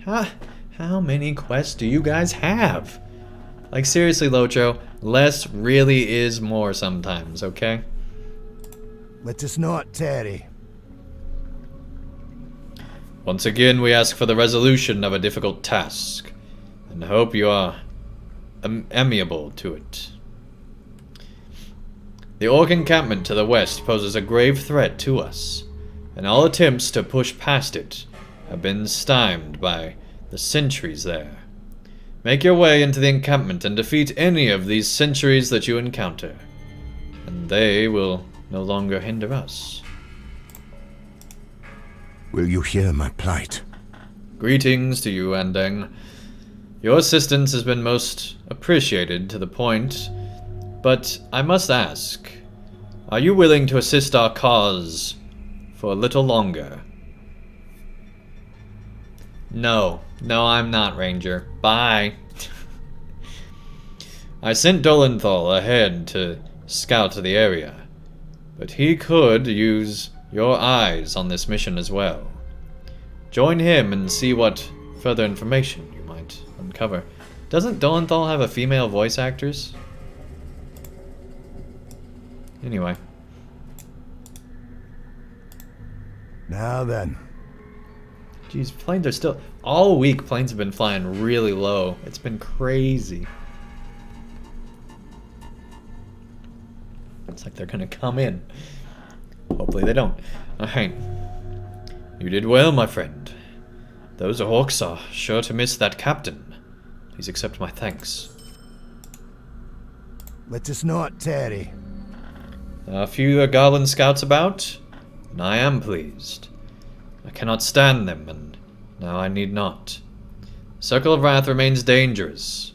How many quests do you guys have? Like, seriously, LOTRO, less really is more sometimes, okay? Let us not tarry. Once again, we ask for the resolution of a difficult task, and hope you are amiable to it. The orc encampment to the west poses a grave threat to us, and all attempts to push past it have been stymied by the sentries there. Make your way into the encampment and defeat any of these sentries that you encounter, and they will no longer hinder us. Will you hear my plight? Greetings to you, Andang. Your assistance has been most appreciated, to the point But I must ask, are you willing to assist our cause for a little longer? No. No, I'm not, Ranger. Bye. I sent Dolenthal ahead to scout the area, but he could use your eyes on this mission as well. Join him and see what further information you might uncover. Doesn't Dolenthal have a female voice actress? Anyway. Now then. Jeez, planes are still... All week, planes have been flying really low. It's been crazy. It's like they're gonna come in. Hopefully they don't. Alright. You did well, my friend. Those orcs are sure to miss that captain. Please accept my thanks. Let us not tarry. A few Goblin Scouts about, and I am pleased. I cannot stand them, and now I need not. Circle of Wrath remains dangerous.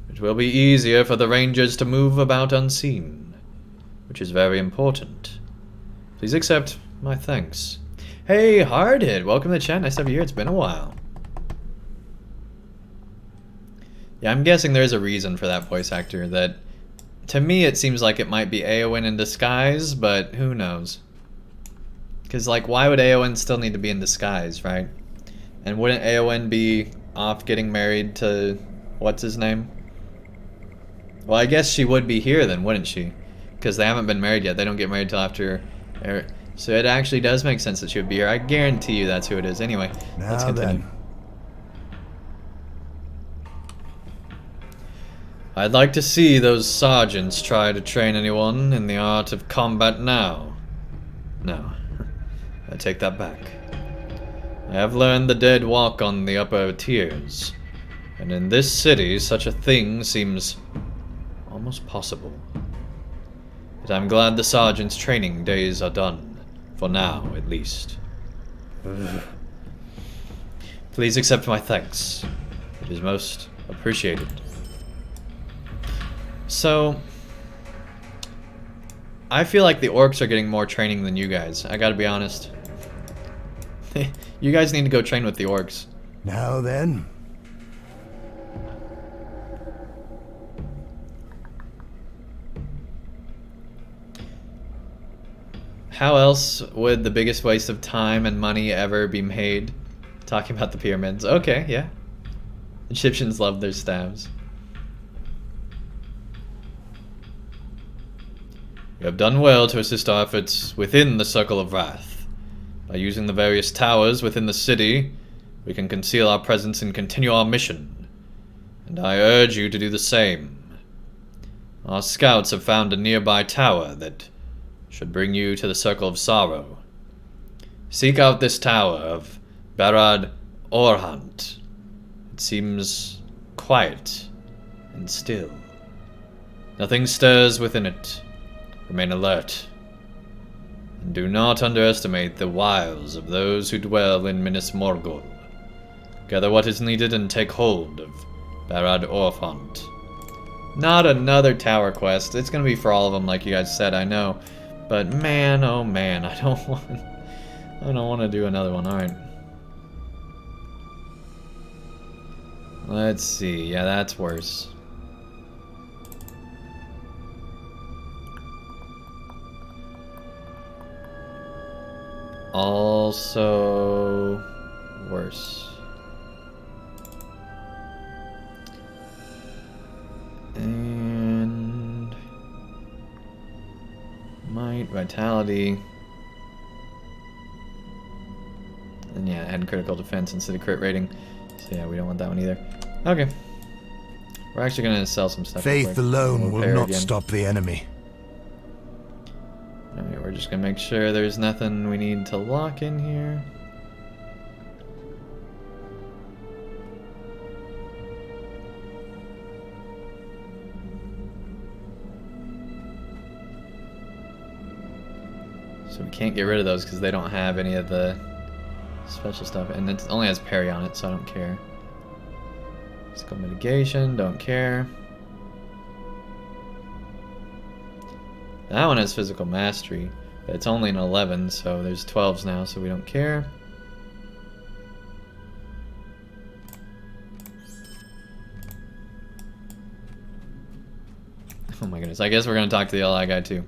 It will be easier for the Rangers to move about unseen, which is very important. Please accept my thanks. Hey, Hardhit, welcome to the chat. Nice to have you here. It's been a while. Yeah, I'm guessing there's a reason for that voice actor. That, to me, it seems like it might be Eowyn in disguise, but who knows? Because, like, why would Eowyn still need to be in disguise, right? And wouldn't Eowyn be off getting married to what's his name? Well, I guess she would be here then, wouldn't she? Because they haven't been married yet. They don't get married till after. So it actually does make sense that she would be here. I guarantee you that's who it is. Anyway, let's continue. Then. I'd like to see those sergeants try to train anyone in the art of combat now. No, I take that back. I have learned the dead walk on the upper tiers, and in this city such a thing seems almost possible. But I'm glad the sergeant's training days are done, for now at least. Please accept my thanks. It is most appreciated. So, I feel like the orcs are getting more training than you guys. I gotta be honest. You guys need to go train with the orcs. Now then. How else would the biggest waste of time and money ever be made? Talking about the pyramids. Okay, yeah. Egyptians love their staves. You have done well to assist our efforts within the Circle of Wrath. By using the various towers within the city, we can conceal our presence and continue our mission. And I urge you to do the same. Our scouts have found a nearby tower that should bring you to the Circle of Sorrow. Seek out this tower of Barad Orhant. It seems quiet and still. Nothing stirs within it. Remain alert. And do not underestimate the wiles of those who dwell in Minas Morgul. Gather what is needed and take hold of Barad Orhant. Not another tower quest. It's gonna be for all of them, like you guys said, I know. But man, oh man, I don't want to do another one. Alright. Let's see. Yeah, that's worse. Also worse. And might, vitality. And yeah, add critical defense instead of crit rating. So yeah, we don't want that one either. Okay. We're actually gonna sell some stuff. Faith alone will not again. stop the enemy. Alright, we're just gonna make sure there's nothing we need to lock in here. So we can't get rid of those because they don't have any of the special stuff. And it only has parry on it, so I don't care. Physical mitigation, don't care. That one has physical mastery. But it's only an 11, so there's 12s now, so we don't care. Oh my goodness, I guess we're gonna talk to the LI guy too.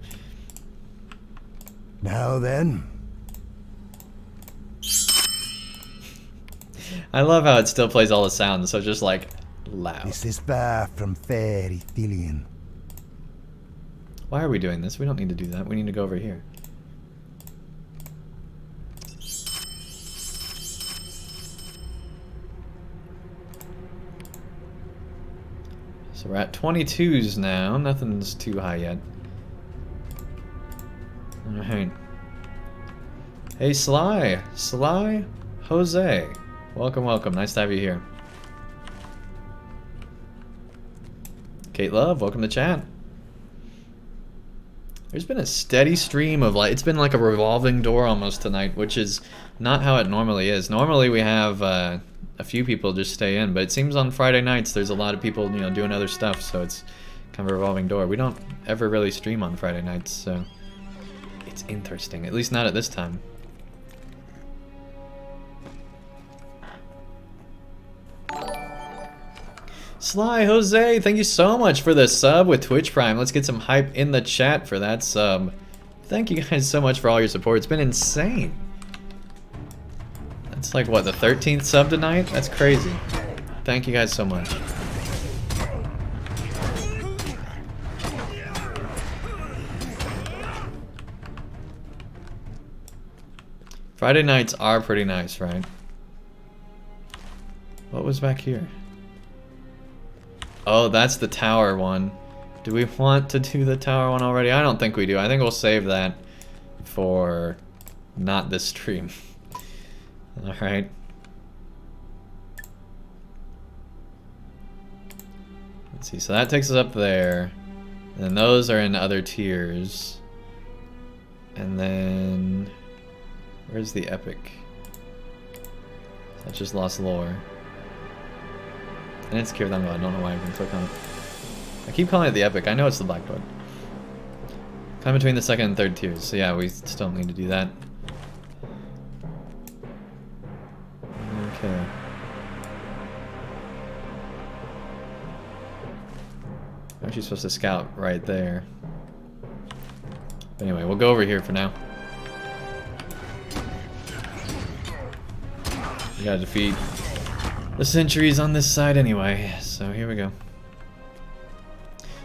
Now then. I love how it still plays all the sounds, so just like loud. This is far from fair, Ithilien. Why are we doing this? We don't need to do that. We need to go over here. So we're at 22s now. Nothing's too high yet. Alright. Hey, Sly. Sly Jose. Welcome, welcome. Nice to have you here. Kate Love, welcome to chat. There's been a steady stream of like, it's been like a revolving door almost tonight, which is not how it normally is. Normally we have a few people just stay in, but it seems on Friday nights there's a lot of people, you know, doing other stuff, so it's kind of a revolving door. We don't ever really stream on Friday nights, so it's interesting. At least not at this time. Sly Jose, thank you so much for the sub with Twitch Prime. Let's get some hype in the chat for that sub. Thank you guys so much for all your support. It's been insane. That's like, what, the 13th sub tonight? That's crazy. Thank you guys so much. Friday nights are pretty nice, right? What was back here? Oh, that's the tower one. Do we want to do the tower one already? I don't think we do. I think we'll save that for not this stream. Alright. Let's see, so that takes us up there. And then those are in other tiers. And then... where's the epic? That just lost lore. And it's Kirthango, I don't know why I can click on it. I keep calling it the epic, I know it's the black book. Climb between the second and third tiers, so yeah, we still need to do that. Okay. I'm actually supposed to scout right there. But anyway, we'll go over here for now. We gotta defeat the sentries on this side anyway, so here we go.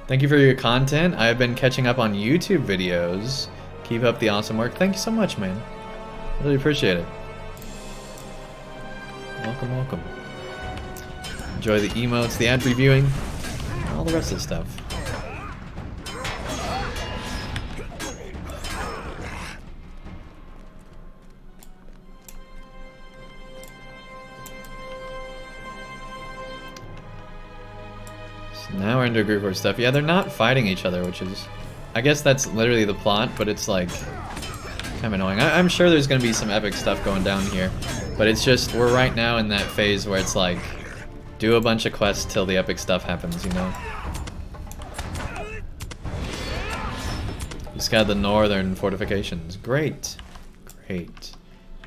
Thank you for your content. I have been catching up on YouTube videos. Keep up the awesome work. Thank you so much, man. Really appreciate it. Welcome, welcome. Enjoy the emotes, the ad previewing, all the rest of the stuff. Now we're into group war stuff. Yeah, they're not fighting each other, which is... I guess that's literally the plot, but it's like... kind of annoying. I'm sure there's going to be some epic stuff going down here. But it's just, we're right now in that phase where it's like... do a bunch of quests till the epic stuff happens, you know? Just got the northern fortifications. Great. Great.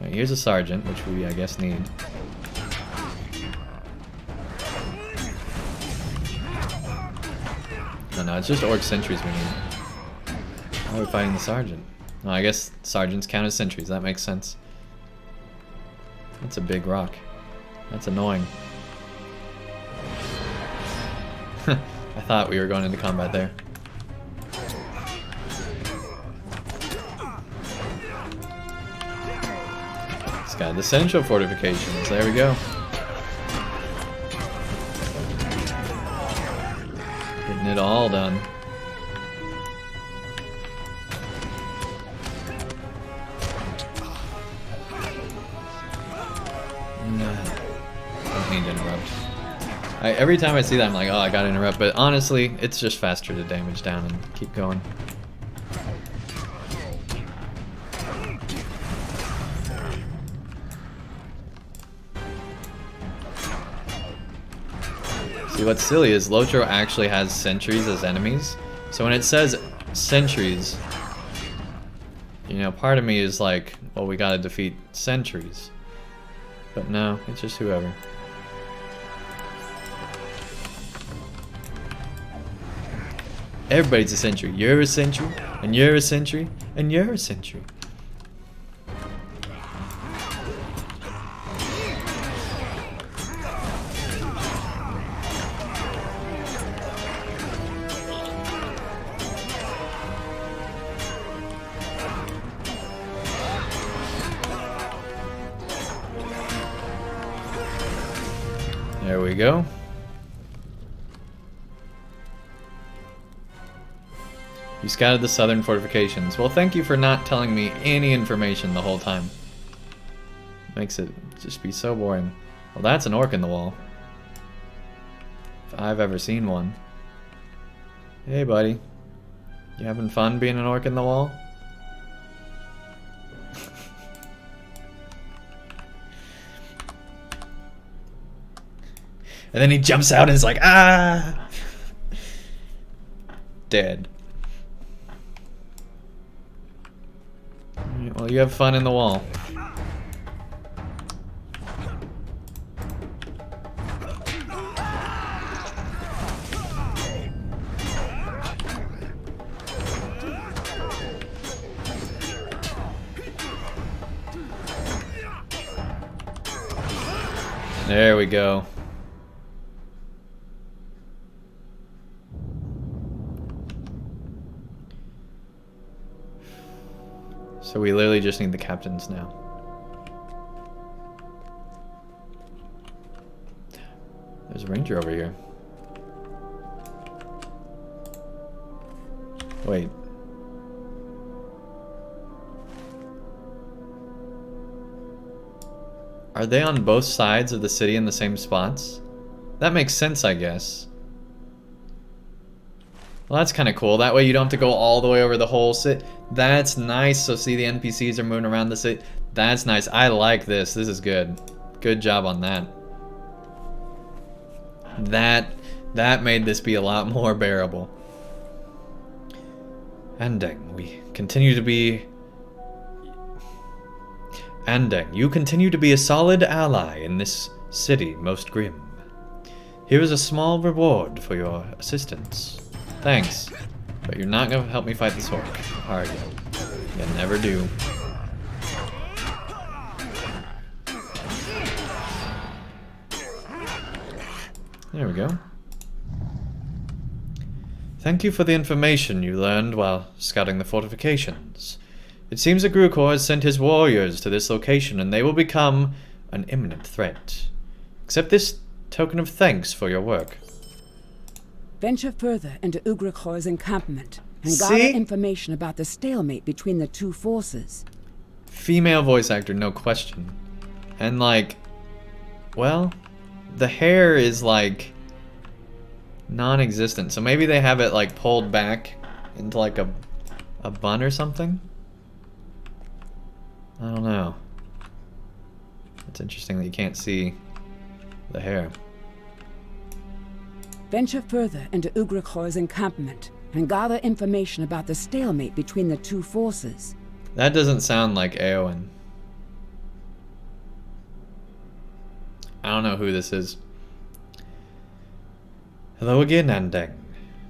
Right, here's a sergeant, which we, I guess, need. No, it's just orc sentries we need. Why are we fighting the sergeant? Oh, I guess sergeants count as sentries. That makes sense. That's a big rock. That's annoying. I thought we were going into combat there. It's got the central fortifications. There we go. Getting it all done. Don't need to interrupt. Every time I see that, I'm like, oh, I gotta interrupt. But honestly, it's just faster to damage down and keep going. See, what's silly is LOTRO actually has sentries as enemies. So when it says sentries. You know, part of me is like, well, we gotta defeat sentries. But no, it's just whoever. Everybody's a sentry. You're a sentry, and you're a sentry, and you're a sentry. There we go. You scouted the southern fortifications. Well, thank you for not telling me any information the whole time. Makes it just be so boring. Well, that's an orc in the wall. If I've ever seen one. Hey, buddy. You having fun being an orc in the wall? And then he jumps out and is like, ah! Dead. Well, you have fun in the wall. There we go. So we literally just need the captains now. There's a ranger over here. Wait. Are they on both sides of the city in the same spots? That makes sense, I guess. Well, that's kind of cool. That way you don't have to go all the way over the whole city. That's nice. So see, the NPCs are moving around the city. That's nice. I like this. This is good. Good job on that. That made this be a lot more bearable. Andang, we continue to be... Andang, you continue to be a solid ally in this city, most grim. Here is a small reward for your assistance. Thanks, but you're not going to help me fight this orc, are you? You never do. There we go. Thank you for the information you learned while scouting the fortifications. It seems that Grukor has sent his warriors to this location, and they will become an imminent threat. Accept this token of thanks for your work. Venture further into Ugrakor's encampment and See? gather information about the stalemate between the two forces. Female voice actor, no question. And like, well, the hair is like non-existent, so maybe they have it like pulled back into like a bun or something. I don't know. It's interesting that you can't see the hair. Venture further into Ugrakor's encampment and gather information about the stalemate between the two forces. That doesn't sound like Eowyn. I don't know who this is. Hello again, Andang.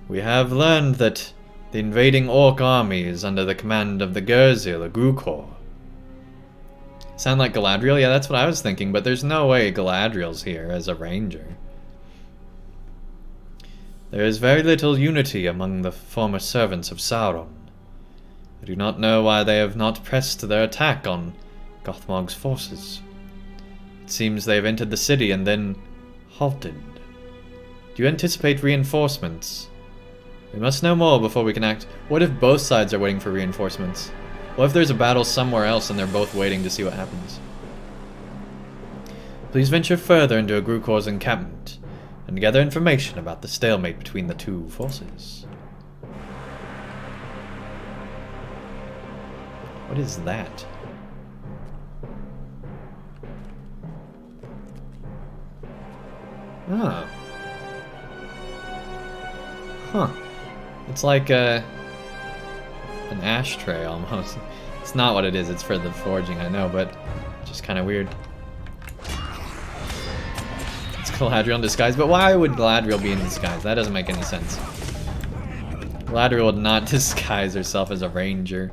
We have learned that the invading orc army is under the command of the Gerzil, or Grukor. Sound like Galadriel? Yeah, that's what I was thinking, but there's no way Galadriel's here as a ranger. There is very little unity among the former servants of Sauron. I do not know why they have not pressed their attack on Gothmog's forces. It seems they have entered the city and then halted. Do you anticipate reinforcements? We must know more before we can act. What if both sides are waiting for reinforcements? What if there's a battle somewhere else and they're both waiting to see what happens? Please venture further into Grukor's encampment and gather information about the stalemate between the two forces. What is that? Oh. Huh. It's like an ashtray almost. It's not what it is, it's for the forging, I know, but just kind of weird. It's Galadriel in disguise, but why would Galadriel be in disguise? That doesn't make any sense. Galadriel would not disguise herself as a ranger.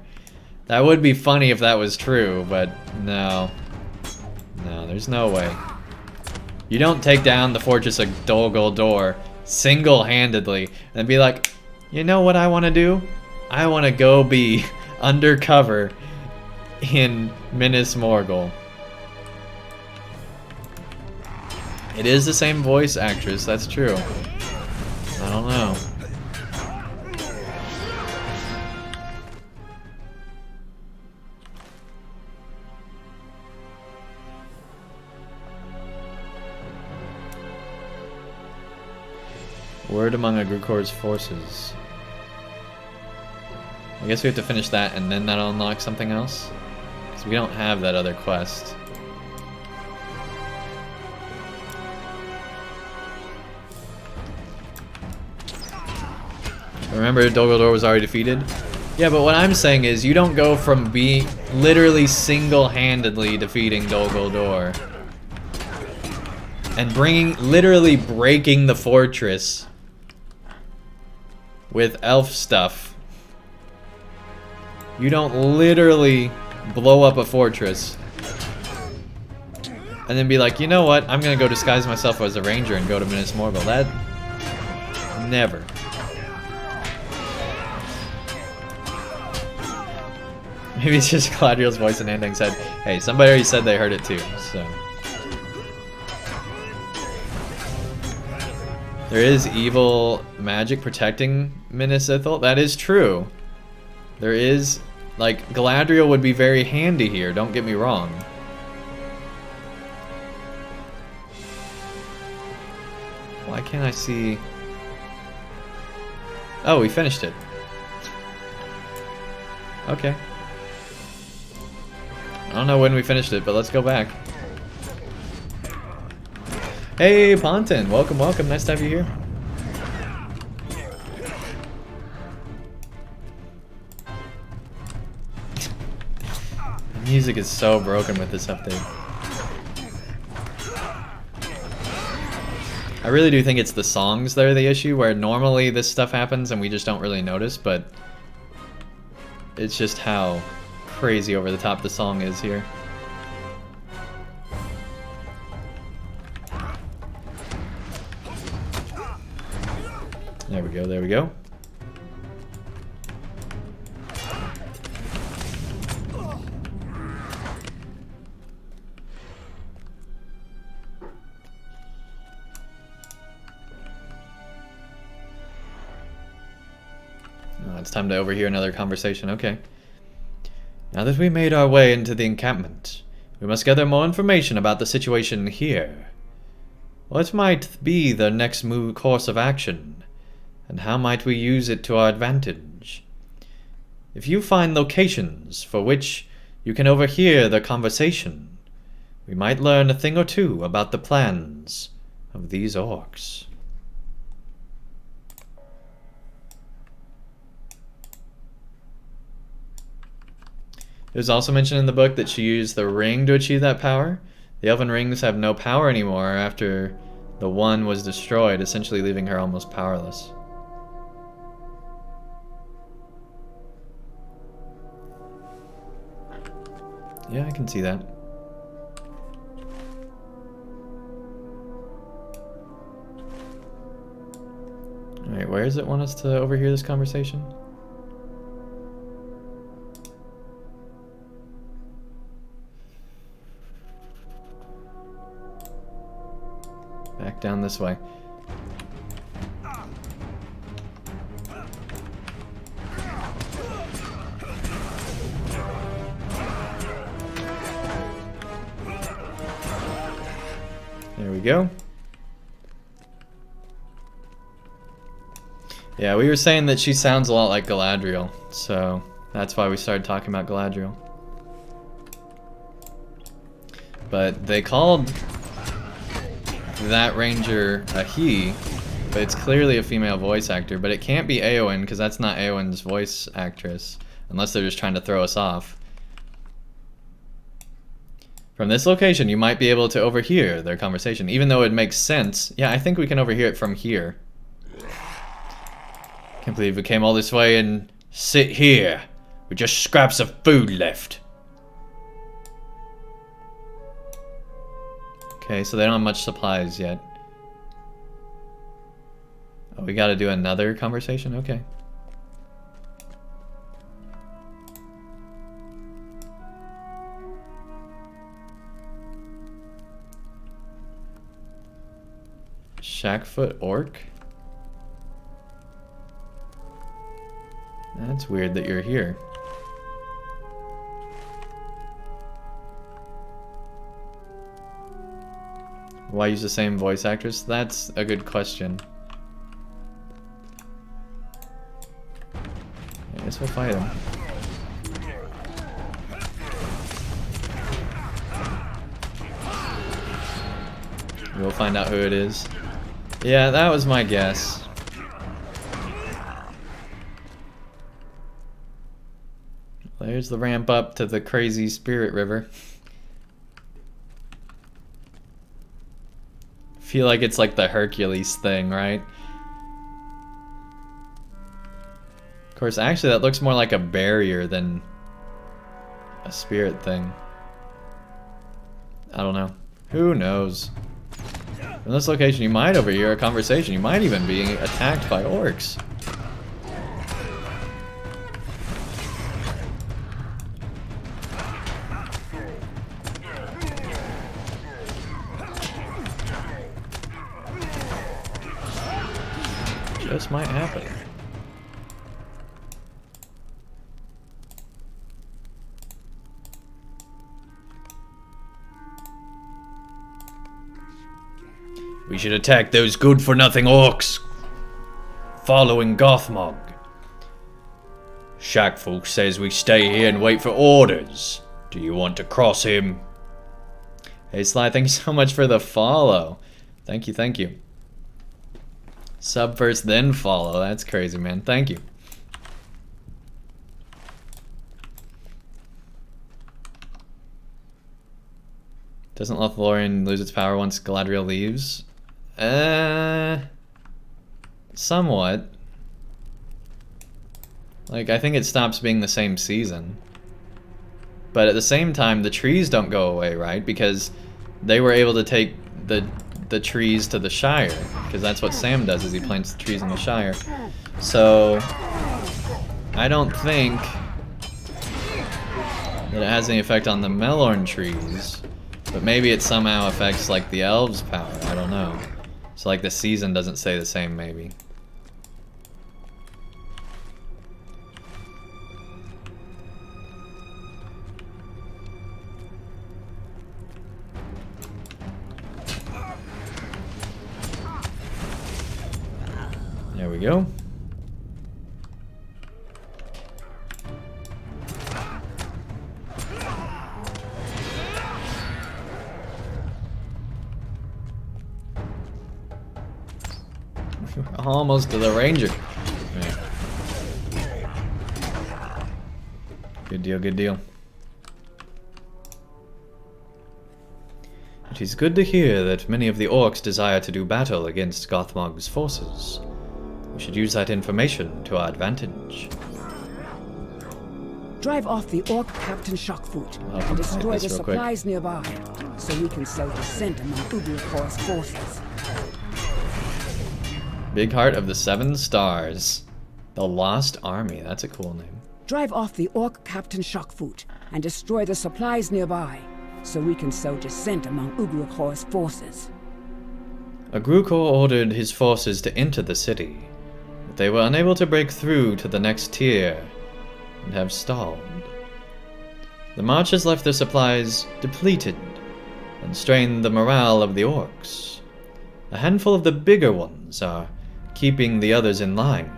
That would be funny if that was true, but no. No, there's no way. You don't take down the Fortress of Dol Guldur single-handedly and be like, you know what I want to do? I want to go be undercover in Minas Morgul. It is the same voice actress, that's true. I don't know. Word among Agricor's forces. I guess we have to finish that and then that'll unlock something else. Because we don't have that other quest. Remember, Dol Guldur was already defeated? Yeah, but what I'm saying is you don't go from being literally single-handedly defeating Dol Guldur and literally breaking the fortress with elf stuff. You don't literally blow up a fortress and then be like, you know what, I'm gonna go disguise myself as a ranger and go to Minas Morgul. That... never. Maybe it's just Galadriel's voice and Andang said, hey, somebody already said they heard it too, so... There is evil magic protecting Minas Ithil. That is true. There is, like, Galadriel would be very handy here, don't get me wrong. Why can't I see... Oh, we finished it. Okay. I don't know when we finished it, but let's go back. Hey, Ponton, welcome, welcome. Nice to have you here. The music is so broken with this update. I really do think it's the songs that are the issue, where normally this stuff happens and we just don't really notice, but it's just how crazy over the top the song is here. There we go, there we go. Oh, it's time to overhear another conversation, okay. Now that we made our way into the encampment, we must gather more information about the situation here. What might be the next course of action? And how might we use it to our advantage? If you find locations for which you can overhear the conversation, we might learn a thing or two about the plans of these orcs. It was also mentioned in the book that she used the ring to achieve that power. The elven rings have no power anymore after the one was destroyed, essentially leaving her almost powerless. Yeah, I can see that. Alright, where does it want us to overhear this conversation? Back down this way. There we go. Yeah, we were saying that she sounds a lot like Galadriel, so that's why we started talking about Galadriel. But they called that ranger a he, but it's clearly a female voice actor, but it can't be Eowyn because that's not Eowyn's voice actress. Unless they're just trying to throw us off. From this location, you might be able to overhear their conversation, even though it makes sense. Yeah, I think we can overhear it from here. Can't believe we came all this way and sit here with just scraps of food left. Okay, so they don't have much supplies yet. Oh, we gotta do another conversation? Okay. Shackfoot Orc? That's weird that you're here. Why use the same voice actress? That's a good question. I guess we'll fight him. We'll find out who it is. Yeah, that was my guess. There's the ramp up to the crazy spirit river. Feel like it's like the Hercules thing, right? Of course, actually that looks more like a barrier than a spirit thing. I don't know. Who knows? In this location, you might overhear a conversation. You might even be attacked by orcs. Just might happen. We should attack those good-for-nothing orcs following Gothmog. Shackfolk says we stay here and wait for orders. Do you want to cross him? Hey Sly, thank you so much for the follow. Thank you, thank you. Sub first, then follow. That's crazy, man. Thank you. Doesn't Lothlorien lose its power once Galadriel leaves? Somewhat. Like, I think it stops being the same season. But at the same time, the trees don't go away, right? Because they were able to take the trees to the Shire. Because that's what Sam does, is he plants the trees in the Shire. So, I don't think that it has any effect on the Melorn trees. But maybe it somehow affects, like, the elves' power. I don't know. So, like, the season doesn't stay the same, maybe. There we go. Almost to the ranger. Yeah. Good deal, good deal. It is good to hear that many of the orcs desire to do battle against Gothmog's forces. We should use that information to our advantage. Drive off the orc Captain Shockfoot and destroy the supplies nearby, so we can sow dissent among Ubricor's forces. Big Heart of the Seven Stars. The Lost Army. That's a cool name. Drive off the orc Captain Shockfoot and destroy the supplies nearby, so we can sow dissent among Ubricor's forces. Agrukor ordered his forces to enter the city, but they were unable to break through to the next tier and have stalled. The march has left their supplies depleted and strained the morale of the orcs. A handful of the bigger ones are keeping the others in line.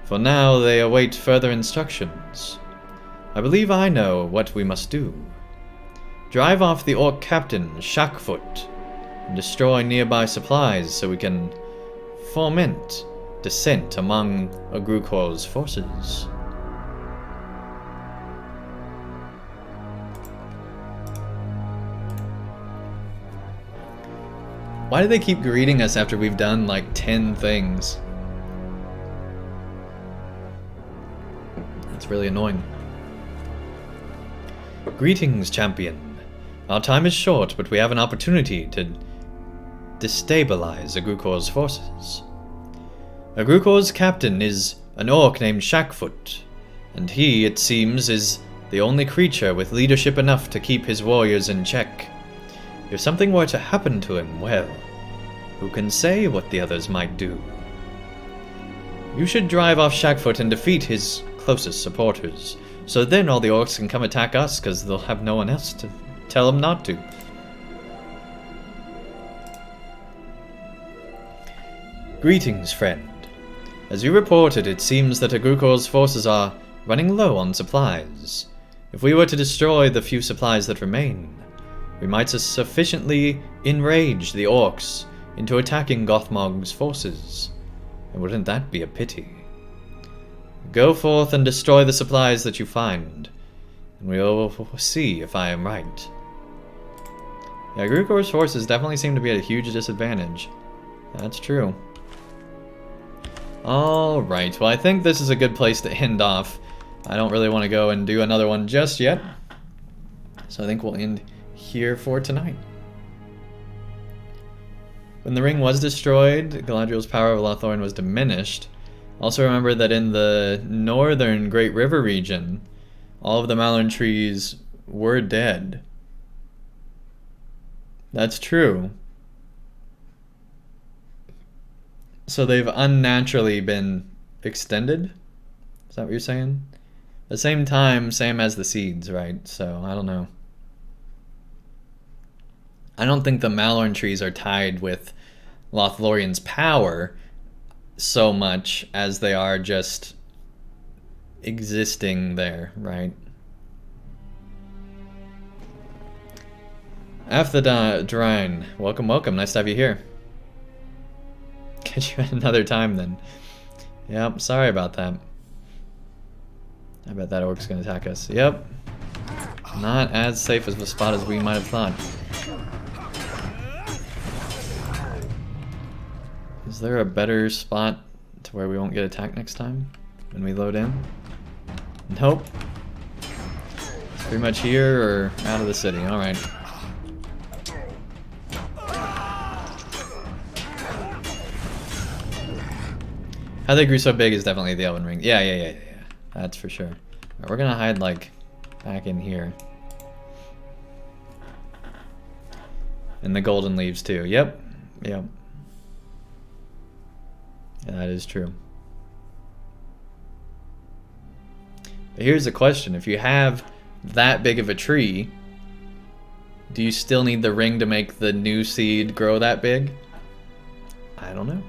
For now, they await further instructions. I believe I know what we must do. Drive off the orc captain, Shackfoot, and destroy nearby supplies so we can foment dissent among Agrukor's forces. Why do they keep greeting us after we've done like 10 things? That's really annoying. Greetings, champion. Our time is short, but we have an opportunity to destabilize Agrukor's forces. Agrukor's captain is an orc named Shackfoot, and he, it seems, is the only creature with leadership enough to keep his warriors in check. If something were to happen to him, well, who can say what the others might do? You should drive off Shackfoot and defeat his closest supporters, so then all the orcs can come attack us, because they'll have no one else to tell them not to. Greetings, friend. As you reported, it seems that Agrukor's forces are running low on supplies. If we were to destroy the few supplies that remain, we might sufficiently enrage the orcs into attacking Gothmog's forces. And wouldn't that be a pity? Go forth and destroy the supplies that you find, and we'll see if I am right. Yeah, Agrukor's forces definitely seem to be at a huge disadvantage. That's true. Alright, well I think this is a good place to end off. I don't really want to go and do another one just yet. So I think we'll end here for tonight. When the ring was destroyed, Galadriel's power of Lothlorien was diminished. Also remember that in the northern Great River region, all of the Malorn trees were dead. That's true. So they've unnaturally been extended? Is that what you're saying? At the same time, same as the seeds, right? So, I don't know. I don't think the Malorn trees are tied with Lothlorien's power so much as they are just existing there, right? Afthadrine, welcome, welcome. Nice to have you here. Catch you at another time then. Yep, sorry about that. I bet that orc's gonna attack us. Yep. Not as safe as a spot as we might have thought. Is there a better spot to where we won't get attacked next time when we load in? Nope. It's pretty much here or out of the city. Alright. How they grew so big is definitely the Elven Ring. Yeah. That's for sure. Right, we're gonna hide, like, back in here. And the golden leaves, too. Yep. Yeah, that is true. But here's the question. If you have that big of a tree, do you still need the ring to make the new seed grow that big? I don't know.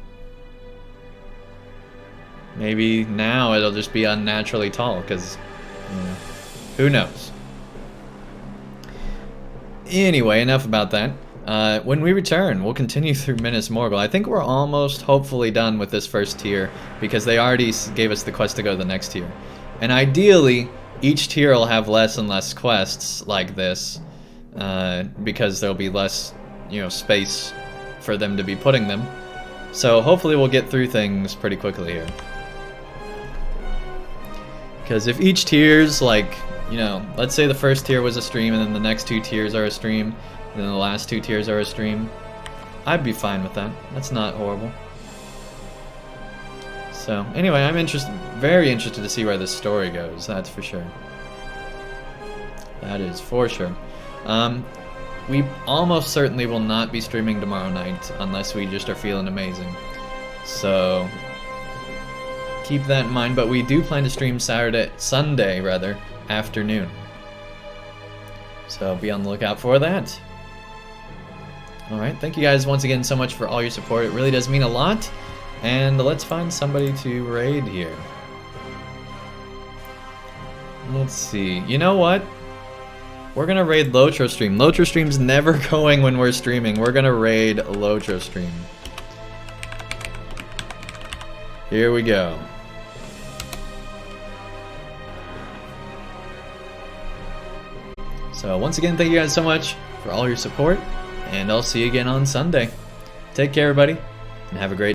Maybe now it'll just be unnaturally tall, because, you know, who knows? Anyway, enough about that. When we return, we'll continue through Minas Morgul. I think we're almost hopefully done with this first tier, because they already gave us the quest to go to the next tier. And ideally, each tier will have less and less quests like this, because there'll be less, you know, space for them to be putting them. So hopefully we'll get through things pretty quickly here. Because if each tier's like, you know, let's say the first tier was a stream and then the next 2 tiers are a stream, and then the last 2 tiers are a stream, I'd be fine with that. That's not horrible. So, anyway, I'm very interested to see where this story goes, that's for sure. That is for sure. We almost certainly will not be streaming tomorrow night unless we just are feeling amazing. So keep that in mind, but we do plan to stream Sunday afternoon. So be on the lookout for that. Alright, thank you guys once again so much for all your support. It really does mean a lot. And let's find somebody to raid here. Let's see. You know what? We're gonna raid LOTRO Stream. LOTRO Stream's never going when we're streaming. We're gonna raid LOTRO Stream. Here we go. So once again, thank you guys so much for all your support, and I'll see you again on Sunday. Take care, everybody, and have a great